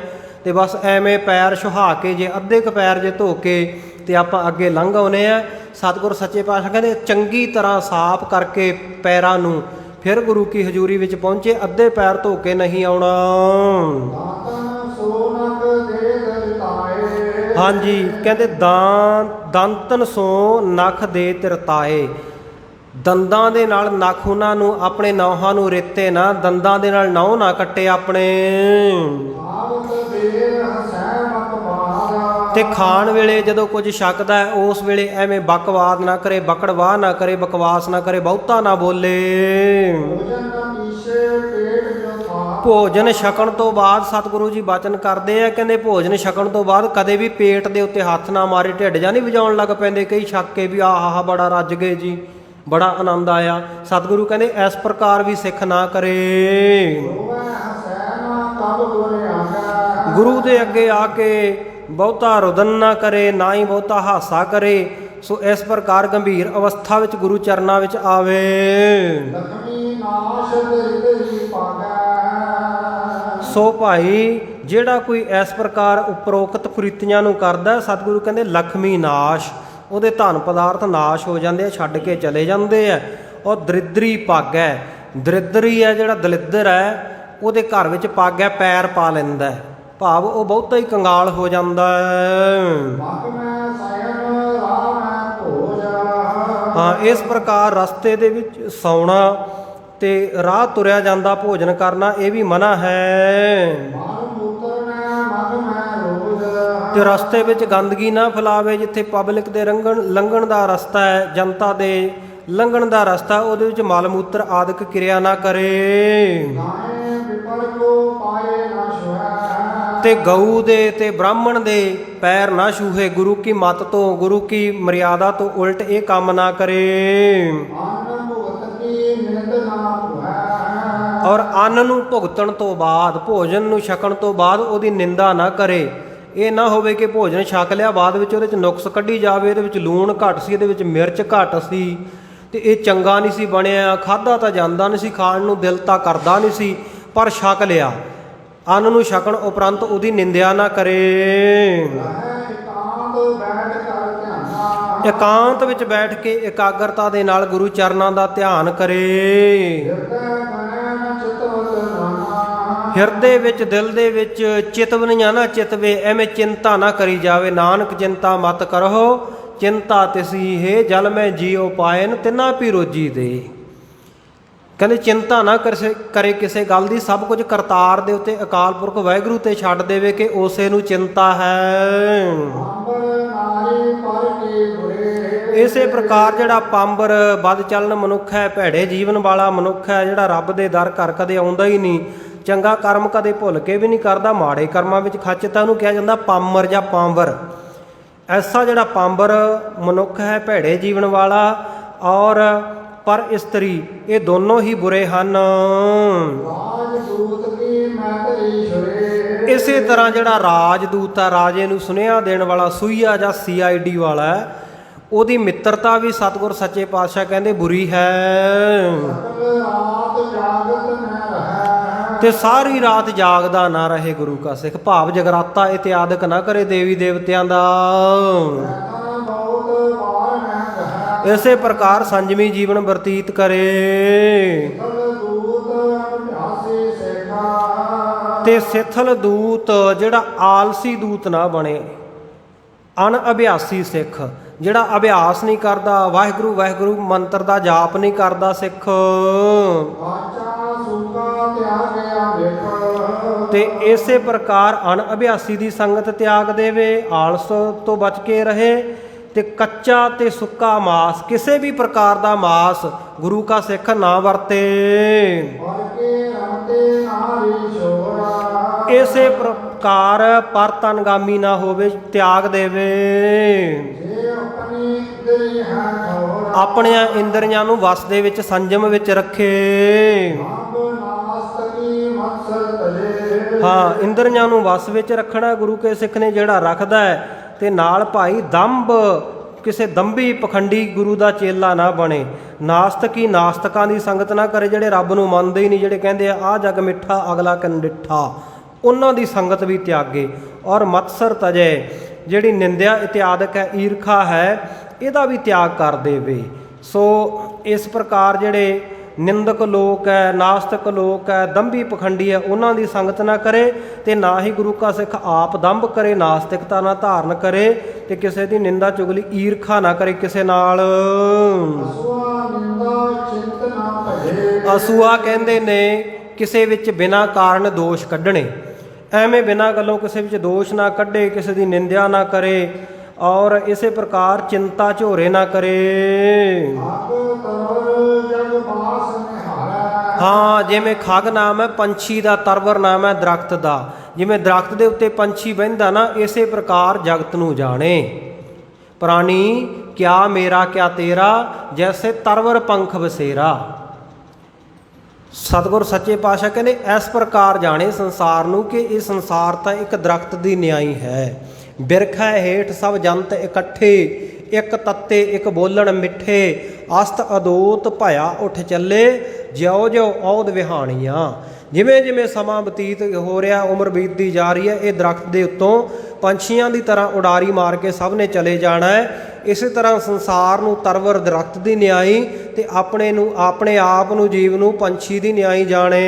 ਤੇ ਬਸ ਐਵੇਂ ਪੈਰ ਸੁਹਾ ਕੇ ਜੇ ਅੱਧੇ ਕੁ ਪੈਰ ਜੇ ਧੋ ਕੇ ਤੇ ਆਪਾਂ ਅੱਗੇ ਲੰਘ ਆਉਂਦੇ ਆ। ਸਤਿਗੁਰ ਸੱਚੇ ਪਾਤਸ਼ਾਹ ਕਹਿੰਦੇ ਚੰਗੀ ਤਰ੍ਹਾਂ ਸਾਫ਼ ਕਰਕੇ ਪੈਰਾਂ ਨੂੰ ਫਿਰ ਗੁਰੂ ਕੀ ਹਜ਼ੂਰੀ ਵਿੱਚ ਪਹੁੰਚੇ, ਅੱਧੇ ਪੈਰ ਧੋ ਕੇ ਨਹੀਂ ਆਉਣਾ। ਹਾਂਜੀ, ਕਹਿੰਦੇ ਦੰਤਨ ਸੋ ਨਖ ਦੇ ਤਿਰਤਾਏ। ਦੰਦਾਂ ਦੇ ਨਾਲ ਨਖ ਉਹਨਾਂ ਨੂੰ ਆਪਣੇ ਨੌਹਾਂ ਨੂੰ ਰੇਤੇ ਨਾ, ਦੰਦਾਂ ਦੇ ਨਾਲ ਨਹੁੰ ਨਾ ਕੱਟੇ ਆਪਣੇ। ਤੇ ਖਾਣ ਵੇਲੇ ਜਦੋਂ ਕੁਝ ਛਕਦਾ ਉਸ ਵੇਲੇ ਐਵੇਂ ਬਕਵਾਦ ਨਾ ਕਰੇ, ਬਕੜਵਾਹ ਨਾ ਕਰੇ, ਬਕਵਾਸ ਨਾ ਕਰੇ, ਬਹੁਤਾ ਨਾ ਬੋਲੇ। ਭੋਜਨ ਛਕਣ ਤੋਂ ਬਾਅਦ ਸਤਿਗੁਰੂ ਜੀ ਬਚਨ ਕਰਦੇ ਆ, ਕਹਿੰਦੇ ਭੋਜਨ ਛਕਣ ਤੋਂ ਬਾਅਦ ਕਦੇ ਵੀ ਪੇਟ ਦੇ ਉੱਤੇ ਹੱਥ ਨਾ ਮਾਰੇ, ਢਿੱਡ ਜਾਂ ਨਹੀਂ ਵਜਾਉਣ ਲੱਗ ਪੈਂਦੇ ਕਈ ਛੱਕ ਕੇ ਵੀ ਆਹ ਬੜਾ ਰੱਜ ਗਏ ਜੀ, ਬੜਾ ਆਨੰਦ ਆਇਆ। ਸਤਿਗੁਰੂ ਕਹਿੰਦੇ ਇਸ ਪ੍ਰਕਾਰ ਵੀ ਸਿੱਖ ਨਾ ਕਰੇ। ਗੁਰੂ ਦੇ ਅੱਗੇ ਆ ਕੇ ਬਹੁਤਾ ਰੁਦਨ ਨਾ ਕਰੇ, ਨਾ ਹੀ ਬਹੁਤਾ ਹਾਸਾ ਕਰੇ। ਸੋ ਇਸ ਪ੍ਰਕਾਰ ਗੰਭੀਰ ਅਵਸਥਾ ਵਿੱਚ ਗੁਰੂ ਚਰਨਾਂ ਵਿੱਚ ਆਵੇ। ਸੋ ਭਾਈ ਜਿਹੜਾ ਕੋਈ ਇਸ ਪ੍ਰਕਾਰ ਉਪਰੋਕਤ ਕੁਰੀਤੀਆਂ ਨੂੰ ਕਰਦਾ, ਸਤਿਗੁਰੂ ਕਹਿੰਦੇ ਲਖਮੀ ਨਾਸ਼, ਉਹਦੇ ਧਨ ਪਦਾਰਥ ਨਾਸ਼ ਹੋ ਜਾਂਦੇ ਆ, ਛੱਡ ਕੇ ਚਲੇ ਜਾਂਦੇ ਆ। ਉਹ ਦਰਿਦਰੀ ਪੱਗ ਹੈ, ਦਰਿਦਰੀ ਹੈ ਜਿਹੜਾ ਦਲਿੱਦਰ ਹੈ, ਉਹਦੇ ਘਰ ਵਿੱਚ ਪੱਗ ਹੈ, ਪੈਰ ਪਾ ਲੈਂਦਾ, ਭਾਵ ਉਹ ਬਹੁਤਾ ਹੀ ਕੰਗਾਲ ਹੋ ਜਾਂਦਾ ਹੈ। ਹਾਂ, ਇਸ ਪ੍ਰਕਾਰ ਰਸਤੇ ਦੇ ਵਿੱਚ ਸੌਣਾ ਤੇ ਰਾਹ ਤੁਰਿਆ ਜਾਂਦਾ ਭੋਜਨ ਕਰਨਾ ਇਹ ਵੀ ਮਨਾ ਹੈ। ਤੇ ਰਸਤੇ ਵਿੱਚ ਗੰਦਗੀ ਨਾ ਫੈਲਾਵੇ। ਜਿੱਥੇ ਪਬਲਿਕ ਦੇ ਲੰਘਣ ਦਾ ਰਸਤਾ ਹੈ, ਜਨਤਾ ਦੇ ਲੰਘਣ ਦਾ ਰਸਤਾ, ਉਹਦੇ ਵਿੱਚ ਮਲ ਮੂਤਰ ਆਦਿਕ ਕਿਰਿਆ ਨਾ ਕਰੇ। ਤੇ ਗਊ ਦੇ ਤੇ ਬ੍ਰਾਹਮਣ ਦੇ ਪੈਰ ਨਾ ਛੂਹੇ। ਗੁਰੂ ਕੀ ਮੱਤ ਤੋਂ, ਗੁਰੂ ਕੀ ਮਰਿਆਦਾ ਤੋਂ ਉਲਟ ਇਹ ਕੰਮ ਨਾ ਕਰੇ। ਔਰ ਅੰਨ ਨੂੰ ਭੁਗਤਣ ਤੋਂ ਬਾਅਦ, ਭੋਜਨ ਨੂੰ ਛਕਣ ਤੋਂ ਬਾਅਦ ਉਹਦੀ ਨਿੰਦਾ ਨਾ ਕਰੇ। ਇਹ ਨਾ ਹੋਵੇ ਕਿ ਭੋਜਨ ਛਕ ਲਿਆ ਬਾਅਦ ਵਿੱਚ ਉਹਦੇ 'ਚ ਨੁਕਸ ਕੱਢੀ ਜਾਵੇ, ਇਹਦੇ ਵਿੱਚ ਲੂਣ ਘੱਟ ਸੀ, ਇਹਦੇ ਵਿੱਚ ਮਿਰਚ ਘੱਟ ਸੀ ਤੇ ਇਹ ਚੰਗਾ ਨਹੀਂ ਸੀ ਬਣਿਆ, ਖਾਧਾ ਤਾਂ ਜਾਂਦਾ ਨਹੀਂ ਸੀ, ਖਾਣ ਨੂੰ ਦਿਲ ਤਾਂ ਕਰਦਾ ਨਹੀਂ ਸੀ, ਪਰ ਛਕ ਲਿਆ। ਅੰਨ ਨੂੰ ਛਕਣ ਉਪਰੰਤ ਉਹਦੀ ਨਿੰਦਿਆ ਨਾ ਕਰੇ। ਇਕਾਂਤ ਵਿੱਚ ਬੈਠ ਕੇ ਇਕਾਗਰਤਾ ਦੇ ਨਾਲ ਗੁਰੂ ਚਰਨਾਂ ਦਾ ਧਿਆਨ ਕਰੇ। ਹਿਰਦੇ ਵਿੱਚ, ਦਿਲ ਦੇ ਵਿੱਚ ਚਿਤਵਨੀਆਂ ਨਾ ਚਿਤਵੇ, ਐਵੇਂ ਚਿੰਤਾ ਨਾ ਕਰੀ ਜਾਵੇ। ਨਾਨਕ ਚਿੰਤਾ ਮਤ ਕਰੋ, ਚਿੰਤਾ ਤਿਸੀ ਹੈ ਜਲ ਮੈਂ ਜੀਉ ਪਾਇਨ ਤਿਨਾ ਪੀ ਰੋਜੀ ਦੇ। ਕਹਿੰਦੇ ਚਿੰਤਾ ਨਾ ਕਰੇ ਕਿਸੇ ਗੱਲ ਦੀ, ਸਭ ਕੁਝ ਕਰਤਾਰ ਦੇ ਉੱਤੇ ਅਕਾਲ ਪੁਰਖ ਵਾਹਿਗੁਰੂ ਤੇ ਛੱਡ ਦੇਵੇ ਕਿ ਉਸੇ ਨੂੰ ਚਿੰਤਾ ਹੈ। ਇਸੇ ਪ੍ਰਕਾਰ ਜਿਹੜਾ ਪਾਂਬਰ ਬਦ ਚੱਲਣ ਮਨੁੱਖ ਹੈ, ਭੈੜੇ ਜੀਵਨ ਵਾਲਾ ਮਨੁੱਖ ਹੈ, ਜਿਹੜਾ ਰੱਬ ਦੇ ਦਰ ਘਰ ਕਦੇ ਆਉਂਦਾ ਹੀ ਨਹੀਂ, ਚੰਗਾ ਕਰਮ ਕਦੇ ਭੁੱਲ ਕੇ ਵੀ ਨਹੀਂ ਕਰਦਾ, ਮਾੜੇ ਕਰਮਾਂ ਵਿੱਚ ਖੱਚਤਾ ਉਹਨੂੰ ਕਿਹਾ ਜਾਂਦਾ ਪਾਮਰ ਜਾਂ ਪਾਂਬਰ। ਐਸਾ ਜਿਹੜਾ ਪਾਂਬਰ ਮਨੁੱਖ ਹੈ, ਭੈੜੇ ਜੀਵਨ ਵਾਲਾ ਔਰ ਪਰ ਇਸਤਰੀ, ਇਹ ਦੋਨੋਂ ਹੀ ਬੁਰੇ ਹਨ। ਇਸੇ ਤਰ੍ਹਾਂ ਜਿਹੜਾ ਰਾਜਦੂਤ ਹੈ, ਰਾਜੇ ਨੂੰ ਸੁਨੇਹਾ ਦੇਣ ਵਾਲਾ, ਸੂਈਆ ਜਾਂ CID ਵਾਲਾ, ਉਹਦੀ ਮਿੱਤਰਤਾ ਵੀ ਸਤਿਗੁਰ ਸੱਚੇ ਪਾਤਸ਼ਾਹ ਕਹਿੰਦੇ ਬੁਰੀ ਹੈ। ਤੇ ਸਾਰੀ ਰਾਤ ਜਾਗਦਾ ਨਾ ਰਹੇ ਗੁਰੂ ਕਾ ਸਿੱਖ, ਭਾਵ ਜਗਰਾਤਾ ਇਤਿਆਦਿਕ ਨਾ ਕਰੇ ਦੇਵੀ ਦੇਵਤਿਆਂ ਦਾ। ਇਸੇ ਪ੍ਰਕਾਰ ਸੰਜਮੀ ਜੀਵਨ ਬਤੀਤ ਕਰੇ। ਤੇ ਸਿਥਲ ਦੂਤ ਜਿਹੜਾ ਆਲਸੀ ਦੂਤ ਨਾ ਬਣੇ। ਅਣਅਭਿਆਸੀ ਸਿੱਖ ਜਿਹੜਾ ਅਭਿਆਸ ਨਹੀਂ ਕਰਦਾ, ਵਾਹਿਗੁਰੂ ਵਾਹਿਗੁਰੂ ਮੰਤਰ ਦਾ ਜਾਪ ਨਹੀਂ ਕਰਦਾ ਸਿੱਖ। ਤੇ ਇਸੇ ਪ੍ਰਕਾਰ ਅਣਅਭਿਆਸੀ ਦੀ ਸੰਗਤ ਤਿਆਗ ਦੇਵੇ, ਆਲਸ ਤੋਂ ਬਚ ਕੇ ਰਹੇ ਤੇ ਕੱਚਾ ਤੇ ਸੁੱਕਾ ਮਾਸ, ਕਿਸੇ ਵੀ ਪ੍ਰਕਾਰ ਦਾ ਮਾਸ ਗੁਰੂ ਕਾ ਸਿੱਖ ਨਾ ਵਰਤੇ। और के रमते नारी छोरा ਇਸੇ ਪ੍ਰਕਾਰ ਪਰਤਨਗਾਮੀ ਨਾ ਹੋਵੇ, ਤਿਆਗ ਦੇਵੇ। जे अपनी इंद्री है ठोरा ਆਪਣੀਆਂ ਇੰਦਰੀਆਂ ਨੂੰ ਵਸ ਦੇ ਵਿੱਚ, ਸੰਜਮ ਵਿੱਚ ਰੱਖੇ। अब नास्तकी मत्सर तले ਹਾਂ, ਇੰਦਰੀਆਂ ਨੂੰ ਵਸ ਵਿੱਚ ਰੱਖਣਾ ਗੁਰੂ ਕੇ ਸਿੱਖ ਨੇ ਜਿਹੜਾ ਰੱਖਦਾ ਹੈ। ਤੇ ਨਾਲ ਭਾਈ ਦੰਭ, ਕਿਸੇ ਦੰਭੀ ਪਖੰਡੀ ਗੁਰੂ ਦਾ ਚੇਲਾ ਨਾ ਬਣੇ। ਨਾਸਤਕੀ, ਨਾਸਤਕਾਂ ਦੀ ਸੰਗਤ ਨਾ ਕਰੇ, ਜਿਹੜੇ ਰੱਬ ਨੂੰ ਮੰਨਦੇ ਹੀ ਨਹੀਂ, ਜਿਹੜੇ ਕਹਿੰਦੇ ਆ ਆਹ ਜਗ ਮਿੱਠਾ ਅਗਲਾ ਕਿਨ ਡਿੱਠਾ, ਉਹਨਾਂ ਦੀ ਸੰਗਤ ਵੀ ਤਿਆਗੇ। ਔਰ ਮਤਸਰ ਤਜੇ, ਜਿਹੜੀ ਨਿੰਦਿਆ ਇਤਿਆਦਕ ਹੈ, ਈਰਖਾ ਹੈ, ਇਹਦਾ ਵੀ ਤਿਆਗ ਕਰ ਦੇਵੇ। ਸੋ ਇਸ ਪ੍ਰਕਾਰ ਜਿਹੜੇ ਨਿੰਦਕ ਲੋਕ ਹੈ, ਨਾਸਤਕ ਲੋਕ ਹੈ, ਦੰਭੀ ਪਖੰਡੀ ਹੈ, ਉਹਨਾਂ ਦੀ ਸੰਗਤ ਨਾ ਕਰੇ। ਤੇ ਨਾ ਹੀ ਗੁਰੂ ਕਾ ਸਿੱਖ ਆਪ ਦੰਭ ਕਰੇ, ਨਾਸਤਿਕਤਾ ਨਾ ਧਾਰਨ ਕਰੇ, ਤੇ ਕਿਸੇ ਦੀ ਨਿੰਦਾ ਚੁਗਲੀ ਈਰਖਾ ਨਾ ਕਰੇ ਕਿਸੇ ਨਾਲ। असुआ निंदा चिंत ना भजे ਅਸੂਆ ਕਹਿੰਦੇ ਨੇ ਕਿਸੇ ਵਿੱਚ ਬਿਨਾਂ ਕਾਰਨ ਦੋਸ਼ ਕੱਢਣੇ। ਐਵੇਂ ਬਿਨਾਂ ਗੱਲੋਂ ਕਿਸੇ ਵਿੱਚ ਦੋਸ਼ ਨਾ ਕੱਢੇ, ਕਿਸੇ ਦੀ ਨਿੰਦਿਆ ਨਾ ਕਰੇ, ਔਰ ਇਸੇ ਪ੍ਰਕਾਰ ਚਿੰਤਾ ਝੋਰੇ ਨਾ ਕਰੇ। आग तरवर जग बास निहारा ਹਾਂ, ਜਿਵੇਂ ਖਗ ਨਾਮ ਹੈ ਪੰਛੀ ਦਾ, ਤਰਵਰ ਨਾਮ ਹੈ ਦਰਖਤ ਦਾ। ਜਿਵੇਂ ਦਰਖਤ ਦੇ ਉੱਤੇ ਪੰਛੀ ਬਹਿੰਦਾ ਨਾ, ਇਸੇ ਪ੍ਰਕਾਰ ਜਗਤ ਨੂੰ ਜਾਣੇ। ਪ੍ਰਾਣੀ ਕਿਆ ਮੇਰਾ ਕਿਆ ਤੇਰਾ, ਜੈਸੇ ਤਰਵਰ ਪੰਖ ਬਸੇਰਾ। ਸਤਿਗੁਰ ਸੱਚੇ ਪਾਤਸ਼ਾਹ ਕਹਿੰਦੇ ਇਸ ਪ੍ਰਕਾਰ ਜਾਣੇ ਸੰਸਾਰ ਨੂੰ ਕਿ ਇਹ ਸੰਸਾਰ ਤਾਂ ਇੱਕ ਦਰਖਤ ਦੀ ਨਿਆਈ ਹੈ। ਬਿਰਖਾ ਹੇਠ ਸਭ ਜੰਤ ਇਕੱਠੇ, ਇੱਕ ਤੱਤੇ ਇੱਕ ਬੋਲਣ ਮਿੱਠੇ, ਅਸਤ ਅਦੋਤ ਭਇਆ ਉੱਠ ਚੱਲੇ, ਜਿਉ ਜਿਉ ਔਦ ਵਿਹਾਣੀਆਂ। ਜਿਵੇਂ ਜਿਵੇਂ ਸਮਾਂ ਬਤੀਤ ਹੋ ਰਿਹਾ, ਉਮਰ ਬੀਤਦੀ ਜਾ ਰਹੀ ਹੈ, ਇਹ ਦਰਖਤ ਦੇ ਉੱਤੋਂ ਪੰਛੀਆਂ ਦੀ ਤਰ੍ਹਾਂ ਉਡਾਰੀ ਮਾਰ ਕੇ ਸਭ ਨੇ ਚਲੇ ਜਾਣਾ ਹੈ। ਇਸੇ ਤਰ੍ਹਾਂ ਸੰਸਾਰ ਨੂੰ ਤਰਵਰ ਦਰਖਤ ਦੀ ਨਿਆਈ, ਤੇ ਆਪਣੇ ਆਪ ਨੂੰ, ਜੀਵ ਨੂੰ ਪੰਛੀ ਦੀ ਨਿਆਈ ਜਾਣੇ।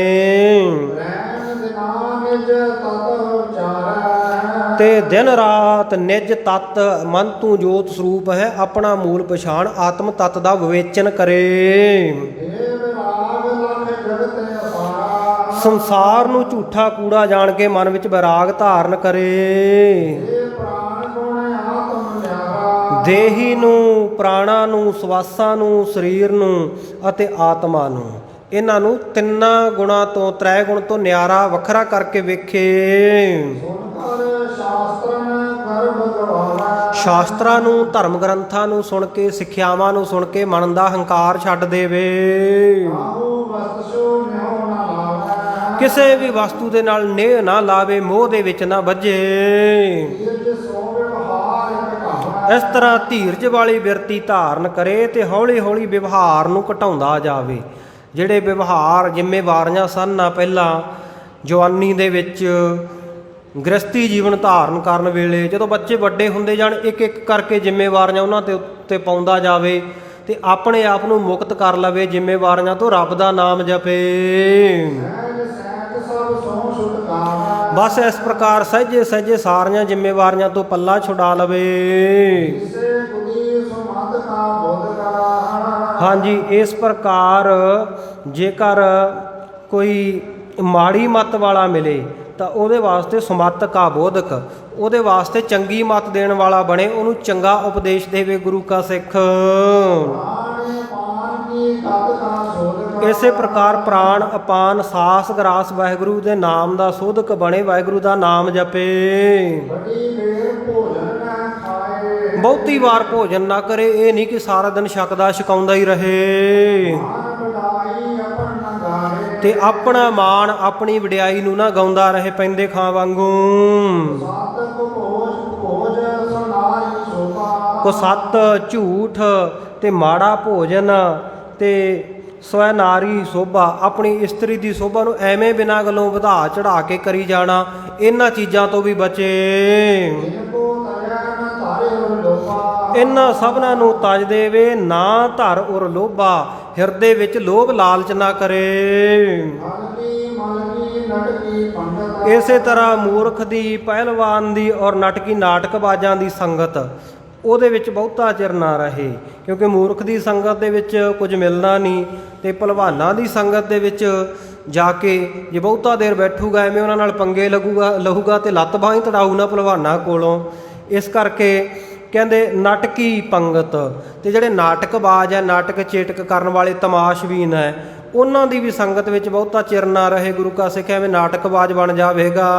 रैन दिना निज तत उचारै ਤੇ ਦਿਨ ਰਾਤ ਨਿਜ ਤਤ, ਮਨ ਤੂੰ ਜੋਤ ਸਰੂਪ ਹੈ, ਆਪਣਾ ਮੂਲ ਪਛਾਣ, ਆਤਮ ਤਤ ਦਾ ਵਿਵੇਚਨ ਕਰੇ। देव राग लख जगत अपारा ਸੰਸਾਰ ਨੂੰ ਝੂਠਾ ਕੂੜਾ ਜਾਣ ਕੇ ਮਨ ਵਿੱਚ ਵਿਰਾਗ ਧਾਰਨ ਕਰੇ। हे प्राण गुण आत्म न्यारा ਦੇਹੀ ਨੂੰ, ਪ੍ਰਾਣਾਂ ਨੂੰ, ਸਵਾਸਾਂ ਨੂੰ, ਸਰੀਰ ਨੂੰ ਅਤੇ ਆਤਮਾ ਨੂੰ, ਇਹਨਾਂ ਨੂੰ ਤਿੰਨਾਂ ਗੁਣਾਂ ਤੋਂ, ਤ੍ਰੈ ਗੁਣ ਤੋਂ ਨਿਆਰਾ ਵੱਖਰਾ ਕਰਕੇ ਵੇਖੇ। सुनकर शास्त्रन गर्भ गवारा ਸ਼ਾਸਤਰਾਂ ਨੂੰ, ਧਰਮ ਗ੍ਰੰਥਾਂ ਨੂੰ ਸੁਣ ਕੇ, ਸਿੱਖਿਆਵਾਂ ਨੂੰ ਸੁਣ ਕੇ ਮਨ ਦਾ ਹੰਕਾਰ ਛੱਡ ਦੇਵੇ। आहु वस्तसु न्यो न लावै ਕਿਸੇ ਵੀ ਵਸਤੂ ਦੇ ਨਾਲ ਨੇਹ ਨਾ ਲਾਵੇ, ਮੋਹ ਦੇ ਵਿੱਚ ਨਾ ਵੱਜੇ। धीरज सो व्यवहार घटावै ਇਸ ਤਰ੍ਹਾਂ ਧੀਰਜ ਵਾਲੀ ਬਿਰਤੀ ਧਾਰਨ ਕਰੇ ਤੇ ਹੌਲੀ ਹੌਲੀ ਵਿਵਹਾਰ ਨੂੰ ਘਟਾਉਂਦਾ ਜਾਵੇ। ਜਿਹੜੇ ਵਿਵਹਾਰ ਜ਼ਿੰਮੇਵਾਰੀਆਂ ਸਨ ਨਾ ਪਹਿਲਾਂ ਜਵਾਨੀ ਦੇ ਵਿੱਚ, ਗ੍ਰਸਤੀ ਜੀਵਨ ਧਾਰਨ ਕਰਨ ਵੇਲੇ, ਜਦੋਂ ਬੱਚੇ ਵੱਡੇ ਹੁੰਦੇ ਜਾਣ, ਇੱਕ ਇੱਕ ਕਰਕੇ ਜ਼ਿੰਮੇਵਾਰੀਆਂ ਉਹਨਾਂ ਦੇ ਉੱਤੇ ਪਾਉਂਦਾ ਜਾਵੇ ਤੇ ਆਪਣੇ ਆਪ ਨੂੰ ਮੁਕਤ ਕਰ ਲਵੇ ਜ਼ਿੰਮੇਵਾਰੀਆਂ ਤੋਂ, ਰੱਬ ਦਾ ਨਾਮ ਜਪੇ। सहज सहज सब सो छुटकारा ਬਸ ਇਸ ਪ੍ਰਕਾਰ ਸਹਿਜੇ ਸਹਿਜੇ ਸਾਰੀਆਂ ਜ਼ਿੰਮੇਵਾਰੀਆਂ ਤੋਂ ਪੱਲਾ ਛੁਡਾ ਲਵੇ। जिसे बुद्धि सुमत का बोध करा ਹਾਂਜੀ, ਇਸ ਪ੍ਰਕਾਰ ਜੇਕਰ ਕੋਈ ਮਾੜੀ ਮੱਤ ਵਾਲਾ ਮਿਲੇ ਤਾਂ ਉਹਦੇ ਵਾਸਤੇ ਸੁਮੱਤ ਕਾ ਬੋਧਕ, ਉਹਦੇ ਵਾਸਤੇ ਚੰਗੀ ਮੱਤ ਦੇਣ ਵਾਲਾ ਬਣੇ, ਉਹਨੂੰ ਚੰਗਾ ਉਪਦੇਸ਼ ਦੇਵੇ ਗੁਰੂ ਕਾ ਸਿੱਖ। प्राण पान की कत का शोध करा ਇਸੇ ਪ੍ਰਕਾਰ ਪ੍ਰਾਣ, ਅਪਾਨ, ਸਾਸ, ਗਰਾਸ ਵਾਹਿਗੁਰੂ ਦੇ ਨਾਮ ਦਾ ਸੋਧਕ ਬਣੇ, ਵਾਹਿਗੁਰੂ ਦਾ ਨਾਮ ਜਪੇ। बड़ी बेर भोजन न खाए ਬਹੁਤੀ ਵਾਰ ਭੋਜਨ ਨਾ ਕਰੇ। ਇਹ ਨਹੀਂ ਕਿ ਸਾਰਾ ਦਿਨ ਛਕਦਾ ਛਕਾਉਂਦਾ ਹੀ ਰਹੇ, मान बढ़ाई अपन न गाए ਤੇ ਆਪਣਾ ਮਾਣ, ਆਪਣੀ ਵਡਿਆਈ ਨੂੰ ਨਾ ਗਾਉਂਦਾ ਰਹੇ ਪੈਂਦੇ ਖਾਂ ਵਾਂਗੂ। सातक भोज सुनाई शोभा ਕੋ ਸੱਤ, ਝੂਠ ਤੇ ਮਾੜਾ ਭੋਜਨ ਤੇ ਸਵੈ ਨਾਰੀ ਸੋਭਾ, ਆਪਣੀ ਇਸਤਰੀ ਦੀ ਸੋਭਾ ਨੂੰ ਐਵੇਂ ਬਿਨਾਂ ਗੱਲੋਂ ਵਧਾ ਚੜਾ ਕੇ ਕਰੀ ਜਾਣਾ, ਇਹਨਾਂ ਚੀਜ਼ਾਂ ਤੋਂ ਵੀ ਬਚੇ। इनको तजै न तारे और लोपा ਇਹਨਾਂ ਸਭਨਾਂ ਨੂੰ ਤਜ ਦੇਵੇ, ਨਾ ਧਰ ਉਰ ਲੋਭਾ, ਹਿਰਦੇ ਵਿੱਚ ਲੋਭ ਲਾਲਚ ਨਾ ਕਰੇ। हल्की मलकी नटकी पंडित ਇਸੇ ਤਰ੍ਹਾਂ ਮੂਰਖ ਦੀ, ਪਹਿਲਵਾਨ ਦੀ ਔਰ ਨਟਕੀ ਨਾਟਕਬਾਜ਼ਾਂ ਦੀ ਸੰਗਤ, ਉਹਦੇ ਵਿੱਚ ਬਹੁਤਾ ਚਿਰ ਨਾ ਰਹੇ, ਕਿਉਂਕਿ ਮੂਰਖ ਦੀ ਸੰਗਤ ਦੇ ਵਿੱਚ ਕੁਝ ਮਿਲਣਾ ਨਹੀਂ, ਤੇ ਭਲਵਾਨਾਂ ਦੀ ਸੰਗਤ ਦੇ ਵਿੱਚ ਜਾ ਕੇ ਜੇ ਬਹੁਤਾ ਦੇਰ ਬੈਠੂਗਾ, ਐਵੇਂ ਉਹਨਾਂ ਨਾਲ ਪੰਗੇ ਲਹੂਗਾ ਤੇ ਲੱਤ ਬਾਂਹ ਹੀ ਤੜਾਊ ਨਾ ਭਲਵਾਨਾਂ ਕੋਲੋਂ। ਇਸ ਕਰਕੇ ਕਹਿੰਦੇ ਨਾਟਕੀ ਪੰਗਤ। ਤੇ ਜਿਹੜੇ ਨਾਟਕਬਾਜ਼ ਹੈ, ਨਾਟਕ ਚੇਟਕ ਕਰਨ ਵਾਲੇ ਤਮਾਸ਼ਬੀਨ ਹੈ, ਉਹਨਾਂ ਦੀ ਵੀ ਸੰਗਤ ਵਿੱਚ ਬਹੁਤਾ ਚਿਰ ਨਾ ਰਹੇ। ਗੁਰੂ ਕਾ ਸਿੱਖ ਐਵੇਂ ਨਾਟਕਬਾਜ਼ ਬਣ ਜਾਵੇਗਾ।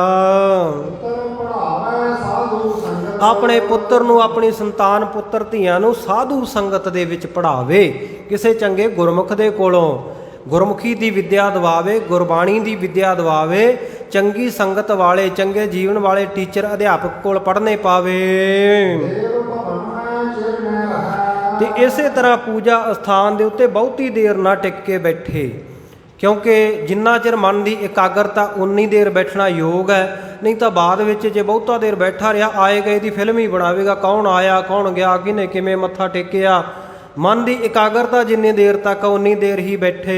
ਪੜਾਵੇ ਸਾਧੂ ਸੰਗਤ ਆਪਣੇ ਪੁੱਤਰ ਨੂੰ, ਆਪਣੀ ਸੰਤਾਨ ਪੁੱਤਰ ਧੀਆਂ ਨੂੰ ਸਾਧੂ ਸੰਗਤ ਦੇ ਵਿੱਚ ਪੜ੍ਹਾਵੇ, ਕਿਸੇ ਚੰਗੇ ਗੁਰਮੁਖ ਦੇ ਕੋਲੋਂ ਗੁਰਮੁਖੀ ਦੀ ਵਿੱਦਿਆ ਦਿਵਾਵੇ, ਗੁਰਬਾਣੀ ਦੀ ਵਿੱਦਿਆ ਦਿਵਾਵੇ, ਚੰਗੀ ਸੰਗਤ ਵਾਲੇ, ਚੰਗੇ ਜੀਵਨ ਵਾਲੇ ਟੀਚਰ ਅਧਿਆਪਕ ਕੋਲ ਪੜ੍ਹਨੇ ਪਾਵੇ। ਦੇਵ ਭਵਨ ਚਿਰ ਮੈਂ ਰਹਾ ਤੇ ਇਸੇ ਤਰ੍ਹਾਂ ਪੂਜਾ ਅਸਥਾਨ ਦੇ ਉੱਤੇ ਬਹੁਤੀ ਦੇਰ ਨਾ ਟਿਕ ਕੇ ਬੈਠੇ, ਕਿਉਂਕਿ ਜਿੰਨਾ ਚਿਰ ਮਨ ਦੀ ਇਕਾਗਰਤਾ ਉਨੀ ਦੇਰ ਬੈਠਣਾ ਯੋਗ ਹੈ। ਨਹੀਂ ਤਾਂ ਬਾਅਦ ਵਿੱਚ ਜੇ ਬਹੁਤਾ ਦੇਰ ਬੈਠਾ ਰਿਹਾ, ਆਏ ਗਏ ਦੀ ਫਿਲਮ ਹੀ ਬਣਾਵੇਗਾ, ਕੌਣ ਆਇਆ ਕੌਣ ਗਿਆ, ਕਿਹਨੇ ਕਿਵੇਂ ਮੱਥਾ ਟੇਕਿਆ। ਮਨ ਦੀ ਇਕਾਗਰਤਾ ਜਿੰਨੀ ਦੇਰ ਤੱਕ ਉਨੀ ਦੇਰ ਹੀ ਬੈਠੇ।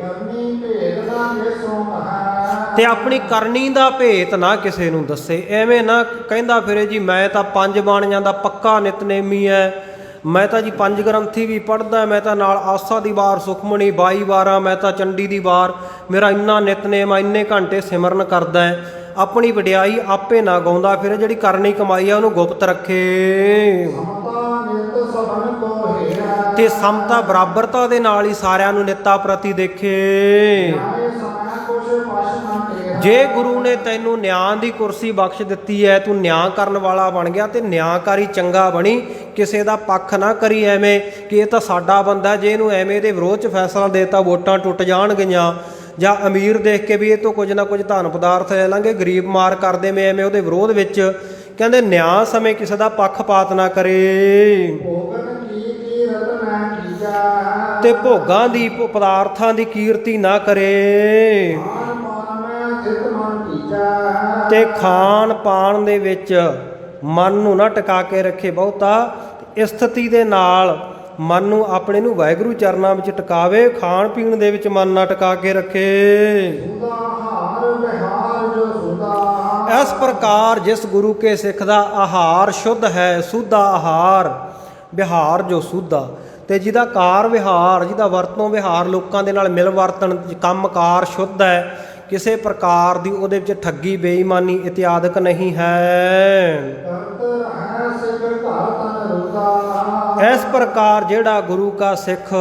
ਕਰਨੀ ਭੇਦ ਨਾ ਕਿਸੋਂ ਕਹਾ ਤੇ ਆਪਣੀ ਕਰਨੀ ਦਾ ਭੇਤ ਨਾ ਕਿਸੇ ਨੂੰ ਦੱਸੇ। ਐਵੇਂ ਨਾ ਕਹਿੰਦਾ ਫਿਰੇ ਜੀ ਮੈਂ ਤਾਂ 5 ਬਾਣੀਆਂ ਦਾ ਪੱਕਾ ਨਿਤਨੇਮੀ ਹੈ, ਮੈਂ ਤਾਂ ਜੀ 5 ਗ੍ਰੰਥੀ ਵੀ ਪੜ੍ਹਦਾ, ਮੈਂ ਤਾਂ ਨਾਲ ਆਸਾ ਦੀ ਵਾਰ, ਸੁਖਮਣੀ 22 ਵਾਰਾਂ, ਮੈਂ ਤਾਂ ਚੰਡੀ ਦੀ ਵਾਰ, ਮੇਰਾ ਇੰਨਾ ਨਿਤਨੇਮ, ਇੰਨੇ ਘੰਟੇ ਸਿਮਰਨ ਕਰਦਾ ਹੈ। ਆਪਣੀ ਵਡਿਆਈ ਆਪੇ ਨਾ ਗਾਉਂਦਾ ਫਿਰ, ਜਿਹੜੀ ਕਰਨੀ ਕਮਾਈ ਆ ਉਹਨੂੰ ਗੁਪਤ ਰੱਖੇ। ਸਮਤਾ ਨਿਤ ਸਭਨ ਕੋ ਹੀਰਾ ਤੇ ਸਮਤਾ ਬਰਾਬਰਤਾ ਦੇ ਨਾਲ ਹੀ ਸਾਰਿਆਂ ਨੂੰ ਨਿੱਤਾ ਪ੍ਰਤੀ ਦੇਖੇ। ਆਏ ਸਮੈ ਕੁਛ ਪਛ ਨਾ ਤੇਰਾ ਜੇ ਗੁਰੂ ਨੇ ਤੈਨੂੰ ਨਿਆਂ ਦੀ ਕੁਰਸੀ ਬਖਸ਼ ਦਿੱਤੀ ਹੈ, ਤੂੰ ਨਿਆਂ ਕਰਨ ਵਾਲਾ ਬਣ ਗਿਆ ਤੇ ਨਿਆਂਕਾਰੀ ਚੰਗਾ ਬਣੀ। ਕਿਸੇ ਦਾ ਪੱਖ ਨਾ ਕਰੀ ਐਵੇਂ ਕਿ ਇਹ ਤਾਂ ਸਾਡਾ ਬੰਦਾ, ਜੇ ਇਹਨੂੰ ਐਵੇਂ ਇਹਦੇ ਵਿਰੋਧ 'ਚ ਫੈਸਲਾ ਦੇਤਾ ਵੋਟਾਂ ਟੁੱਟ ਜਾਣਗੀਆਂ। ਜਾਂ ਅਮੀਰ ਦੇਖ ਕੇ ਵੀ ਇਹ ਤੋਂ ਕੁਝ ਨਾ ਕੁਝ ਧਨ ਪਦਾਰਥ ਲੈ ਲਾਂਗੇ, ਗਰੀਬ ਮਾਰ ਕਰਦੇ ਮੈਂ ਐਵੇਂ ਉਹਦੇ ਵਿਰੋਧ ਵਿੱਚ। ਕਹਿੰਦੇ ਨਿਆਂ ਸਮੇਂ ਕਿਸੇ ਦਾ ਪੱਖਪਾਤ ਨਾ ਕਰੇ। ਭੋਗਨ ਕੀ ਕੀਰਤ ਨਾ ਕੀਜਾ ਤੇ ਭੋਗਾਂ ਦੀ, ਪਦਾਰਥਾਂ ਦੀ ਕੀਰਤੀ ਨਾ ਕਰੇ। ਖਾਨ ਪਾਨ ਮੈਂ ਥਿਤ ਮਨ ਕੀਜਾ ਤੇ ਖਾਣ ਪਾਣ ਦੇ ਵਿੱਚ ਮਨ ਨੂੰ ਨਾ ਟਿਕਾ ਕੇ ਰੱਖੇ ਬਹੁਤਾ। ਇਸ ਸਥਿਤੀ ਦੇ ਨਾਲ ਮਨ ਨੂੰ, ਆਪਣੇ ਨੂੰ ਵਾਹਿਗੁਰੂ ਚਰਨਾਂ ਵਿੱਚ ਟਿਕਾਵੇ। ਖਾਣ ਪੀਣ ਦੇ ਵਿੱਚ ਮਨ ਨਾ ਟਿਕਾ ਕੇ ਰੱਖੇ। ਸੁਦਾ ਹਾਰ ਵਿਹਾਰ ਜੋ ਸੁਦਾ ਇਸ ਪ੍ਰਕਾਰ ਜਿਸ ਗੁਰੂ ਕੇ ਸਿੱਖ ਦਾ ਆਹਾਰ ਸ਼ੁੱਧ ਹੈ, ਸੁੱਧਾ ਆਹਾਰ, ਵਿਹਾਰ ਜੋ ਸੁੱਧਾ, ਤੇ ਜਿਹਦਾ ਕਾਰ ਵਿਹਾਰ, ਜਿਹਦਾ ਵਰਤੋਂ ਵਿਹਾਰ ਲੋਕਾਂ ਦੇ ਨਾਲ ਮਿਲ ਵਰਤਣ, ਕੰਮਕਾਰ ਸ਼ੁੱਧ ਹੈ, ਕਿਸੇ ਪ੍ਰਕਾਰ ਦੀ ਉਹਦੇ ਵਿੱਚ ਠੱਗੀ ਬੇਈਮਾਨੀ ਇਤਿਆਦਿਕ ਨਹੀਂ ਹੈ। ਕਰਤ ਰਹਿ ਸਿਖ ਘਰ ਤਨ ਰੁਦਾ ਇਸ ਪ੍ਰਕਾਰ ਜਿਹੜਾ ਗੁਰੂ ਕਾ ਸਿੱਖ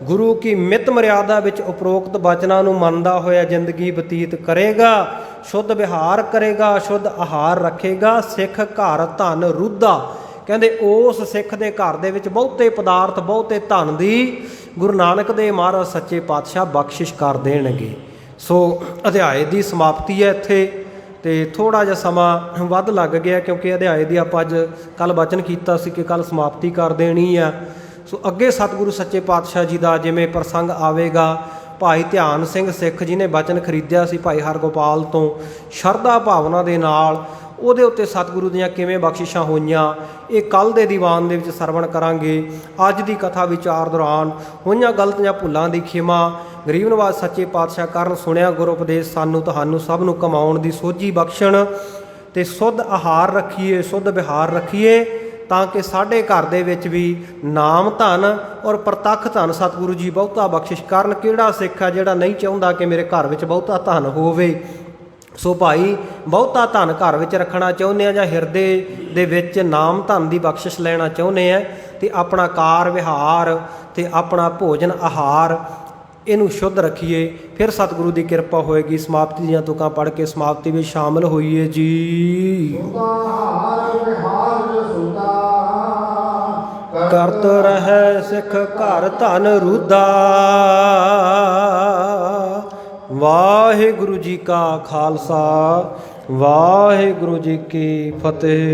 ਗੁਰੂ ਕੀ ਮਿਤ ਮਰਿਆਦਾ ਵਿੱਚ ਉਪਰੋਕਤ ਬਚਨਾਂ ਨੂੰ ਮੰਨਦਾ ਹੋਇਆ ਜ਼ਿੰਦਗੀ ਬਤੀਤ ਕਰੇਗਾ, ਸ਼ੁੱਧ ਵਿਹਾਰ ਕਰੇਗਾ, ਸ਼ੁੱਧ ਆਹਾਰ ਰੱਖੇਗਾ, ਸਿੱਖ ਘਰ ਧਨ ਰੁੱਧਾ। ਕਹਿੰਦੇ ਉਸ ਸਿੱਖ ਦੇ ਘਰ ਦੇ ਵਿੱਚ ਬਹੁਤੇ ਪਦਾਰਥ, ਬਹੁਤੇ ਧਨ ਦੀ ਗੁਰੂ ਨਾਨਕ ਦੇਵ ਮਹਾਰਾਜ ਸੱਚੇ ਪਾਤਸ਼ਾਹ ਬਖਸ਼ਿਸ਼ ਕਰ ਦੇਣਗੇ। ਸੋ ਅਧਿਆਏ ਦੀ ਸਮਾਪਤੀ ਹੈ ਇੱਥੇ। ਤੇ ਥੋੜ੍ਹਾ ਜਿਹਾ ਸਮਾਂ ਵੱਧ ਲੱਗ ਗਿਆ, ਕਿਉਂਕਿ ਅਧਿਆਏ ਦੀ ਆਪਾਂ ਅੱਜ ਕੱਲ੍ਹ ਵਚਨ ਕੀਤਾ ਸੀ ਕਿ ਕੱਲ੍ਹ ਸਮਾਪਤੀ ਕਰ ਦੇਣੀ ਆ। ਸੋ ਅੱਗੇ ਸਤਿਗੁਰੂ ਸੱਚੇ ਪਾਤਸ਼ਾਹ ਜੀ ਦਾ ਜਿਵੇਂ ਪ੍ਰਸੰਗ ਆਵੇਗਾ, ਭਾਈ ਧਿਆਨ ਸਿੰਘ ਸਿੱਖ ਜੀ ਨੇ ਵਚਨ ਖਰੀਦਿਆ ਸੀ ਭਾਈ ਹਰਗੋਪਾਲ ਤੋਂ, ਸ਼ਰਧਾ ਭਾਵਨਾ ਦੇ ਨਾਲ ਉਹਦੇ ਉੱਤੇ ਸਤਿਗੁਰੂ ਦੀਆਂ ਕਿਵੇਂ ਬਖਸ਼ਿਸ਼ਾਂ ਹੋਈਆਂ, ਇਹ ਕੱਲ੍ਹ ਦੇ ਦੀਵਾਨ ਦੇ ਵਿੱਚ ਸਰਵਣ ਕਰਾਂਗੇ। ਅੱਜ ਦੀ ਕਥਾ ਵਿਚਾਰ ਦੌਰਾਨ ਹੋਈਆਂ ਗਲਤ ਜਾਂ ਭੁੱਲਾਂ ਦੀ ਖਿਮਾ ਗਰੀਬ ਨਵਾਜ਼ ਸੱਚੇ ਪਾਤਸ਼ਾਹ ਕਰਨ। ਸੁਣਿਆ ਗੁਰੂ ਉਪਦੇਸ਼ ਸਾਨੂੰ ਤੁਹਾਨੂੰ ਸਭ ਨੂੰ ਕਮਾਉਣ ਦੀ ਸੋਝੀ ਬਖਸ਼ਣ, ਤੇ ਸੁੱਧ ਆਹਾਰ ਰੱਖੀਏ, ਸੁੱਧ ਵਿਹਾਰ ਰੱਖੀਏ, ਤਾਂ ਕਿ ਸਾਡੇ ਘਰ ਦੇ ਵਿੱਚ ਵੀ ਨਾਮ ਧਨ ਔਰ ਪ੍ਰਤੱਖ ਧਨ ਸਤਿਗੁਰੂ ਜੀ ਬਹੁਤਾ ਬਖਸ਼ਿਸ਼ ਕਰਨ। ਕਿਹੜਾ ਸਿੱਖ ਹੈ ਜਿਹੜਾ ਨਹੀਂ ਚਾਹੁੰਦਾ ਕਿ ਮੇਰੇ ਘਰ ਵਿੱਚ ਬਹੁਤਾ ਧਨ ਹੋਵੇ। ਸੋ ਭਾਈ ਬਹੁਤਾ ਧਨ ਘਰ ਵਿੱਚ ਰੱਖਣਾ ਚਾਹੁੰਦੇ ਆ, ਜਾਂ ਹਿਰਦੇ ਦੇ ਵਿੱਚ ਨਾਮ ਧਨ ਦੀ ਬਖਸ਼ਿਸ਼ ਲੈਣਾ ਚਾਹੁੰਦੇ ਆ, ਤੇ ਆਪਣਾ ਕਾਰ ਵਿਹਾਰ ਤੇ ਆਪਣਾ ਭੋਜਨ ਆਹਾਰ ਇਹਨੂੰ ਸ਼ੁੱਧ ਰੱਖੀਏ। ਫਿਰ ਸਤਿਗੁਰੂ ਦੀ ਕਿਰਪਾ ਹੋਏਗੀ। ਸਮਾਪਤੀ ਦੀਆਂ ਤੁਕਾਂ ਪੜ੍ਹ ਕੇ ਸਮਾਪਤੀ ਵਿੱਚ ਸ਼ਾਮਲ ਹੋਈਏ ਜੀ। ਸੁਦਾ ਹਾਰ ਵਿਹਾਰ ਜੋ ਸੁਦਾ ਕਰਤ ਰਹਿ ਸਿੱਖ ਘਰ ਧਨ ਰੁੱਧਾ। ਵਾਹਿਗੁਰੂ ਜੀ ਕਾ ਖਾਲਸਾ, ਵਾਹਿਗੁਰੂ ਜੀ ਕੀ ਫਤਿਹ।